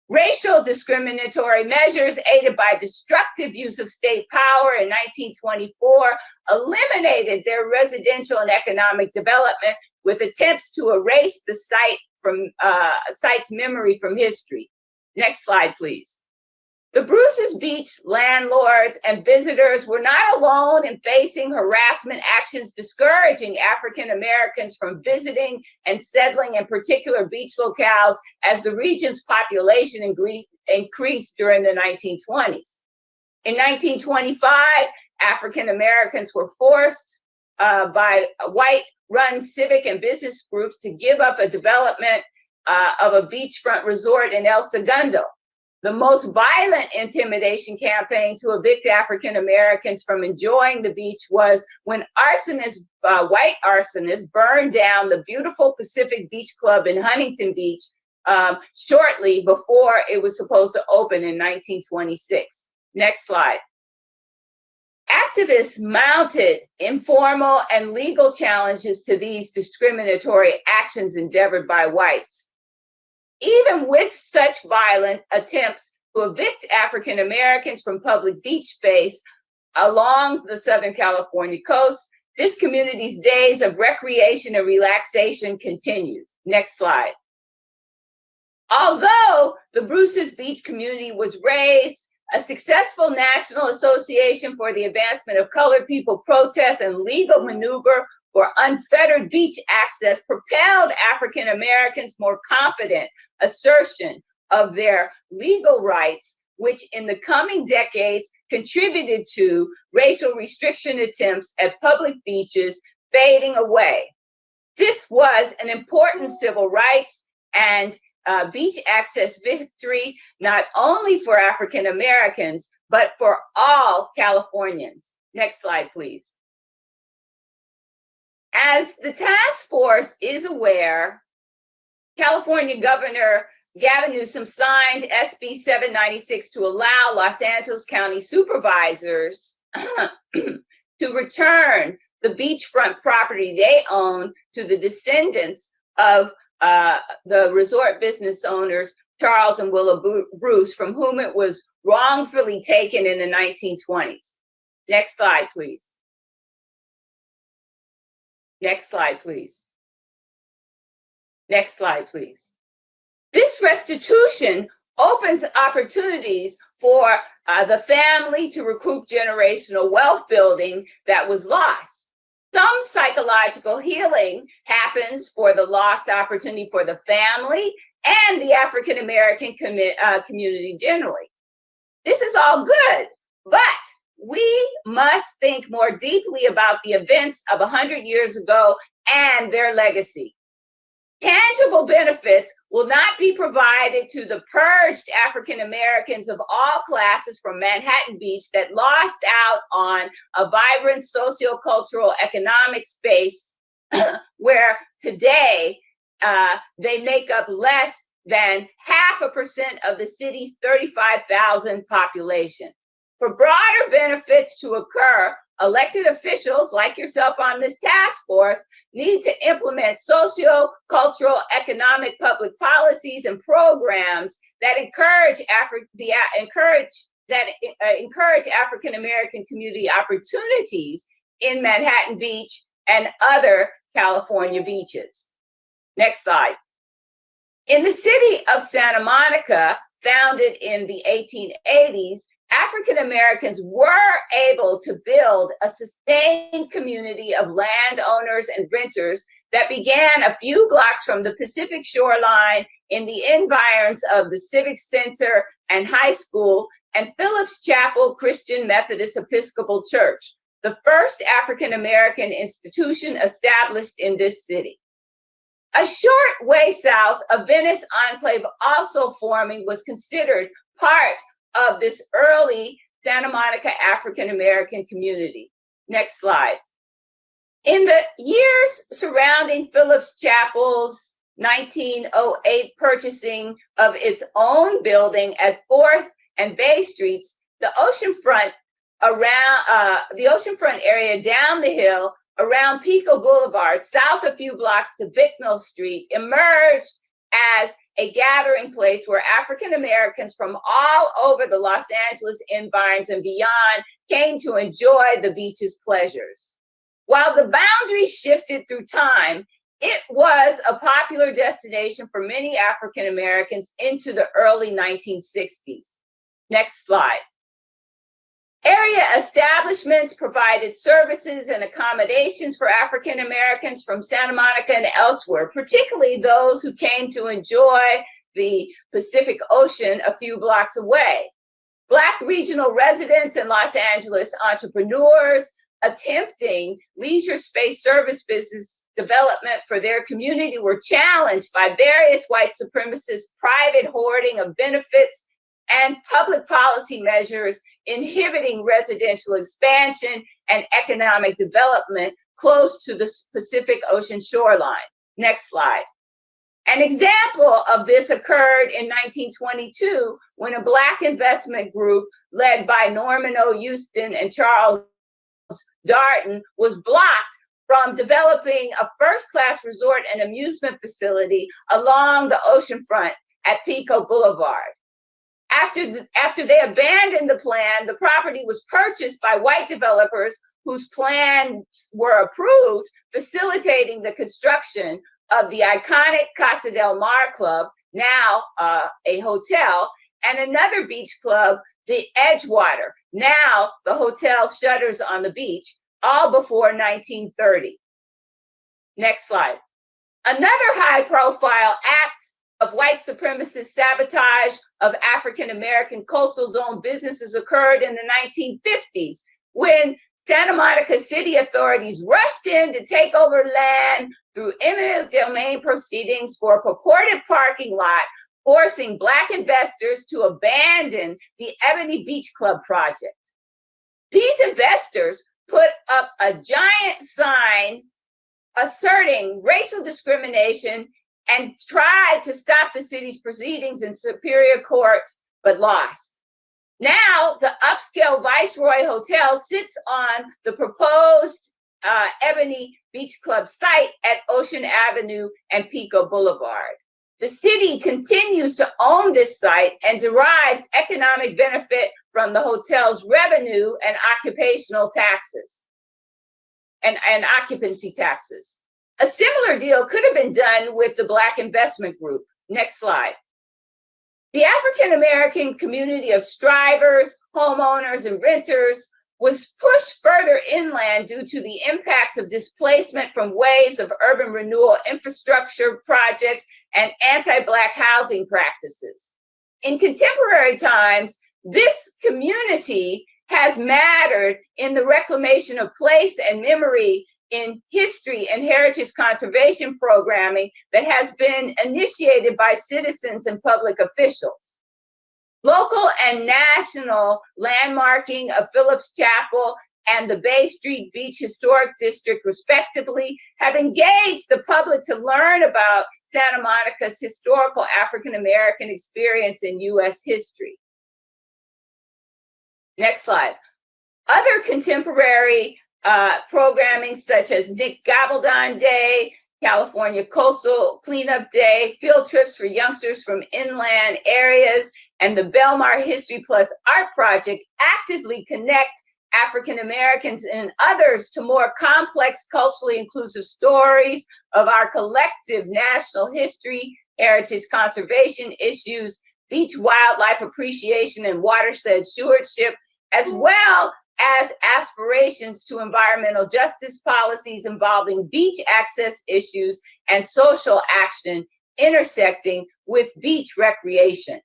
Racial discriminatory measures aided by destructive use of state power in 1924 eliminated their residential and economic development with attempts to erase the site's memory from history. Next slide, please. The Bruce's Beach landlords and visitors were not alone in facing harassment actions discouraging African Americans from visiting and settling in particular beach locales as the region's population increased during the 1920s. In 1925, African Americans were forced by white-run civic and business groups to give up a development of a beachfront resort in El Segundo. The most violent intimidation campaign to evict African Americans from enjoying the beach was when white arsonists burned down the beautiful Pacific Beach Club in Huntington Beach shortly before it was supposed to open in 1926. Next slide. Activists mounted informal and legal challenges to these discriminatory actions endeavored by whites. Even with such violent attempts to evict African Americans from public beach space along the Southern California coast, this community's days of recreation and relaxation continued. Next slide. Although the Bruce's Beach community was raised, a successful National Association for the Advancement of Colored People protest and legal maneuver for unfettered beach access propelled African Americans' more confident assertion of their legal rights, which in the coming decades contributed to racial restriction attempts at public beaches fading away. This was an important civil rights and beach access victory, not only for African Americans, but for all Californians. Next slide, please. As the task force is aware, California Governor Gavin Newsom signed SB 796 to allow Los Angeles County supervisors to return the beachfront property they own to the descendants of the resort business owners, Charles and Willa Bruce, from whom it was wrongfully taken in the 1920s. Next slide, please. Next slide, please. Next slide, please. This restitution opens opportunities for the family to recoup generational wealth building that was lost. Some psychological healing happens for the lost opportunity for the family and the African American community generally. This is all good, but we must think more deeply about the events of 100 years ago and their legacy. Tangible benefits will not be provided to the purged African Americans of all classes from Manhattan Beach that lost out on a vibrant sociocultural economic space where today they make up less than 0.5% of the city's 35,000 population. For broader benefits to occur, elected officials like yourself on this task force need to implement socio-cultural economic public policies and programs that encourage African American community opportunities in Manhattan Beach and other California beaches. Next slide. In the city of Santa Monica, founded in the 1880s, African Americans were able to build a sustained community of landowners and renters that began a few blocks from the Pacific shoreline in the environs of the Civic Center and High School and Phillips Chapel Christian Methodist Episcopal Church, the first African American institution established in this city. A short way south of Venice enclave, also forming, was considered part of this early Santa Monica African American community. Next slide. In the years surrounding Phillips Chapel's 1908 purchasing of its own building at 4th and Bay Streets, the oceanfront area down the hill around Pico Boulevard, south a few blocks to Bicknell Street, emerged as a gathering place where African Americans from all over the Los Angeles environs and beyond came to enjoy the beach's pleasures. While the boundaries shifted through time, it was a popular destination for many African Americans into the early 1960s. Next slide. Area establishments provided services and accommodations for African Americans from Santa Monica and elsewhere, particularly those who came to enjoy the Pacific Ocean a few blocks away. Black regional residents and Los Angeles entrepreneurs attempting leisure space service business development for their community were challenged by various white supremacist private hoarding of benefits and public policy measures inhibiting residential expansion and economic development close to the Pacific Ocean shoreline. Next slide. An example of this occurred in 1922 when a Black investment group led by Norman O. Houston and Charles Darden was blocked from developing a first-class resort and amusement facility along the oceanfront at Pico Boulevard. After they abandoned the plan, the property was purchased by white developers whose plans were approved, facilitating the construction of the iconic Casa del Mar Club, now a hotel, and another beach club, the Edgewater, now the hotel shutters on the beach, all before 1930. Next slide. Another high-profile act of white supremacist sabotage of African American coastal zone businesses occurred in the 1950s when Santa Monica city authorities rushed in to take over land through eminent domain proceedings for a purported parking lot, forcing Black investors to abandon the Ebony Beach Club project. These investors put up a giant sign asserting racial discrimination and tried to stop the city's proceedings in Superior Court, but lost. Now, the upscale Viceroy Hotel sits on the proposed Ebony Beach Club site at Ocean Avenue and Pico Boulevard. The city continues to own this site and derives economic benefit from the hotel's revenue and occupational taxes and occupancy taxes. A similar deal could have been done with the Black investment group. Next slide. The African American community of strivers, homeowners, and renters was pushed further inland due to the impacts of displacement from waves of urban renewal infrastructure projects and anti-Black housing practices. In contemporary times, this community has mattered in the reclamation of place and memory in history and heritage conservation programming that has been initiated by citizens and public officials. Local and national landmarking of Phillips Chapel and the Bay Street Beach Historic District, respectively, have engaged the public to learn about Santa Monica's historical African-American experience in U.S. history. Next slide. Other contemporary programming such as Nick Gabaldon Day, California Coastal Cleanup Day, field trips for youngsters from inland areas, and the Belmar History Plus Art Project actively connect African Americans and others to more complex, culturally inclusive stories of our collective national history, heritage conservation issues, beach wildlife appreciation and watershed stewardship, as well as aspirations to environmental justice policies involving beach access issues and social action intersecting with beach recreation.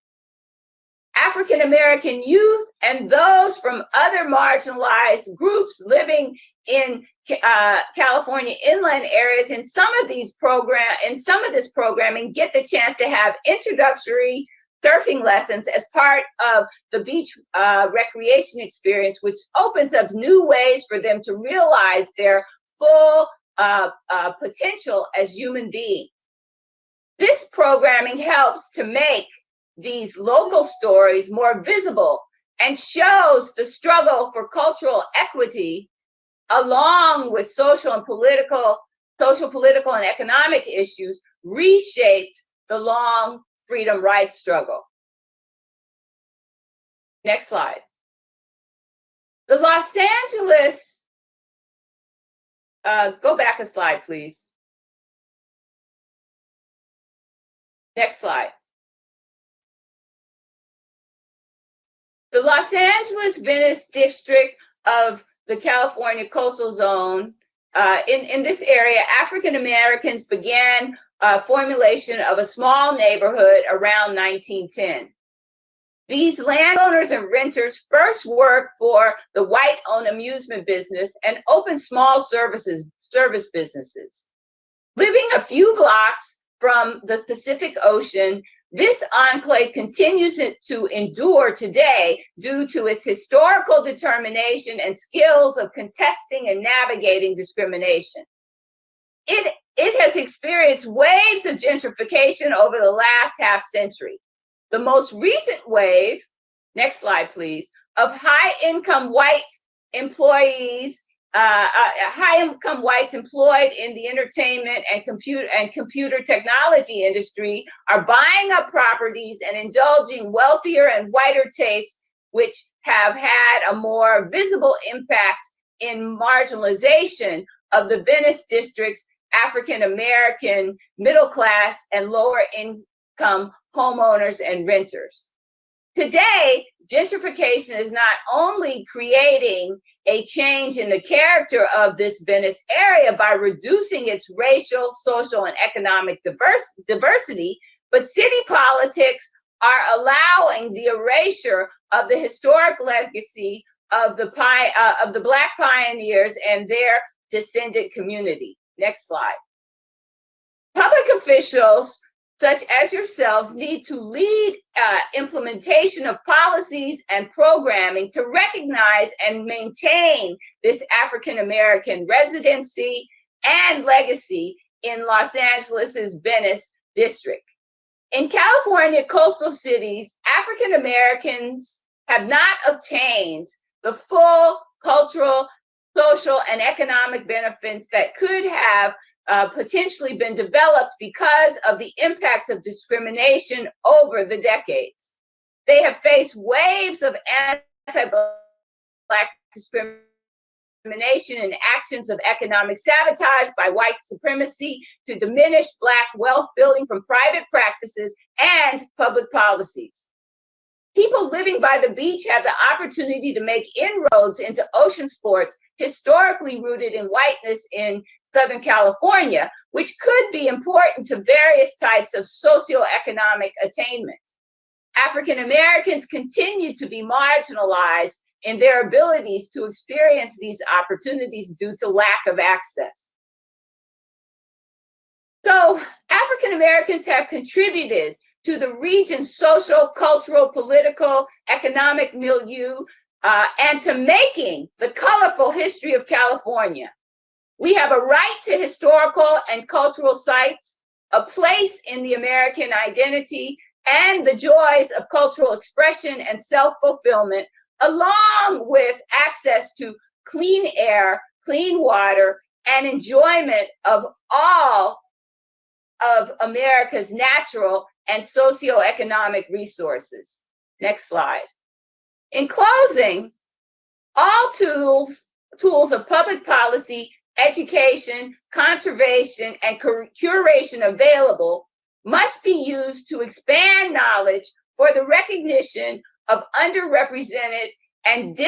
African American youth and those from other marginalized groups living in California inland areas in some of this programming get the chance to have introductory surfing lessons as part of the beach recreation experience, which opens up new ways for them to realize their full potential as human beings. This programming helps to make these local stories more visible and shows the struggle for cultural equity along with social, political, and economic issues reshaped the long freedom rights struggle. Next slide. The Los Angeles, go back a slide, please. Next slide. The Los Angeles Venice district of the California coastal zone, in this area, African Americans began formulation of a small neighborhood around 1910. These landowners and renters first worked for the white-owned amusement business and opened small service businesses. Living a few blocks from the Pacific Ocean, this enclave continues to endure today due to its historical determination and skills of contesting and navigating discrimination. It has experienced waves of gentrification over the last half century. The most recent wave, next slide please, of high-income whites employed in the entertainment and computer technology industry are buying up properties and indulging wealthier and whiter tastes, which have had a more visible impact in marginalization of the Venice district's African American middle class and lower income homeowners and renters. Today, gentrification is not only creating a change in the character of this Venice area by reducing its racial, social, and economic diversity, but city politics are allowing the erasure of the historic legacy of the Black pioneers and their descendant community. Next slide. Public officials such as yourselves need to lead implementation of policies and programming to recognize and maintain this African American residency and legacy in Los Angeles's Venice district. In California coastal cities, African Americans have not obtained the full cultural, social, and economic benefits that could have potentially been developed because of the impacts of discrimination over the decades. They have faced waves of anti-Black discrimination and actions of economic sabotage by white supremacy to diminish Black wealth building from private practices and public policies. People living by the beach have the opportunity to make inroads into ocean sports historically rooted in whiteness in Southern California, which could be important to various types of socioeconomic attainment. African Americans continue to be marginalized in their abilities to experience these opportunities due to lack of access. So African Americans have contributed to the region's social, cultural, political, economic milieu, and to making the colorful history of California. We have a right to historical and cultural sites, a place in the American identity, and the joys of cultural expression and self-fulfillment, along with access to clean air, clean water, and enjoyment of all of America's natural and socioeconomic resources. Next slide. In closing, all tools of public policy, education, conservation, and curation available must be used to expand knowledge for the recognition of underrepresented and the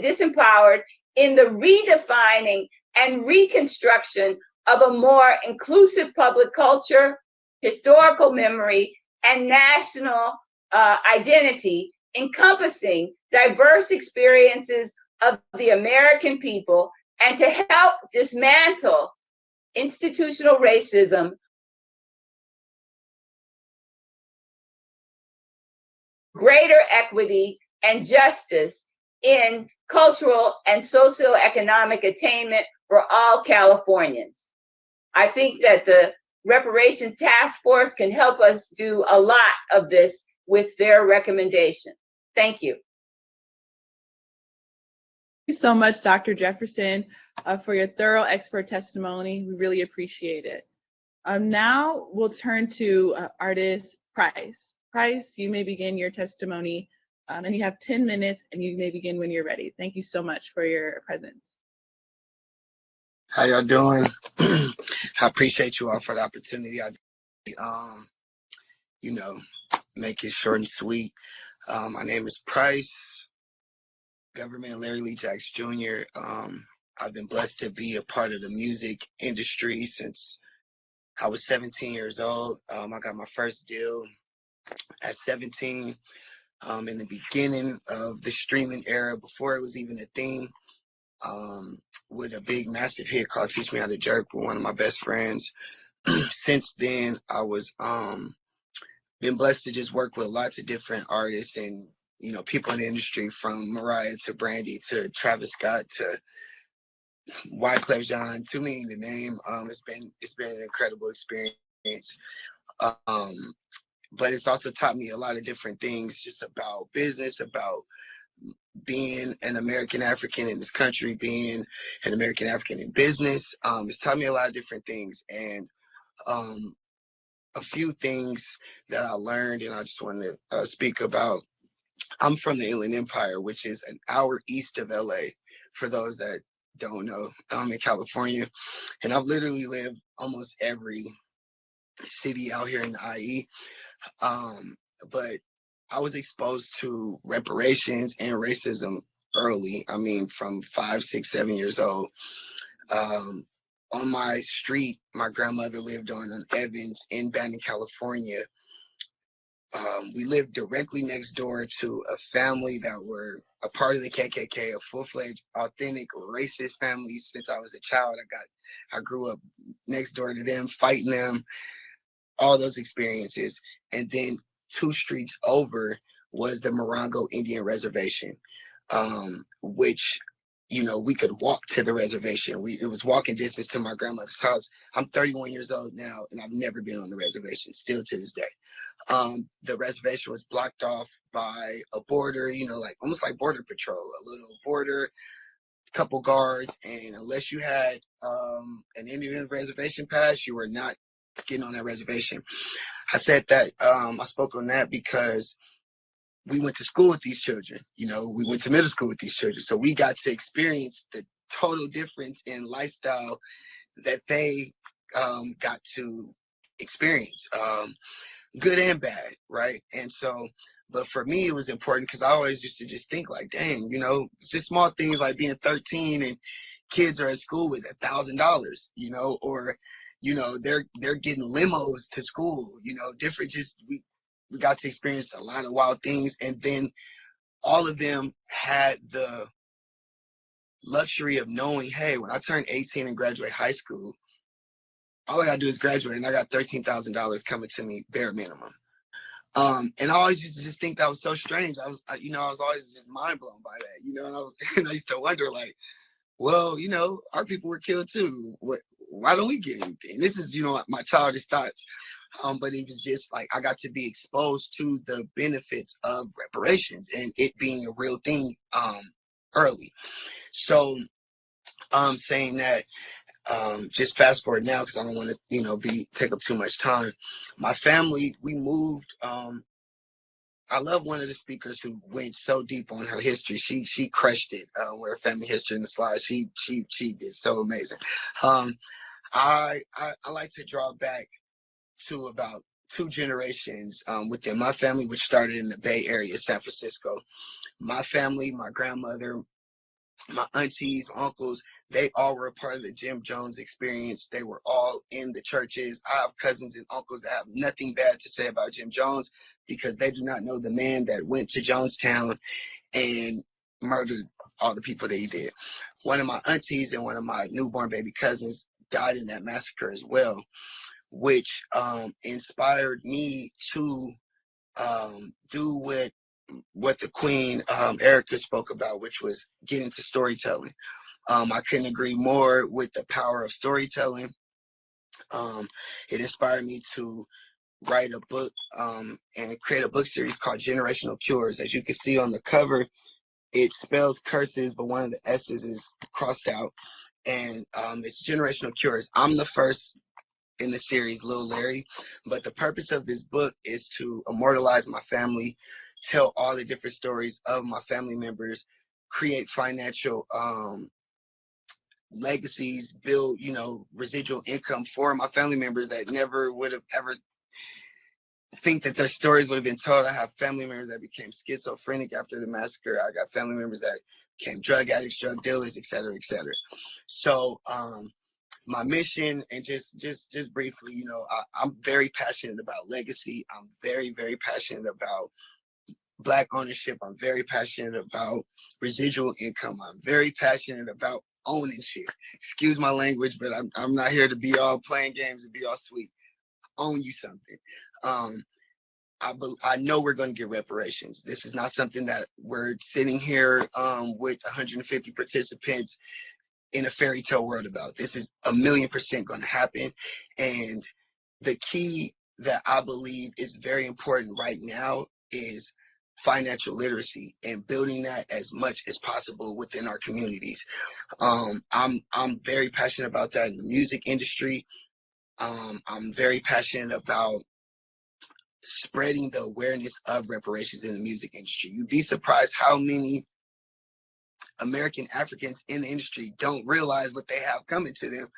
disempowered in the redefining and reconstruction of a more inclusive public culture, historical memory, and national identity, encompassing diverse experiences of the American people, and to help dismantle institutional racism, greater equity and justice in cultural and socioeconomic attainment for all Californians. I think that the Reparations Task Force can help us do a lot of this with their recommendation. Thank you. Thank you so much, Dr. Jefferson, for your thorough expert testimony. We really appreciate it. Now we'll turn to artist Price. Price, you may begin your testimony, and you have 10 minutes, and you may begin when you're ready. Thank you so much for your presence. How y'all doing? I appreciate you all for the opportunity. Make it short and sweet. My name is Price, Government Larry Lee Jacks Jr. I've been blessed to be a part of the music industry since I was 17 years old. I got my first deal at 17 in the beginning of the streaming era, before it was even a thing. With a big, massive hit called Teach Me How to Jerk with one of my best friends. Since then, I was been blessed to just work with lots of different artists and, people in the industry, from Mariah to Brandy to Travis Scott to Wyclef Jean, too many to name. It's been an incredible experience. But it's also taught me a lot of different things just about business, about being an American African in this country, being an American African in business. It's taught me a lot of different things, and a few things that I learned, and I just want to speak about. I'm from the Inland Empire, which is an hour east of LA, for those that don't know. I'm in California, and I've literally lived almost every city out here in the IE. But I was exposed to reparations and racism early. I mean, from 5, 6, 7 years old. On my street, my grandmother lived on Evans in Banning, California. We lived directly next door to a family that were a part of the KKK, a full-fledged, authentic, racist family. Since I was a child, I grew up next door to them, fighting them, all those experiences. And then 2 streets over was the Morongo Indian Reservation, which, we could walk to the reservation. It was walking distance to my grandmother's house. I'm 31 years old now, and I've never been on the reservation, still to this day. The reservation was blocked off by a border, almost like border patrol, a little border, couple guards, and unless you had an Indian reservation pass, you were not getting on that reservation. I said that, I spoke on that because we went to school with these children, we went to middle school with these children. So we got to experience the total difference in lifestyle that they got to experience, good and bad, right? And so, but for me, it was important because I always used to just think like, dang, it's just small things like being 13 and kids are at school with $1,000, or, they're getting limos to school, different, we got to experience a lot of wild things. And then all of them had the luxury of knowing, hey, when I turn 18 and graduate high school, all I gotta do is graduate, and I got $13,000 coming to me bare minimum. And I always used to just think that was so strange. I was always just mind blown by that, and I used to wonder, like, well, our people were killed too. Why don't we get anything? This is, my childish thoughts. But it was just like I got to be exposed to the benefits of reparations and it being a real thing early. So saying that, just fast forward now because I don't want to, take up too much time. My family, we moved. I love one of the speakers who went so deep on her history. She crushed it with her family history in the slides. She did so amazing. I like to draw back to about 2 generations within my family, which started in the Bay Area, San Francisco. My family, my grandmother, my aunties, my uncles, they all were a part of the Jim Jones experience. They were all in the churches. I have cousins and uncles that have nothing bad to say about Jim Jones because they do not know the man that went to Jonestown and murdered all the people that he did. One of my aunties and one of my newborn baby cousins died in that massacre as well, which inspired me to do what the Queen Erica spoke about, which was get into storytelling. I couldn't agree more with the power of storytelling. It inspired me to write a book and create a book series called Generational Cures. As you can see on the cover, it spells curses, but one of the S's is crossed out. And it's Generational Cures. I'm the first in the series, Lil Larry, but the purpose of this book is to immortalize my family, tell all the different stories of my family members, create financial legacies, build, residual income for my family members that never would have ever think that their stories would have been told. I have family members that became schizophrenic after the massacre. I got family members that became drug addicts, drug dealers, et cetera, et cetera. So my mission, and just briefly, I'm very passionate about legacy. I'm very, very passionate about Black ownership. I'm very passionate about residual income. I'm very passionate about owning shit. Excuse my language, but I'm not here to be all playing games and be all sweet. Own you something. I know we're going to get reparations. This is not something that we're sitting here with 150 participants in a fairy tale world about. This is 1,000,000% going to happen. And the key that I believe is very important right now is financial literacy and building that as much as possible within our communities. I'm very passionate about that in the music industry. I'm very passionate about spreading the awareness of reparations in the music industry. You'd be surprised how many American Africans in the industry don't realize what they have coming to them,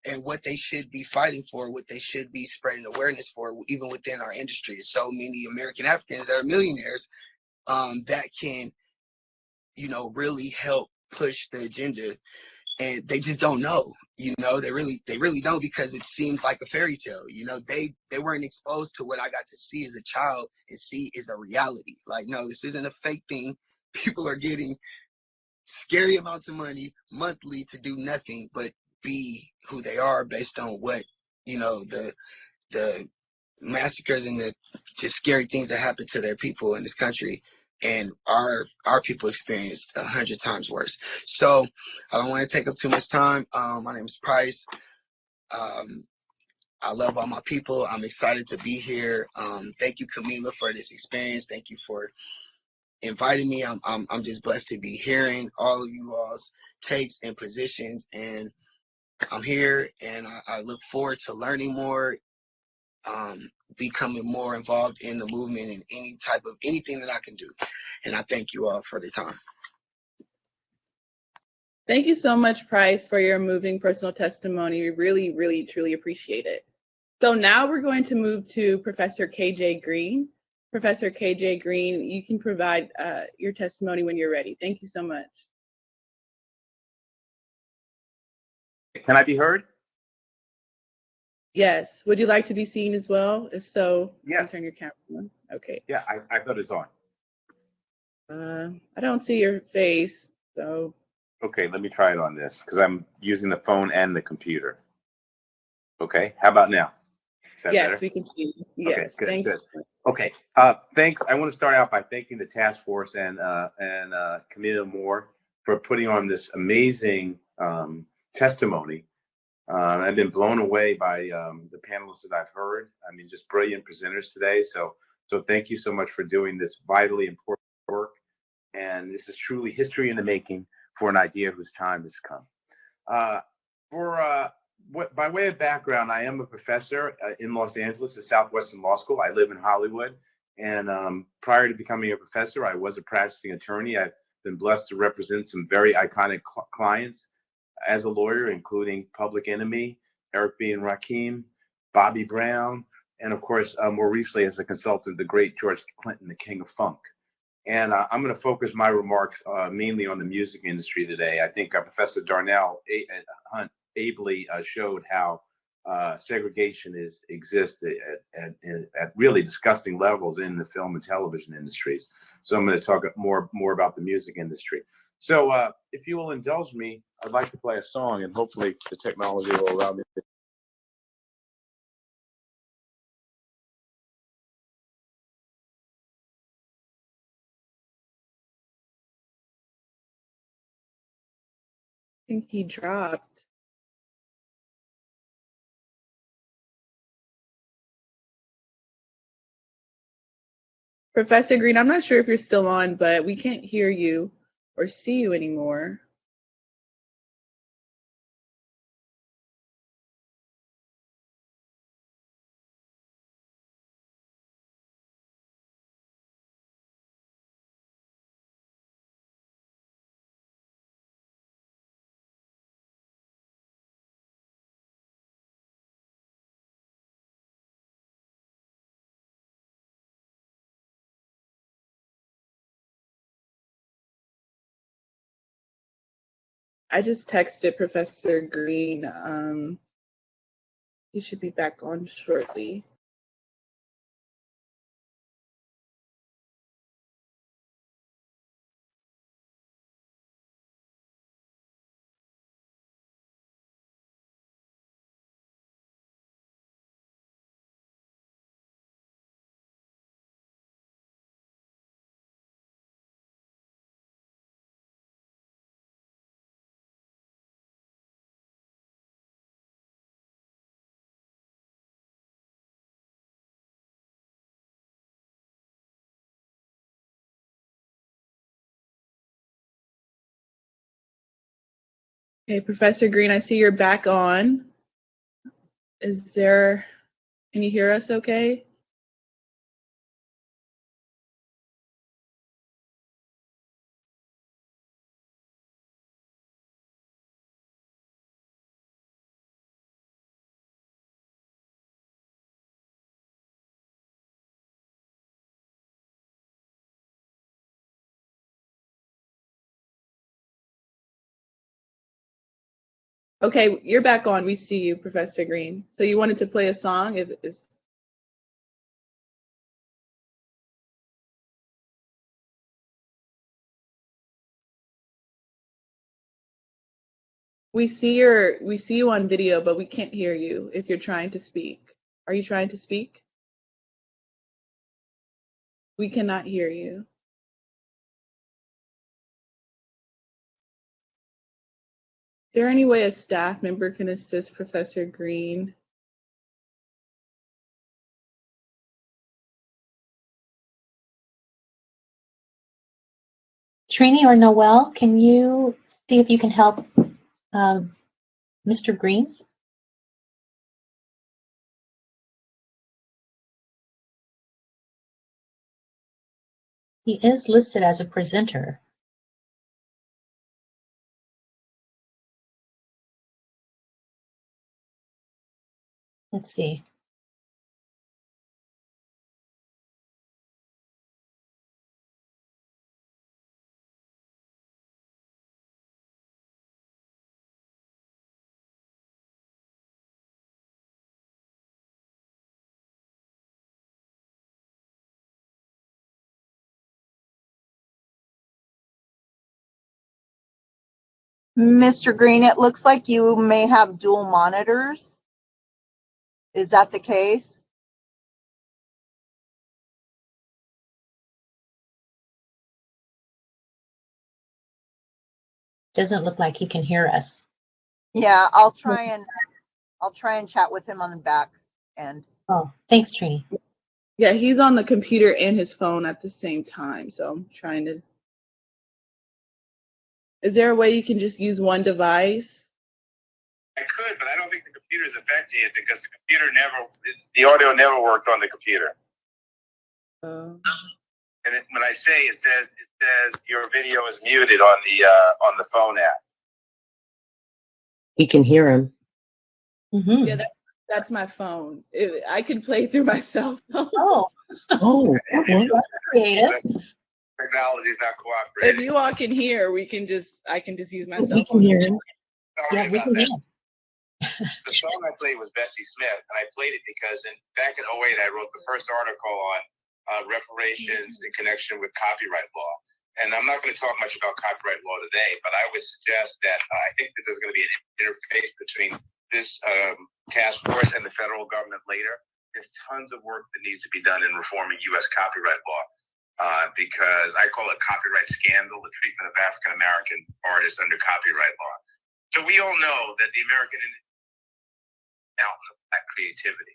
and what they should be fighting for, what they should be spreading awareness for, even within our industry. So many American Africans that are millionaires that can, really help push the agenda, and they just don't know. They really don't, because it seems like a fairy tale. They weren't exposed to what I got to see as a child and see as a reality. Like, no, this isn't a fake thing. People are getting scary amounts of money monthly to do nothing but be who they are based on what, the massacres and the just scary things that happen to their people in this country, and our people experienced 100 times worse. So I don't want to take up too much time. My name is Price. I love all my people. I'm excited to be here. Thank you, Camila, for this experience. Thank you for inviting me. I'm just blessed to be hearing all of you all's takes and positions, and I'm here, and I look forward to learning more, becoming more involved in the movement and anything that I can do. And I thank you all for the time. Thank you so much, Price, for your moving personal testimony. We really, really, truly appreciate it. So now we're going to move to Professor KJ Green. Professor KJ Green, you can provide your testimony when you're ready. Thank you so much. Can I be heard? Yes. Would you like to be seen as well? If so, yes. Turn your camera on. Okay. Yeah, I thought it's on. I don't see your face, so. Okay, let me try it on this because I'm using the phone and the computer. Okay, how about now? Is that Yes, better? we can see you. Okay, Yes, good, thank good. you. Okay, thanks. I want to start out by thanking the task force and Camille Moore for putting on this amazing testimony. I've been blown away by the panelists that I've heard. I mean, just brilliant presenters today. So thank you so much for doing this vitally important work. And this is truly history in the making for an idea whose time has come. By way of background, I am a professor in Los Angeles at Southwestern Law School. I live in Hollywood. And prior to becoming a professor, I was a practicing attorney. I've been blessed to represent some very iconic clients as a lawyer, including Public Enemy, Eric B. and Rakim, Bobby Brown, and of course, more recently as a consultant, the great George Clinton, the King of Funk. And I'm going to focus my remarks mainly on the music industry today. I think Professor Darnell Hunt ably showed how segregation exists at really disgusting levels in the film and television industries. So I'm going to talk more about the music industry. So if you will indulge me, I'd like to play a song, and hopefully the technology will allow me to. I think he dropped. Professor Green, I'm not sure if you're still on, but we can't hear you or see you anymore. I just texted Professor Green. He should be back on shortly. Okay, Professor Green, I see you're back on. Can you hear us okay? Okay, you're back on. We see you, Professor Green. So you wanted to play a song? We see you on video, but we can't hear you if you're trying to speak. Are you trying to speak? We cannot hear you. Is there any way a staff member can assist Professor Green? Trini or Noel, can you see if you can help Mr. Green? He is listed as a presenter. Let's see. Mr. Green, it looks like you may have dual monitors. Is that the case? Doesn't look like he can hear us. Yeah, I'll try and chat with him on the back end. Oh, thanks, Trini. Yeah, he's on the computer and his phone at the same time, so I'm trying to. Is there a way you can just use one device? I could, but I don't think the computer is affecting it because the audio never worked on the computer. And when I say it says your video is muted on the phone app. We can hear him. Mm-hmm. Yeah, that's my phone. I can play through my cell phone. Oh, okay. That's creative. Technology is not cooperating. If you all can hear, I can just use my cell phone. We can hear him. Sorry Yeah, we about can that. hear him. The song I played was Bessie Smith, and I played it because back in 2008, I wrote the first article on reparations in connection with copyright law. And I'm not going to talk much about copyright law today, but I would suggest that I think that there's going to be an interface between this task force and the federal government later. There's tons of work that needs to be done in reforming U.S. copyright law because I call it copyright scandal, the treatment of African-American artists under copyright law. So we all know that the American mountain of black creativity,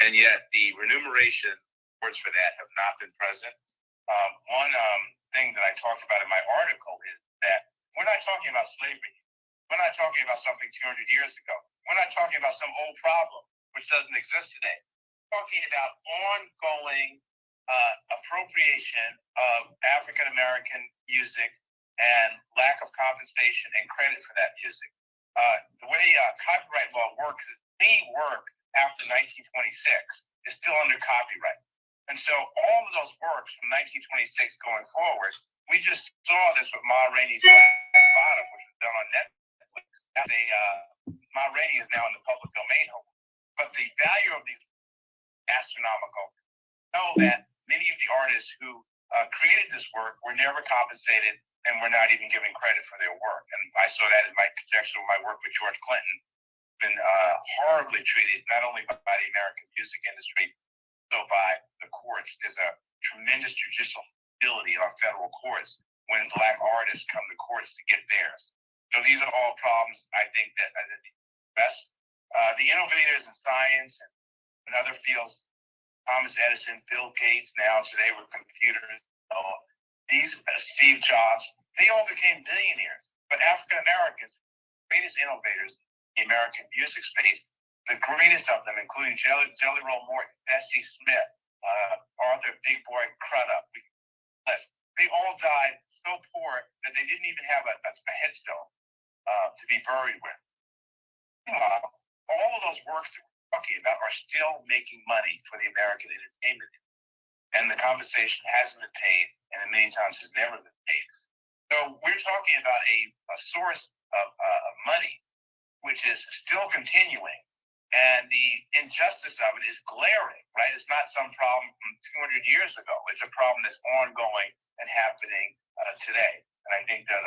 and yet the remuneration awards for that have not been present. One thing that I talked about in my article is that we're not talking about slavery. We're not talking about something 200 years ago. We're not talking about some old problem which doesn't exist today. We're talking about ongoing appropriation of African-American music and lack of compensation and credit for that music. The way copyright law works is any work after 1926 is still under copyright. And so all of those works from 1926 going forward, we just saw this with Ma Rainey's Bottom, which was done on Netflix. Ma Rainey is now in the public domain. But the value of these astronomical. Know that many of the artists who created this work were never compensated and were not even given credit for their work. And I saw that in my conjecture of my work with George Clinton. Been horribly treated not only by the American music industry, but by the courts. There's a tremendous judicial ability in our federal courts when black artists come to courts to get theirs. So these are all problems I think that best. The innovators in science and other fields, Thomas Edison, Bill Gates, now today with computers, Steve Jobs, they all became billionaires. But African Americans, greatest innovators in the American music space, the greatest of them, including Jelly Roll Morton, Bessie Smith, Arthur Big Boy Crudup, they all died so poor that they didn't even have a headstone to be buried with. Meanwhile, all of those works that we're talking about are still making money for the American entertainment industry. And the compensation hasn't been paid, and in many times has never been paid. So we're talking about a source of money which is still continuing, and the injustice of it is glaring, right? It's not some problem from 200 years ago. It's a problem that's ongoing and happening today. And I think that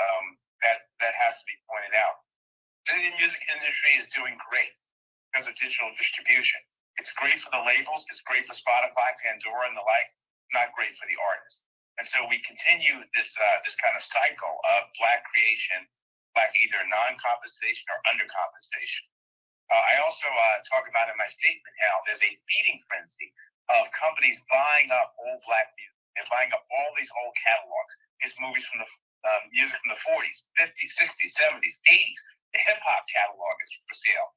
that has to be pointed out. The music industry is doing great because of digital distribution. It's great for the labels. It's great for Spotify, Pandora, and the like. Not great for the artists. And so we continue this kind of cycle of black creation, black either non-compensation or undercompensation. I also talk about in my statement how there's a feeding frenzy of companies buying up old black music. They're buying up all these old catalogs. It's movies from the music from the 40s, 50s, 60s, 70s, 80s. The hip-hop catalog is for sale.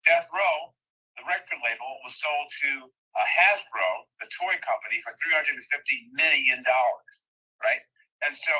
Death Row, the record label, was sold to Hasbro, the toy company, for $350 million, right? And so,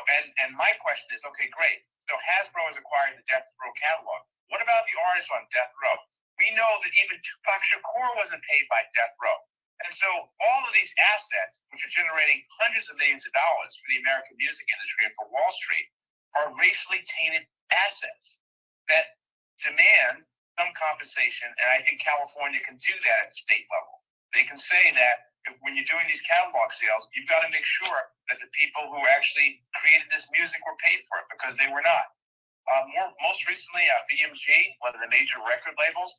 and my question is, okay, great. So Hasbro has acquired the Death Row catalog. What about the artists on Death Row? We know that even Tupac Shakur wasn't paid by Death Row. And so all of these assets, which are generating hundreds of millions of dollars for the American music industry and for Wall Street, are racially tainted assets that demand some compensation. And I think California can do that at the state level. They can say that when you're doing these catalog sales, you've got to make sure that the people who actually created this music were paid for it, because they were not. Most recently, BMG, one of the major record labels,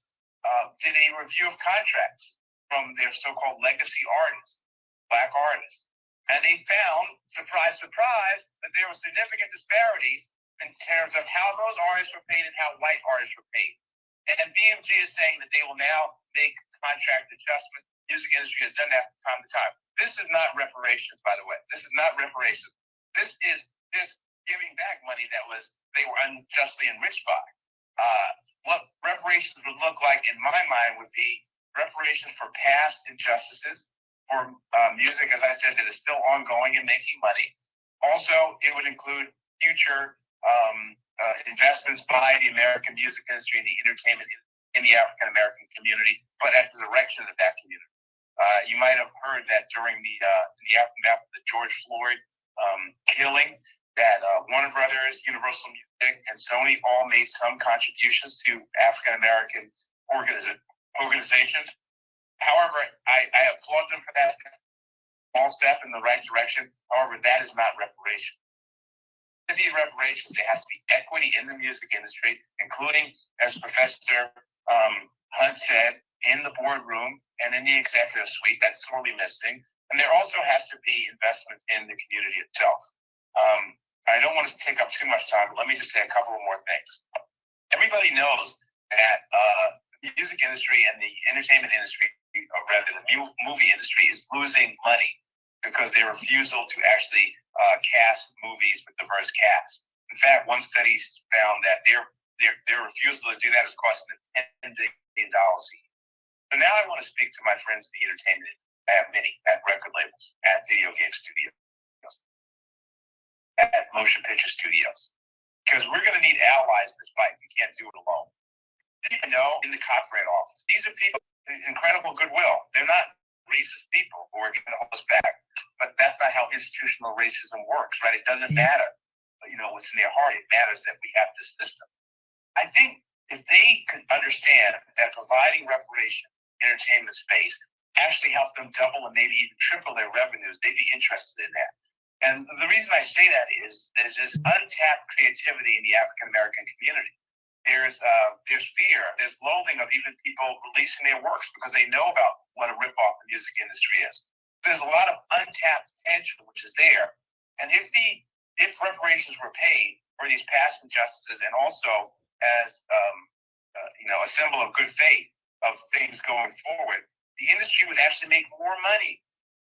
did a review of contracts from their so-called legacy artists, Black artists. And they found, surprise, surprise, that there were significant disparities in terms of how those artists were paid and how white artists were paid. And BMG is saying that they will now make contract adjustments. The music industry has done that from time to time. This is not reparations, by the way. This is not reparations. This is just giving back money that they were unjustly enriched by. What reparations would look like, in my mind, would be reparations for past injustices, for music, as I said, that is still ongoing and making money. Also, it would include future investments by the American music industry and the entertainment in the African American community, but at the direction of that community. You might have heard that during the aftermath of the George Floyd killing, that Warner Brothers, Universal Music, and Sony all made some contributions to African American organizations. However, I applaud them for that small step in the right direction. However, that is not reparation. To be reparations, there has to be equity in the music industry, including, as Professor Hunt said, in the boardroom and in the executive suite. That's sorely missing. And there also has to be investment in the community itself. I don't want to take up too much time, but let me just say a couple of more things. Everybody knows that the music industry and the entertainment industry, or rather the movie industry, is losing money because their refusal to actually cast movies with diverse casts. In fact, one study found that their refusal to do that is costing them $10 billion a year. So now I want to speak to my friends in the entertainment. I have many at record labels, at video game studios, at motion picture studios, because we're going to need allies in this fight. We can't do it alone. Did you know, in the copyright office, these are people with incredible goodwill. They're not racist people who are going to hold us back. But that's not how institutional racism works, right? It doesn't matter, what's in their heart. It matters that we have this system. I think if they could understand that providing reparation entertainment space actually help them double and maybe even triple their revenues, they'd be interested in that. And the reason I say that is there's this untapped creativity in the African American community. There's fear, there's loathing of even people releasing their works because they know about what a ripoff the music industry is. There's a lot of untapped potential which is there. And if reparations were paid for these past injustices, and also as a symbol of good faith of things going forward, the industry would actually make more money.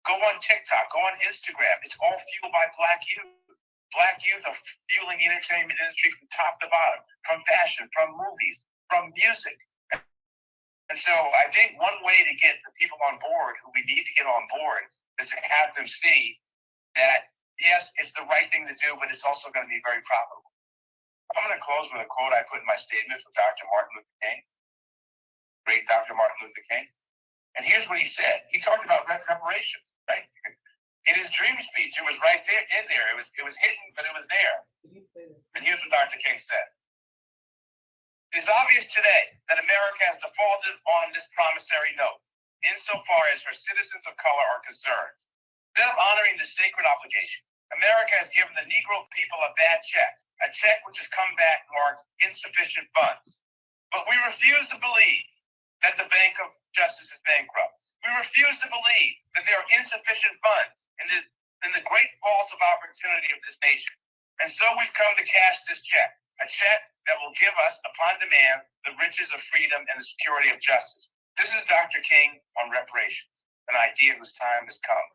Go on TikTok, go on Instagram. It's all fueled by Black youth. Black youth are fueling the entertainment industry from top to bottom, from fashion, from movies, from music. And so I think one way to get the people on board who we need to get on board is to have them see that, yes, it's the right thing to do, but it's also going to be very profitable. I'm going to close with a quote I put in my statement from Dr. Martin Luther King, great Dr. Martin Luther King. And here's what he said. He talked about reparations, right? In his dream speech, it was right there, in there. It was hidden, but it was there. And here's what Dr. King said. It is obvious today that America has defaulted on this promissory note, insofar as her citizens of color are concerned. Instead of honoring this sacred obligation, America has given the Negro people a bad check, a check which has come back marked insufficient funds. But we refuse to believe that the Bank of Justice is bankrupt. We refuse to believe that there are insufficient funds in the great vaults of opportunity of this nation. And so we've come to cash this check, a check that will give us, upon demand, the riches of freedom and the security of justice. This is Dr. King on reparations, an idea whose time has come.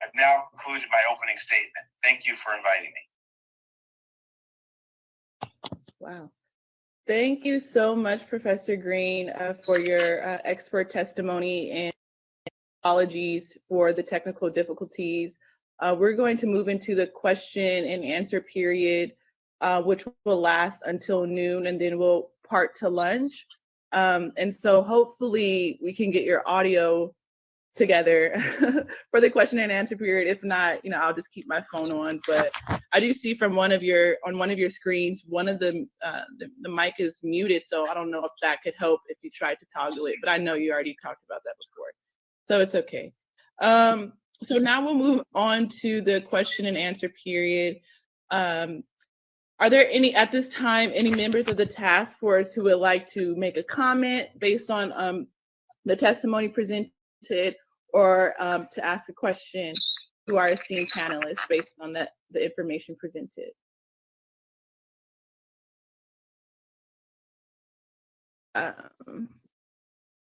I've now concluded my opening statement. Thank you for inviting me. Wow. Thank you so much, Professor Green, for your expert testimony, and apologies for the technical difficulties. We're going to move into the question and answer period, which will last until noon, and then we'll part to lunch. And so hopefully we can get your audio together for the question and answer period. If not, I'll just keep my phone on. But I do see from one of your screens, one of the mic is muted, so I don't know if that could help if you tried to toggle it. But I know you already talked about that before, so it's okay. So now we'll move on to the question and answer period. Are there any, at this time, any members of the task force who would like to make a comment based on the testimony presented, or to ask a question to our esteemed panelists based on the information presented?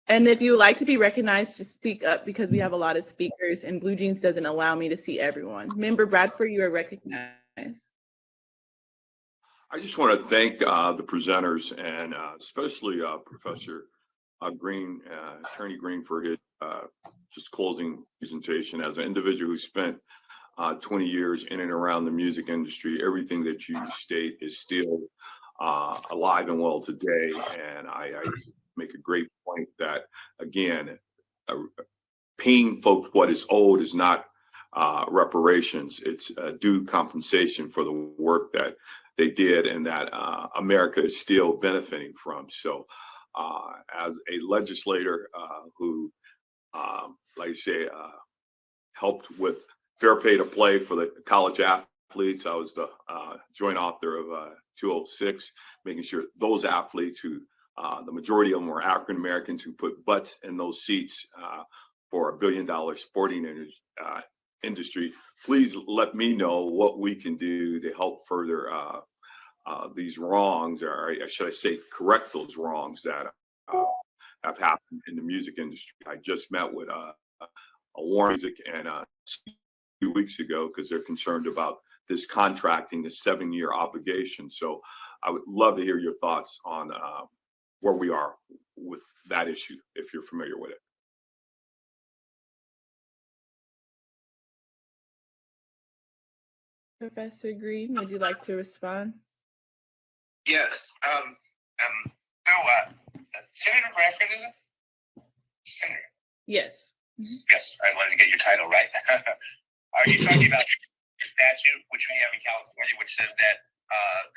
And if you would like to be recognized, just speak up, because we have a lot of speakers and Blue Jeans doesn't allow me to see everyone. Member Bradford, you are recognized. I just want to thank the presenters, and especially Professor Green, Attorney Green, for his just closing presentation. As an individual who spent 20 years in and around the music industry, everything that you state is still alive and well today. And I make a great point that, again, paying folks what is owed is not reparations. It's due compensation for the work that they did and that America is still benefiting from. So as a legislator who, like I say, helped with fair pay to play for the college athletes, I was the joint author of 206, making sure those athletes who, the majority of them were African Americans, who put butts in those seats for $1 billion sporting industry. Please let me know what we can do to help further these wrongs, or should I say, correct those wrongs that have happened in the music industry. I just met with Warner Music and a few weeks ago because they're concerned about this contracting, the 7-year obligation. So I would love to hear your thoughts on where we are with that issue, if you're familiar with it. Professor Green, would you like to respond? Yes. Senator Bradford, is it? Senator. Yes. Yes, I wanted to get your title right. Are you talking about the statute, which we have in California, which says that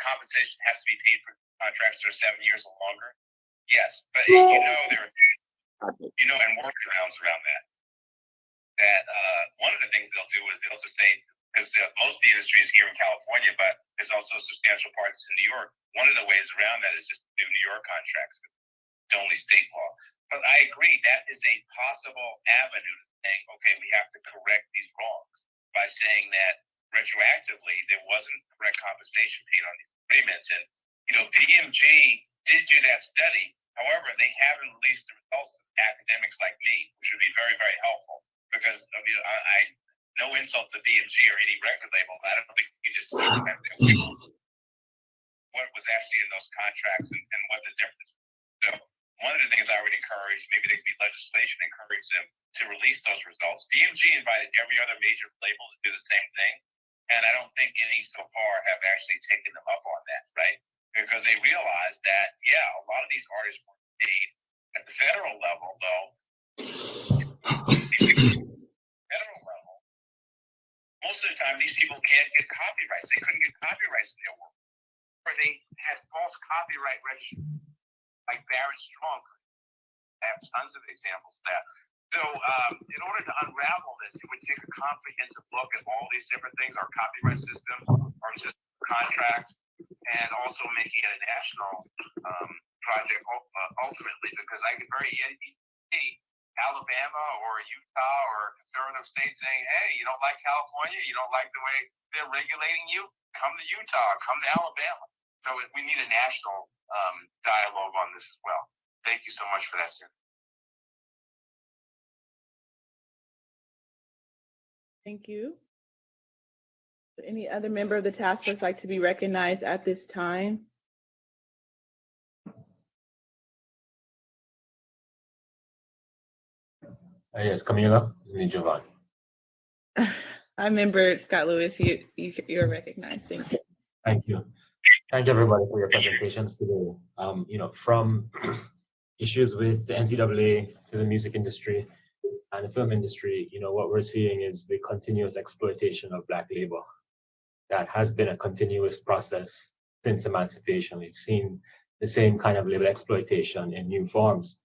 compensation has to be paid for contracts that are 7 years or longer? Yes, but there are, and workarounds around that. That one of the things they'll do is they'll just say, because most of the industry is here in California, but there's also substantial parts in New York. One of the ways around that is just to do New York contracts. It's only state law. But I agree, that is a possible avenue to saying, okay, we have to correct these wrongs by saying that retroactively there wasn't correct compensation paid on these agreements. And, BMG did do that study. However, they haven't released the results to academics like me, which would be very, very helpful. Because I no insult to BMG or any record label, I don't think you just what was actually in those contracts and what the difference is. So one of the things I would encourage, maybe there could be legislation encourage them to release those results. BMG invited every other major label to do the same thing, and I don't think any so far have actually taken them up on that, right? Because they realize that, yeah, a lot of these artists were paid at the federal level, though. Federal level, most of the time these people can't get copyrights. They couldn't get copyrights in their work, or they had false copyright registration, like Barrett Strong. I have tons of examples of that. So in order to unravel this, it would take a comprehensive look at all these different things, our copyright system, our system of contracts, and also making it a national project ultimately, because I could very easily see Alabama or Utah or a conservative state saying, hey, you don't like California, you don't like the way they're regulating you, come to Utah, come to Alabama. So we need a national dialogue on this as well. Thank you so much for that, sir. Thank you. Would any other member of the task force like to be recognized at this time? Yes, Camila, it's me, Jovan. I remember Scott Lewis, you're recognized. Thank you. Thank you. Thank you, everybody, for your presentations today. From issues with the NCAA to the music industry and the film industry, what we're seeing is the continuous exploitation of Black labor. That has been a continuous process since emancipation. We've seen the same kind of labor exploitation in new forms.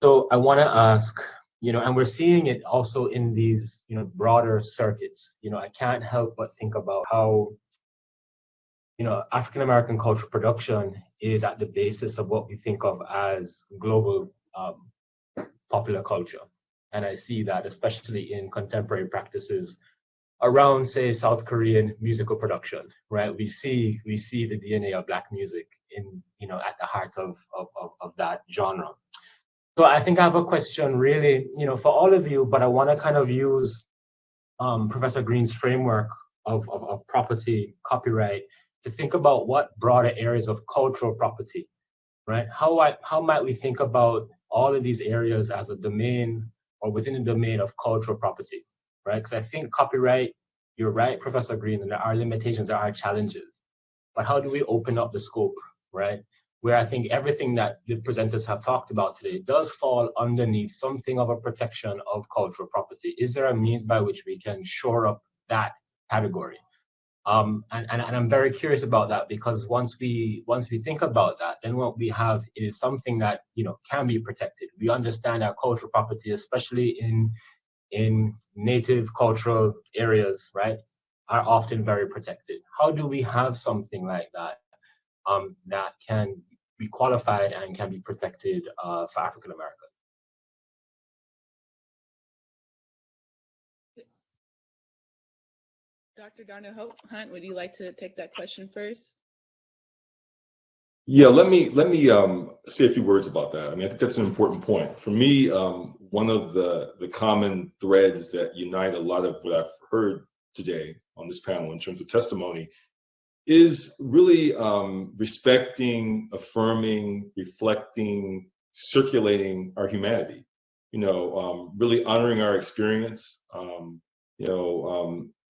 So I want to ask, and we're seeing it also in these, broader circuits. I can't help but think about how African American cultural production is at the basis of what we think of as global popular culture. And I see that especially in contemporary practices around, say, South Korean musical production, right? We see the DNA of Black music in, at the heart of that genre. So I think I have a question really, for all of you, but I want to kind of use Professor Green's framework of property, copyright, to think about what broader areas of cultural property, right? How might we think about all of these areas as a domain or within the domain of cultural property, right? Because I think copyright, you're right, Professor Green, and there are limitations, there are challenges. But how do we open up the scope, right? Where I think everything that the presenters have talked about today does fall underneath something of a protection of cultural property. Is there a means by which we can shore up that category? And I'm very curious about that, because once we think about that, then what we have is something that can be protected. We understand our cultural property, especially in native cultural areas, right, are often very protected. How do we have something like that that can be qualified and can be protected for African Americans? Dr. Darnell Hunt, would you like to take that question first? Yeah, let me say a few words about that. I mean, I think that's an important point. For me, one of the common threads that unite a lot of what I've heard today on this panel in terms of testimony is really respecting, affirming, reflecting, circulating our humanity. Really honoring our experience.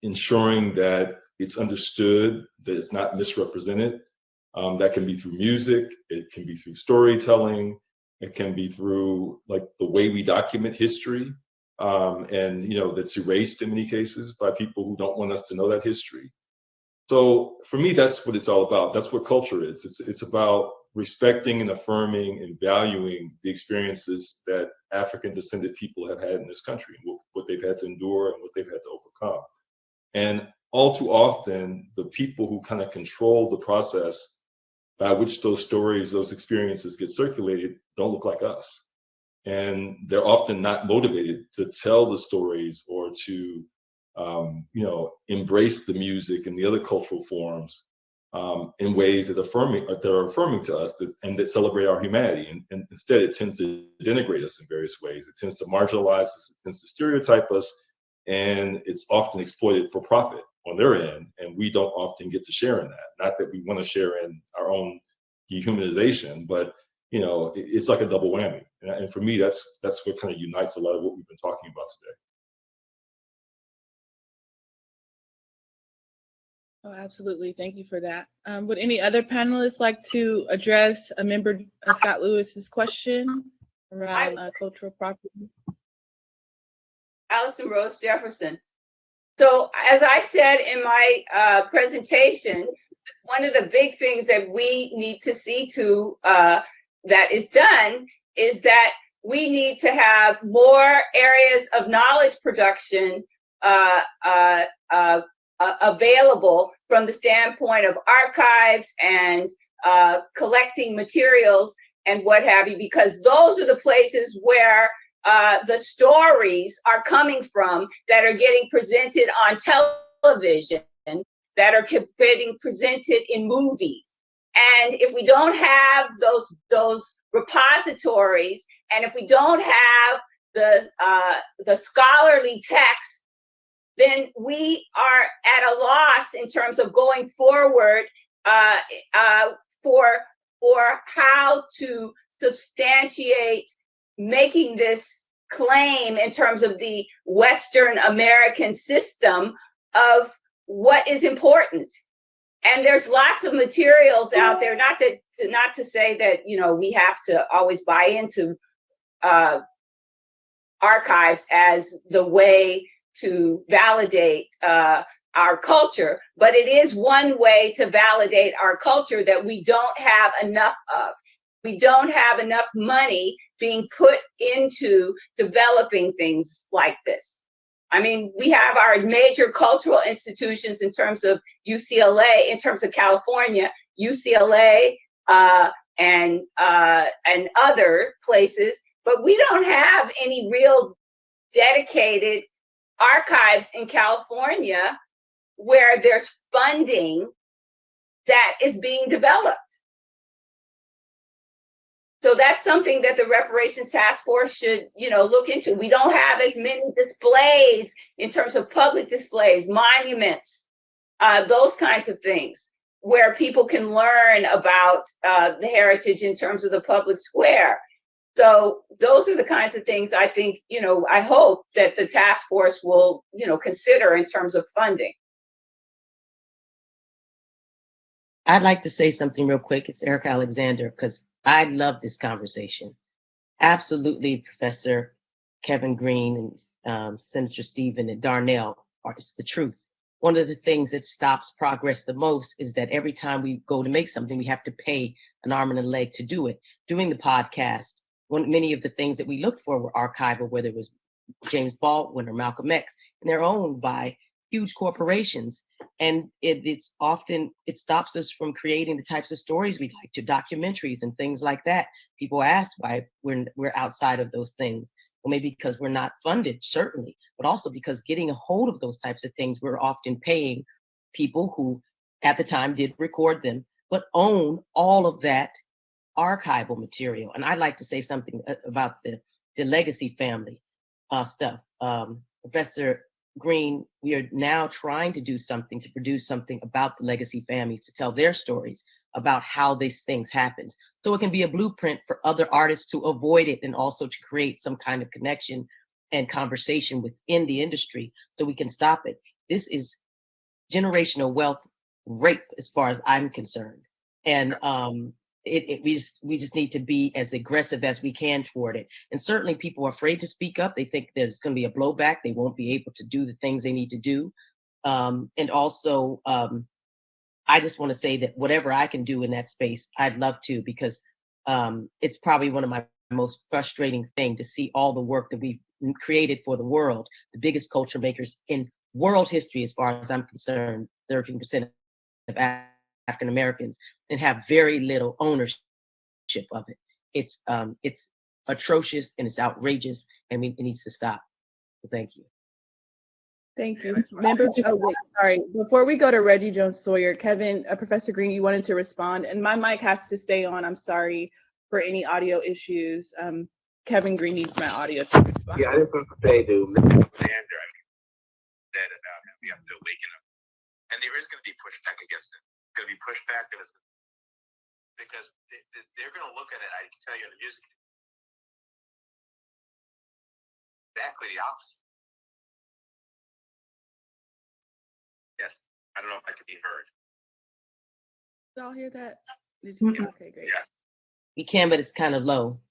Ensuring that it's understood, that it's not misrepresented. That can be through music, it can be through storytelling, it can be through like the way we document history, and that's erased in many cases by people who don't want us to know that history. So for me, that's what it's all about. That's what culture is. It's about respecting and affirming and valuing the experiences that African descended people have had in this country, and what they've had to endure and what they've had to overcome. And all too often, the people who kind of control the process by which those stories, those experiences get circulated don't look like us. And they're often not motivated to tell the stories or to, embrace the music and the other cultural forms in ways that are affirming to us and that celebrate our humanity. And instead, it tends to denigrate us in various ways. It tends to marginalize us, it tends to stereotype us, and it's often exploited for profit on their end, and we don't often get to share in that. Not that we want to share in our own dehumanization, but it's like a double whammy. And for me, that's what kind of unites a lot of what we've been talking about today. Oh, absolutely. Thank you for that. Would any other panelists like to address a member Scott Lewis's question around cultural property? Allison Rose Jefferson. So as I said in my presentation, one of the big things that we need to see to that is done is that we need to have more areas of knowledge production available from the standpoint of archives and collecting materials and what have you, because those are the places where the stories are coming from that are getting presented on television, that are getting presented in movies. And if we don't have those repositories, and if we don't have the scholarly text, then we are at a loss in terms of going forward for how to substantiate making this claim in terms of the Western American system of what is important. And there's lots of materials out there, not to say that we have to always buy into archives as the way to validate our culture, but it is one way to validate our culture that we don't have enough of. We don't have enough money being put into developing things like this. I mean, we have our major cultural institutions in terms of UCLA, in terms of California, UCLA, and other places, but we don't have any real dedicated archives in California where there's funding that is being developed. So that's something that the Reparations Task Force should, look into. We don't have as many displays in terms of public displays, monuments, those kinds of things, where people can learn about the heritage in terms of the public square. So those are the kinds of things I think, I hope that the task force will, consider in terms of funding. I'd like to say something real quick. It's Erica Alexander, because I love this conversation. Absolutely, Professor Kevin Green and Senator Stephen and Darnell, it's the truth. One of the things that stops progress the most is that every time we go to make something, we have to pay an arm and a leg to do it. Doing the podcast, many of the things that we looked for were archival, whether it was James Baldwin or Malcolm X, and they're owned by huge corporations. And it stops us from creating the types of stories we like to, documentaries and things like that. People ask why we're outside of those things. Well, maybe because we're not funded, certainly, but also because getting a hold of those types of things, we're often paying people who at the time did record them, but own all of that archival material. And I'd like to say something about the legacy family stuff. Professor Green, we are now trying to do something to produce something about the legacy families, to tell their stories about how these things happen. So it can be a blueprint for other artists to avoid it, and also to create some kind of connection and conversation within the industry so we can stop it. This is generational wealth rape as far as I'm concerned. And we just need to be as aggressive as we can toward it. And certainly people are afraid to speak up. They think there's going to be a blowback. They won't be able to do the things they need to do. And also, I just want to say that whatever I can do in that space, I'd love to, because it's probably one of my most frustrating things to see all the work that we've created for the world, the biggest culture makers in world history, as far as I'm concerned, 13% of African Americans, and have very little ownership of it. It's atrocious and it's outrageous, and it needs to stop. So thank you. Thank you. Members, oh wait, sorry. Before we go to Reggie Jones Sawyer, Kevin, Professor Green, you wanted to respond, and my mic has to stay on. I'm sorry for any audio issues. Kevin Green needs my audio to respond. Yeah, I just want to say to Mr. Alexander, said about him, we have to awaken him. And there is going to be pushback against it. It's going to be pushback because they're going to look at it, I can tell you, in the music, exactly the opposite. Yes, I don't know if I could be heard. Did y'all hear that? Did you? Mm-mm. Okay, great. Yeah. You can, but it's kind of low.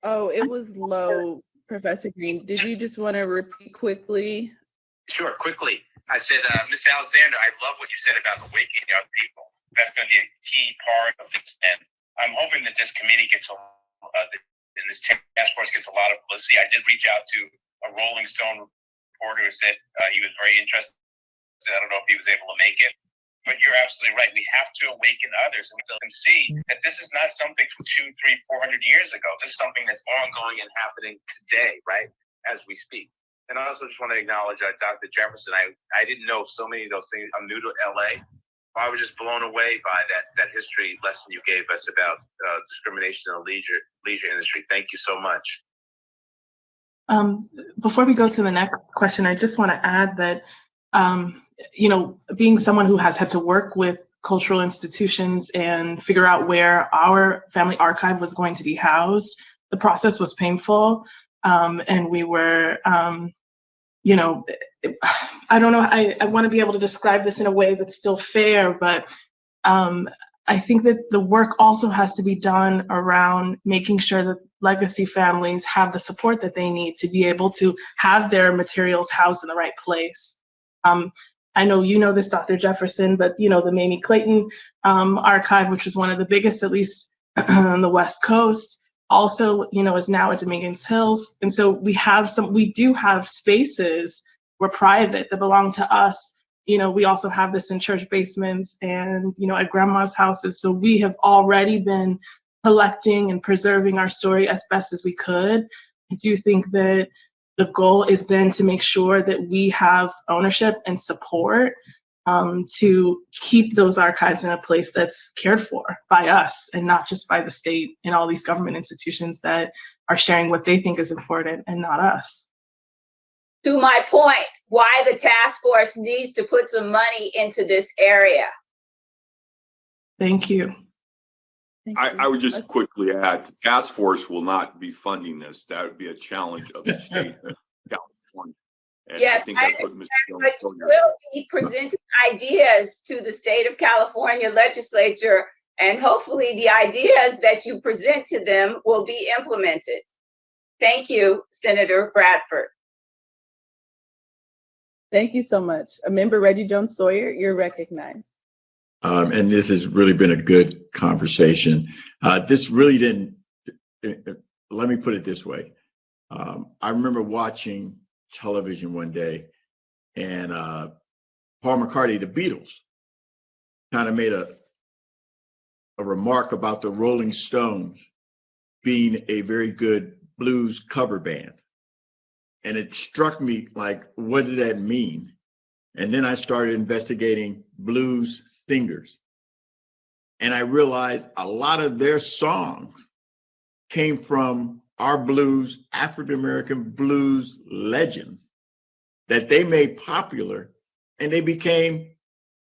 Oh, it was low, Professor Green. Did you just want to repeat quickly? Sure, quickly. I said, Ms. Alexander, I love what you said about awakening young people. That's going to be a key part of this. And I'm hoping that this committee gets and this task force gets a lot of publicity. I did reach out to a Rolling Stone reporter who said he was very interested. I don't know if he was able to make it. But you're absolutely right. We have to awaken others, and we can see that this is not something from 200, 300, 400 years ago. This is something that's ongoing and happening today, right, as we speak. And I also just want to acknowledge Dr. Jefferson. I didn't know so many of those things. I'm new to LA. I was just blown away by that history lesson you gave us about discrimination in the leisure industry. Thank you so much. Before we go to the next question, I just want to add that being someone who has had to work with cultural institutions and figure out where our family archive was going to be housed, the process was painful. And we were, I don't know, I want to be able to describe this in a way that's still fair, but I think that the work also has to be done around making sure that legacy families have the support that they need to be able to have their materials housed in the right place. I know you know this, Dr. Jefferson, but the Mamie Clayton archive, which is one of the biggest, at least on the West Coast, also, is now at Dominguez Hills. And so we do have spaces were private that belong to us. We also have this in church basements and, at grandma's houses. So we have already been collecting and preserving our story as best as we could. I do think that the goal is then to make sure that we have ownership and support to keep those archives in a place that's cared for by us and not just by the state and all these government institutions that are sharing what they think is important and not us. To my point, why the task force needs to put some money into this area. Thank you. I would just quickly add, the task force will not be funding this. That would be a challenge of the state of California. And yes, I think that's what Mr. Jones but you will be presenting ideas to the state of California legislature, and hopefully the ideas that you present to them will be implemented. Thank you, Senator Bradford. Thank you so much. Member Reggie Jones Sawyer, you're recognized. And this has really been a good conversation. This really didn't, let me put it this way. I remember watching television one day, and Paul McCartney, the Beatles, kind of made a remark about the Rolling Stones being a very good blues cover band. And it struck me like, what did that mean? And then I started investigating blues singers. And I realized a lot of their songs came from our blues, African-American blues legends that they made popular, and they became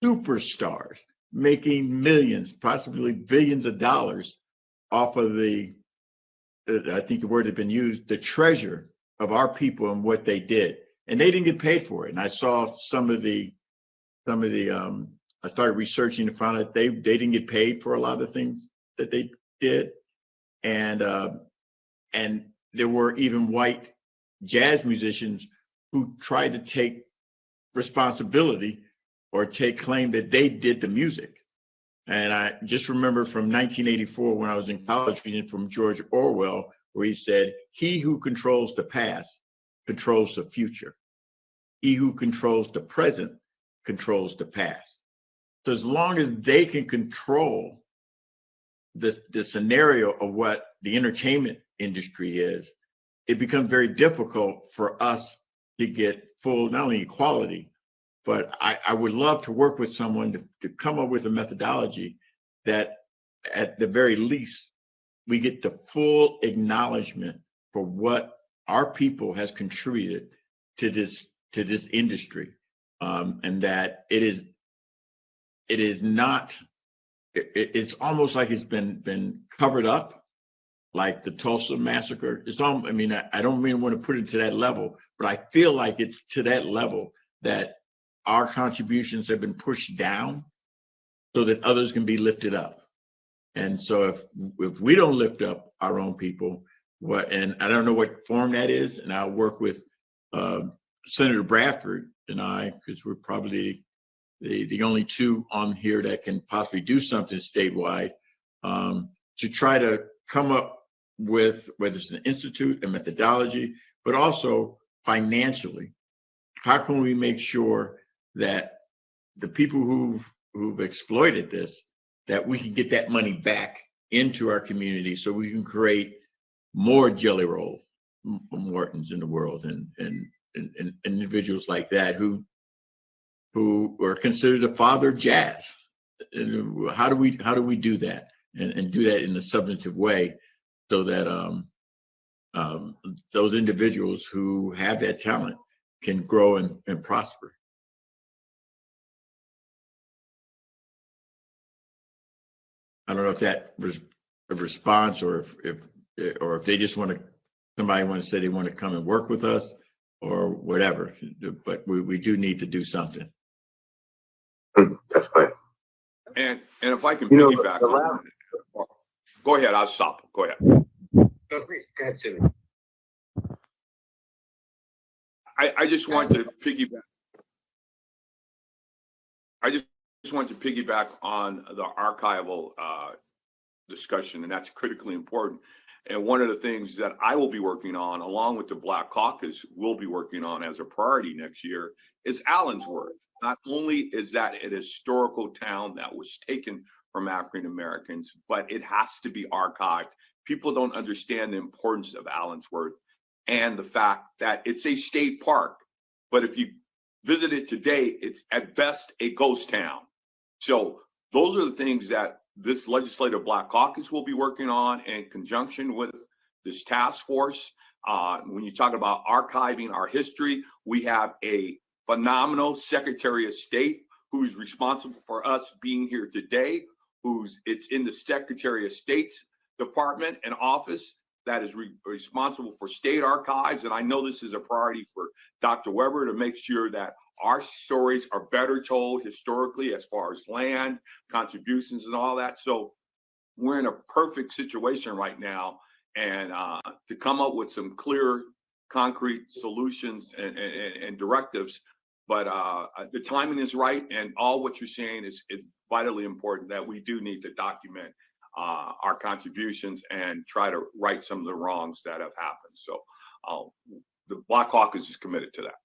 superstars, making millions, possibly billions of dollars off of I think the word had been used, the treasure of our people and what they did. And they didn't get paid for it. And I saw I started researching and found out they didn't get paid for a lot of things that they did. And there were even white jazz musicians who tried to take responsibility or take claim that they did the music. And I just remember from 1984 when I was in college reading from George Orwell, where he said, "He who controls the past controls the future. He who controls the present controls the past." So as long as they can control the scenario of what the entertainment industry is, it becomes very difficult for us to get full, not only equality, but I would love to work with someone to come up with a methodology that at the very least, we get the full acknowledgement for what our people has contributed to this industry, and that it's almost like it's been covered up, like the Tulsa massacre. I don't really want to put it to that level, but I feel like it's to that level that our contributions have been pushed down so that others can be lifted up. And so if we don't lift up our own people, and I don't know what form that is, and I'll work with Senator Bradford and I, because we're probably the only two on here that can possibly do something statewide, to try to come up with, whether it's an institute, a methodology, but also financially, how can we make sure that the people who've exploited this, that we can get that money back into our community so we can create more Jelly Roll Mortons in the world and individuals like that who are considered the father of jazz. And how do we do that and do that in a substantive way so that those individuals who have that talent can grow and prosper? I don't know if that was a response or if they just somebody want to say they want to come and work with us or whatever, but we do need to do something. That's right. And if I can piggyback on that. Go ahead, I'll stop. Go ahead. No, please, go ahead, Sue. I just want to piggyback. I just want to piggyback on the archival discussion, and that's critically important. And one of the things that I will be working on, along with the Black Caucus, will be working on as a priority next year, is Allensworth. Not only is that an historical town that was taken from African Americans, but it has to be archived. People don't understand the importance of Allensworth and the fact that it's a state park. But if you visit it today, it's at best a ghost town. So those are the things that this legislative Black Caucus will be working on in conjunction with this task force. When you talk about archiving our history, we have a phenomenal Secretary of State who's responsible for us being here today, it's in the Secretary of State's department and office that is responsible for state archives. And I know this is a priority for Dr. Weber to make sure that our stories are better told historically as far as land, contributions and all that. So we're in a perfect situation right now. And to come up with some clear, concrete solutions and directives. But the timing is right. And all what you're saying is vitally important, that we do need to document our contributions and try to right some of the wrongs that have happened. So the Black Caucus is committed to that.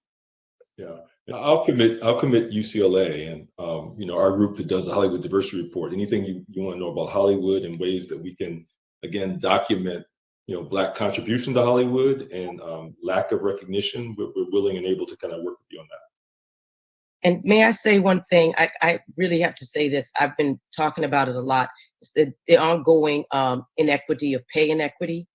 Yeah, and I'll commit UCLA and our group that does the Hollywood Diversity Report. Anything you want to know about Hollywood and ways that we can again document Black contribution to Hollywood and lack of recognition, we're willing and able to kind of work with you on that. And may I say one thing? I really have to say this. I've been talking about it a lot. It's the ongoing inequity of pay inequity.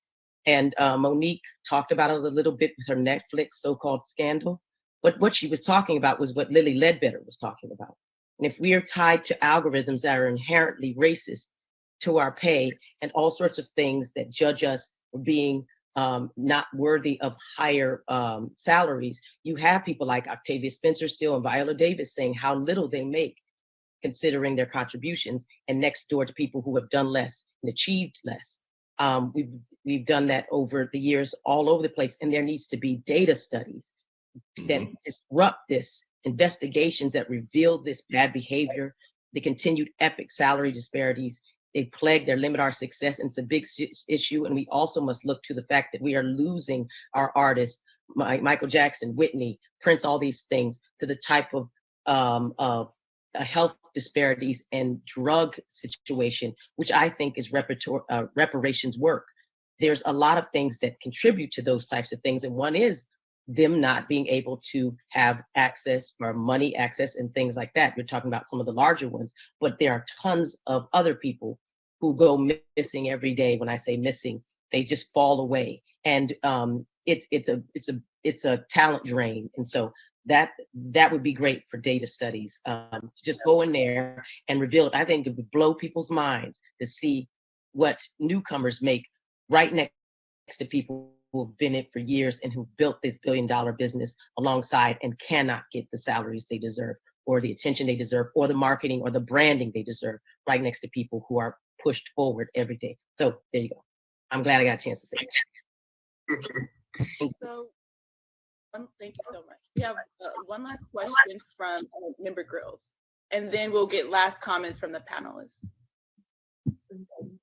And Monique talked about it a little bit with her Netflix so-called scandal. But what she was talking about was what Lily Ledbetter was talking about. And if we are tied to algorithms that are inherently racist to our pay and all sorts of things that judge us for being not worthy of higher salaries, you have people like Octavia Spencer Steele and Viola Davis saying how little they make considering their contributions, and next door to people who have done less and achieved less. We've done that over the years all over the place, and there needs to be data studies that disrupt this, investigations that reveal this bad behavior, the continued epic salary disparities. They plague, they limit our success, and it's a big issue. And we also must look to the fact that we are losing our artists, Michael Jackson, Whitney, Prince, all these things, to the type of health disparities and drug situation, which I think is reparations work. There's a lot of things that contribute to those types of things. And one is them not being able to have access or money access and things like that. You're talking about some of the larger ones, but there are tons of other people who go missing every day. When I say missing, they just fall away. And it's a talent drain. And so that would be great for data studies, to just go in there and reveal it. I think it would blow people's minds to see what newcomers make right next to people who have been in it for years and who built this billion-dollar business alongside and cannot get the salaries they deserve or the attention they deserve or the marketing or the branding they deserve right next to people who are pushed forward every day. So there you go. I'm glad I got a chance to say that. So, thank you so much. We have one last question from Member Grills, and then we'll get last comments from the panelists.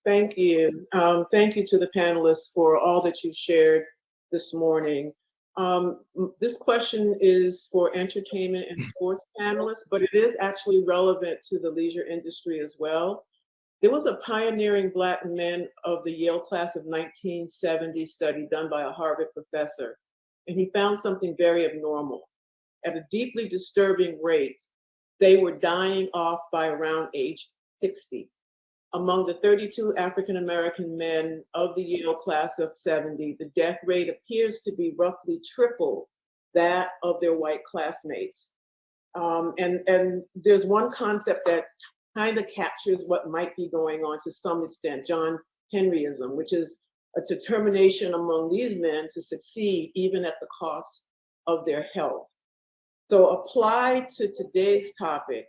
Thank you. Thank you to the panelists for all that you shared this morning. This question is for entertainment and sports panelists, but it is actually relevant to the leisure industry as well. There was a pioneering Black men of the Yale class of 1970 study done by a Harvard professor, and he found something very abnormal. At a deeply disturbing rate, they were dying off by around age 60. Among the 32 African-American men of the Yale class of 70, the death rate appears to be roughly triple that of their white classmates. And there's one concept that kind of captures what might be going on to some extent, John Henryism, which is a determination among these men to succeed even at the cost of their health. So applied to today's topic,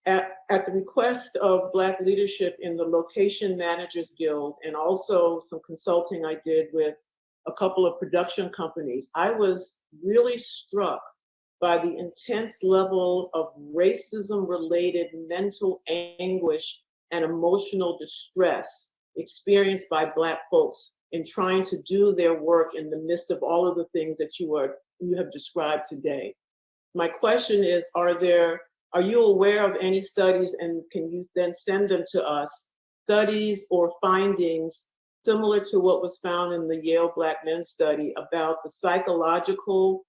at the request of Black leadership in the Location Managers Guild and also some consulting I did with a couple of production companies, I was really struck by the intense level of racism-related mental anguish and emotional distress experienced by Black folks in trying to do their work in the midst of all of the things that you have described today. My question is, are you aware of any studies, and can you then send them to us, studies or findings similar to what was found in the Yale Black Men study about the psychological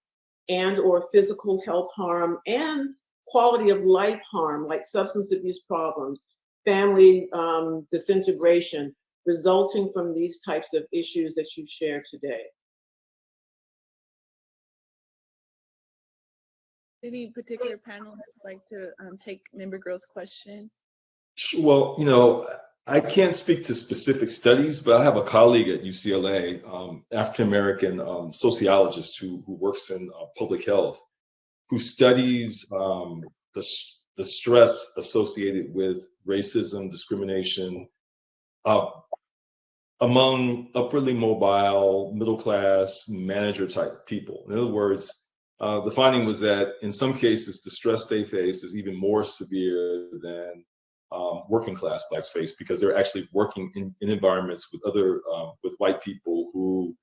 and or physical health harm and quality of life harm, like substance abuse problems, family disintegration, resulting from these types of issues that you've shared today? Any particular panelists like to take Member Girl's question? Well, I can't speak to specific studies, but I have a colleague at UCLA, African-American sociologist who works in public health, who studies the stress associated with racism, discrimination among upwardly mobile, middle-class, manager-type people. In other words, the finding was that in some cases, the stress they face is even more severe than working class Blacks face, because they're actually working in environments with with white people who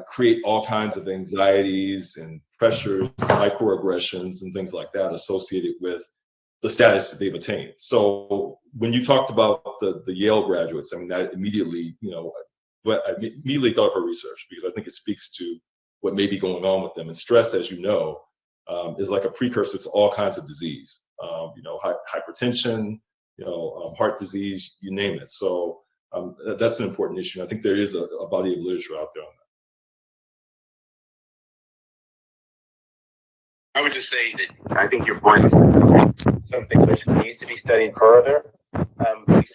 create all kinds of anxieties and pressures, microaggressions, and things like that associated with the status that they've attained. So when you talked about the Yale graduates, I mean, that immediately, but I immediately thought of her research, because I think it speaks to what may be going on with them. And stress, as you know, is like a precursor to all kinds of disease, hypertension, heart disease, you name it. So that's an important issue. I think there is a body of literature out there on that. I would just say that I think your point is something that needs to be studied further. We certainly.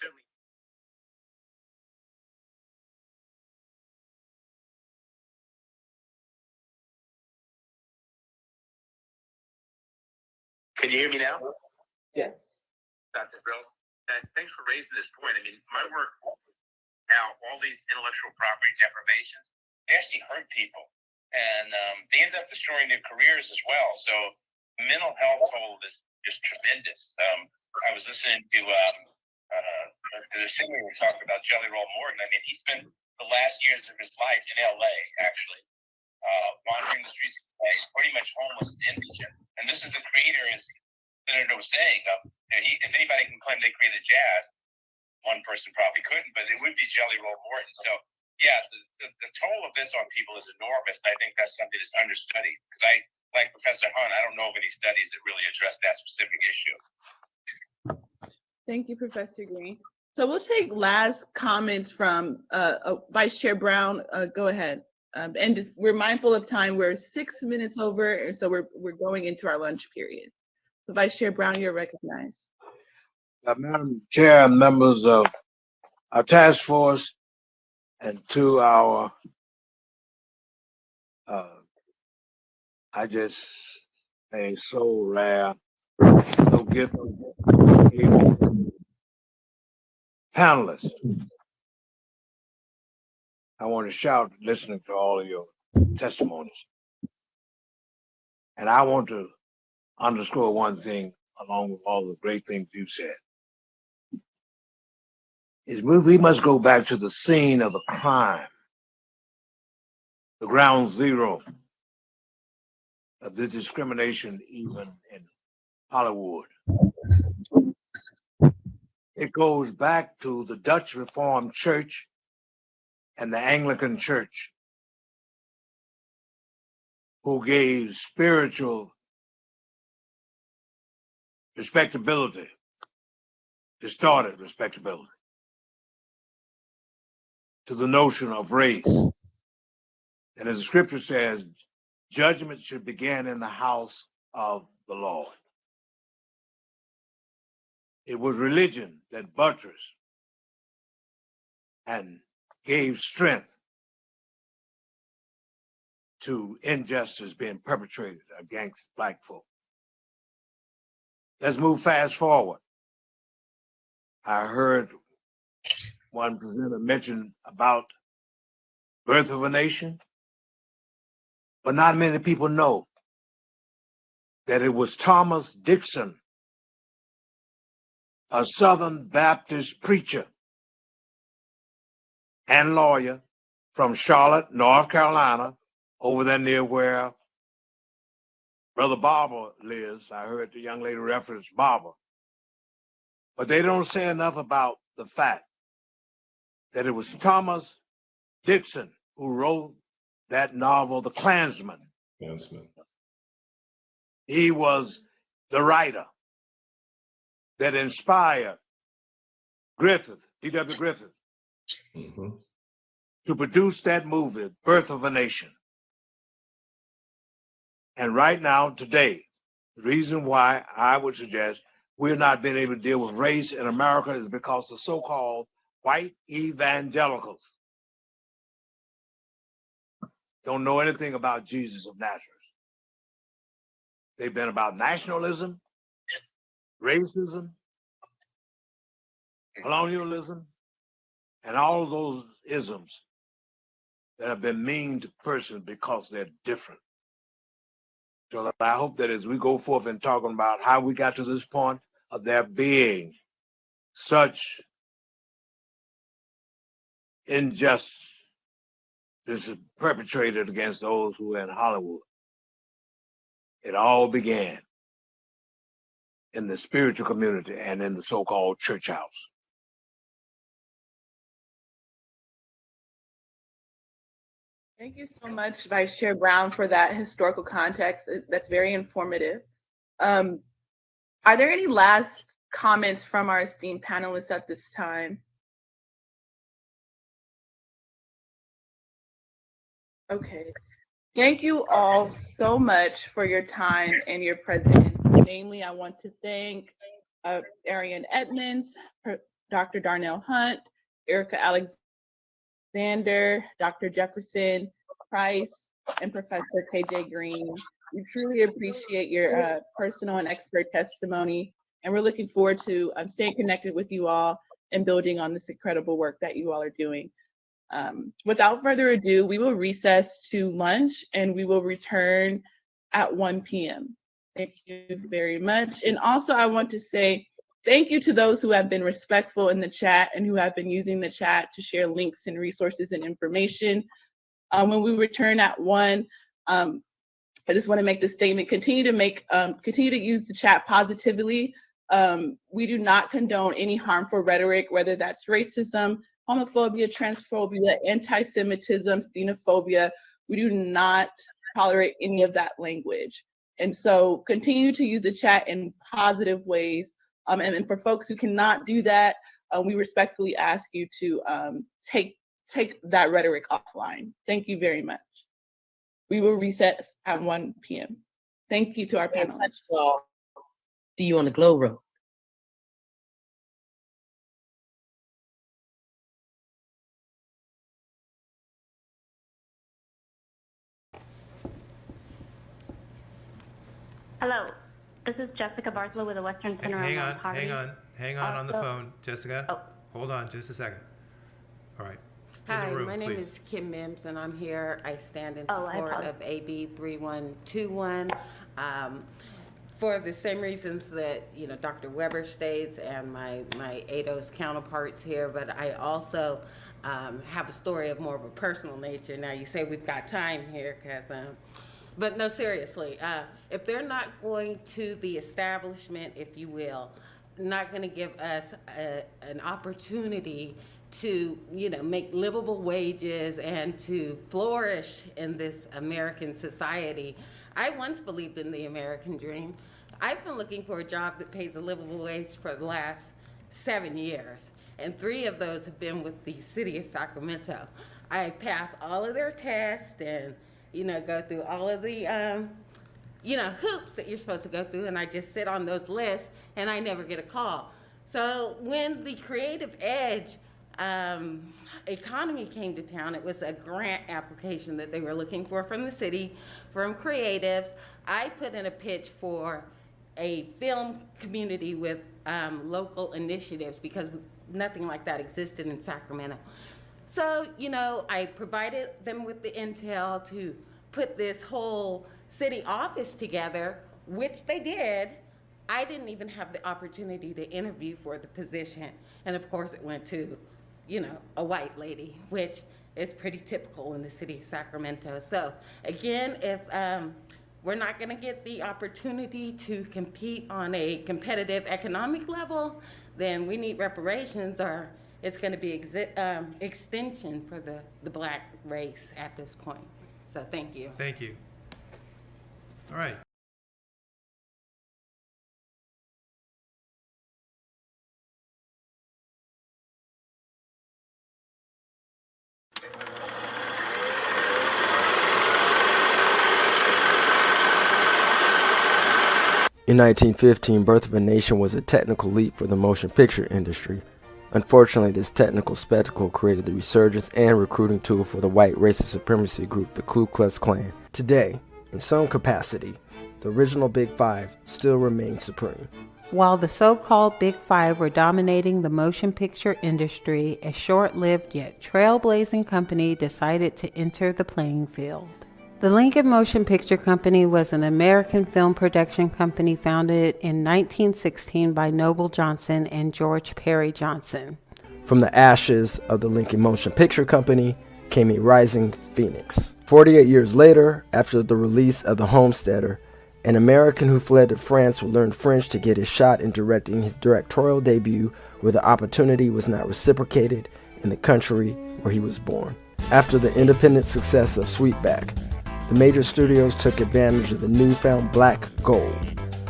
Can you hear me now? Yes. Dr. Grills, thanks for raising this point. I mean, my work now, all these intellectual property deprivations, they actually hurt people. And they end up destroying their careers as well. So mental health toll is just tremendous. I was listening to the singer who talked about Jelly Roll Morton. I mean, he spent the last years of his life in LA, actually, wandering the streets of LA, pretty much homeless and indigent. And this is the creator, as Senator was saying, if anybody can claim they created jazz, one person probably couldn't, but it would be Jelly Roll Morton. So, yeah, the toll of this on people is enormous. And I think that's something that's understudied. Because like Professor Hunt, I don't know of any studies that really address that specific issue. Thank you, Professor Green. So we'll take last comments from Vice Chair Brown. Go ahead. And we're mindful of time. We're 6 minutes over, and so we're going into our lunch period. So Vice Chair Brown, you're recognized. Madam Chair, members of our task force, and to our, I just say so rare, so gifted panelists. I want to shout listening to all of your testimonies. And I want to underscore one thing along with all the great things you've said. Is we must go back to the scene of the crime, the ground zero of this discrimination, even in Hollywood. It goes back to the Dutch Reformed Church and the Anglican Church, who gave spiritual respectability, distorted respectability, to the notion of race. And as the scripture says, judgment should begin in the house of the Lord. It was religion that buttressed and gave strength to injustice being perpetrated against Black folk. Let's move fast forward. I heard one presenter mention about Birth of a Nation, but not many people know that it was Thomas Dixon, a Southern Baptist preacher and lawyer, from Charlotte, North Carolina, over there near where Brother Barber lives. I heard the young lady reference Barber. But they don't say enough about the fact that it was Thomas Dixon who wrote that novel, The Klansman. He was the writer that inspired Griffith, D.W. Griffith, to produce that movie, Birth of a Nation. And right now, today, the reason why I would suggest we're not being able to deal with race in America is because the so-called white evangelicals don't know anything about Jesus of Nazareth. They've been about nationalism, racism, colonialism, and all of those isms that have been mean to persons because they're different. So I hope that as we go forth and talking about how we got to this point of there being such injustice, this is perpetrated against those who are in Hollywood. It all began in the spiritual community and in the so-called church house. Thank you so much, Vice Chair Brown, for that historical context. That's very informative. Are there any last comments from our esteemed panelists at this time? Okay. Thank you all so much for your time and your presence. Namely, I want to thank Aryan Edmonds, Dr. Darnell Hunt, Erica Alexander, Dr. Jefferson Price, and Professor KJ Green. We truly appreciate your personal and expert testimony, and we're looking forward to staying connected with you all and building on this incredible work that you all are doing. Without further ado, we will recess to lunch and we will return at 1 p.m. Thank you very much. And also I want to say thank you to those who have been respectful in the chat and who have been using the chat to share links and resources and information. When we return at 1, I just want to make this statement, continue to use the chat positively. We do not condone any harmful rhetoric, whether that's racism, homophobia, transphobia, anti-Semitism, xenophobia. We do not tolerate any of that language. And so continue to use the chat in positive ways. And for folks who cannot do that, we respectfully ask you to take that rhetoric offline. Thank you very much. We will reset at 1 p.m. Thank you to our panelists. See you on the Glow Road. Hello, this is Jessica Bartholow with the Western Center on Poverty. Hang on the phone, Jessica. Oh. Hold on just a second. All right. Hi, my name is Kim Mims, and I'm here. I stand in support of AB 3121 for the same reasons that Dr. Weber states and my ADOS counterparts here. But I also have a story of more of a personal nature. Now you say we've got time here, but no, seriously, if they're not going to the establishment, if you will, not going to give us an opportunity to, make livable wages and to flourish in this American society. I once believed in the American dream. I've been looking for a job that pays a livable wage for the last 7 years, and 3 of those have been with the city of Sacramento. I pass all of their tests and go through all of the, hoops that you're supposed to go through, and I just sit on those lists, and I never get a call. So when the Creative Edge economy came to town, it was a grant application that they were looking for from the city, from creatives. I put in a pitch for a film community with local initiatives because nothing like that existed in Sacramento. So, I provided them with the intel to put this whole city office together, which they did. I didn't even have the opportunity to interview for the position. And of course it went to, a white lady, which it's pretty typical in the city of Sacramento. So again, if we're not going to get the opportunity to compete on a competitive economic level, then we need reparations, or it's going to be extension for the Black race at this point. So thank you. Thank you. All right. In 1915, Birth of a Nation was a technical leap for the motion picture industry. Unfortunately, this technical spectacle created the resurgence and recruiting tool for the white racist supremacy group, the Ku Klux Klan. Today, in some capacity, the original Big Five still remains supreme. While the so-called Big Five were dominating the motion picture industry, a short-lived yet trailblazing company decided to enter the playing field. The Lincoln Motion Picture Company was an American film production company founded in 1916 by Noble Johnson and George Perry Johnson. From the ashes of the Lincoln Motion Picture Company came a rising phoenix. 48 years later, after the release of The Homesteader, an American who fled to France would learn French to get his shot in directing his directorial debut, where the opportunity was not reciprocated in the country where he was born. After the independent success of Sweetback, the major studios took advantage of the newfound black gold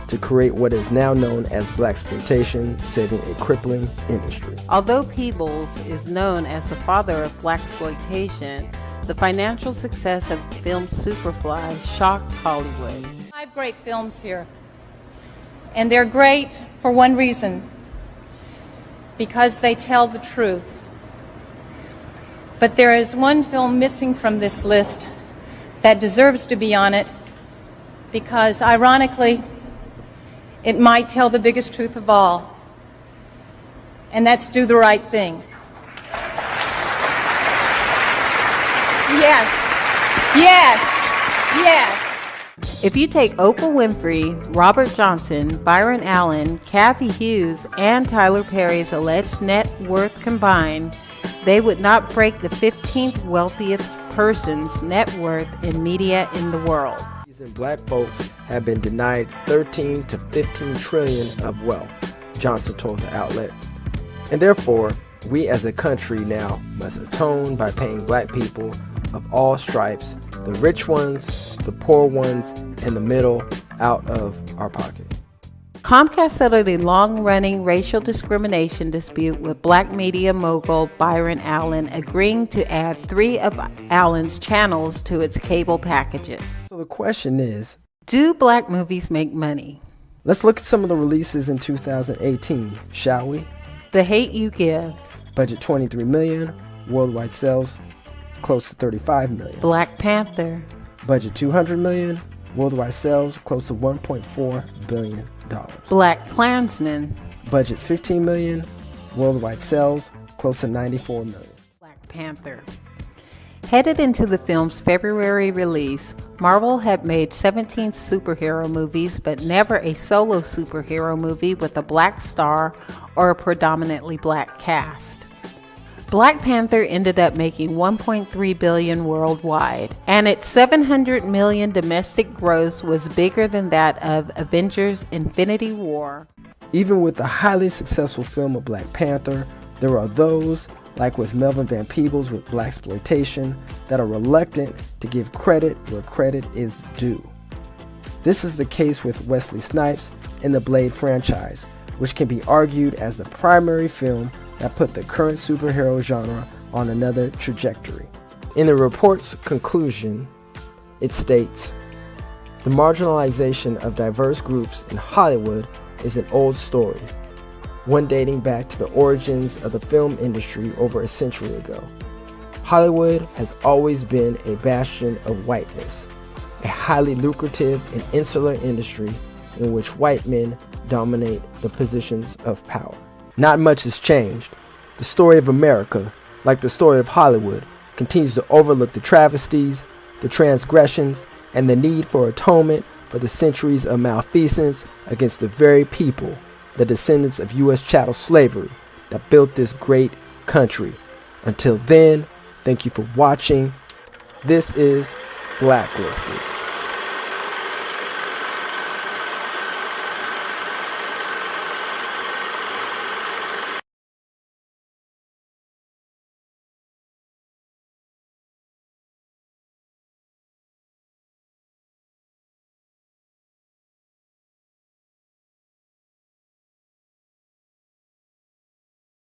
to create what is now known as blaxploitation, saving a crippling industry. Although Peebles is known as the father of blaxploitation, the financial success of the film Superfly shocked Hollywood. 5 great films here, and they're great for one reason: because they tell the truth. But there is one film missing from this list that deserves to be on it, because ironically, it might tell the biggest truth of all, and that's Do the Right Thing. Yes, yes, yes. If you take Oprah Winfrey, Robert Johnson, Byron Allen, Kathy Hughes, and Tyler Perry's alleged net worth combined, they would not break the 15th wealthiest person's net worth in media in the world. Black folks have been denied 13 to 15 trillion of wealth, Johnson told the outlet. And therefore, we as a country now must atone by paying black people of all stripes, the rich ones, the poor ones, and the middle, out of our pocket. Comcast settled a long-running racial discrimination dispute with black media mogul Byron Allen, agreeing to add 3 of Allen's channels to its cable packages. So the question is, do black movies make money? Let's look at some of the releases in 2018, shall we? The Hate U Give. Budget $23 million, worldwide sales close to $35 million. Black Panther. Budget $200 million, worldwide sales close to $1.4 billion. Black Klansman. Budget $15 million, worldwide sales close to $94 million. Black Panther. Headed into the film's February release, Marvel had made 17 superhero movies, but never a solo superhero movie with a black star or a predominantly black cast. Black Panther ended up making $1.3 billion worldwide, and its $700 million domestic gross was bigger than that of Avengers: Infinity War. Even with the highly successful film of Black Panther, there are those, like with Melvin Van Peebles with Blaxploitation, that are reluctant to give credit where credit is due. This is the case with Wesley Snipes in the Blade franchise, which can be argued as the primary film that put the current superhero genre on another trajectory. In the report's conclusion, it states, "The marginalization of diverse groups in Hollywood is an old story, one dating back to the origins of the film industry over a century ago. Hollywood has always been a bastion of whiteness, a highly lucrative and insular industry in which white men dominate the positions of power. Not much has changed. The story of America, like the story of Hollywood, continues to overlook the travesties, the transgressions, and the need for atonement for the centuries of malfeasance against the very people, the descendants of U.S. chattel slavery, that built this great country. Until then, Thank you for watching. This is Blacklisted.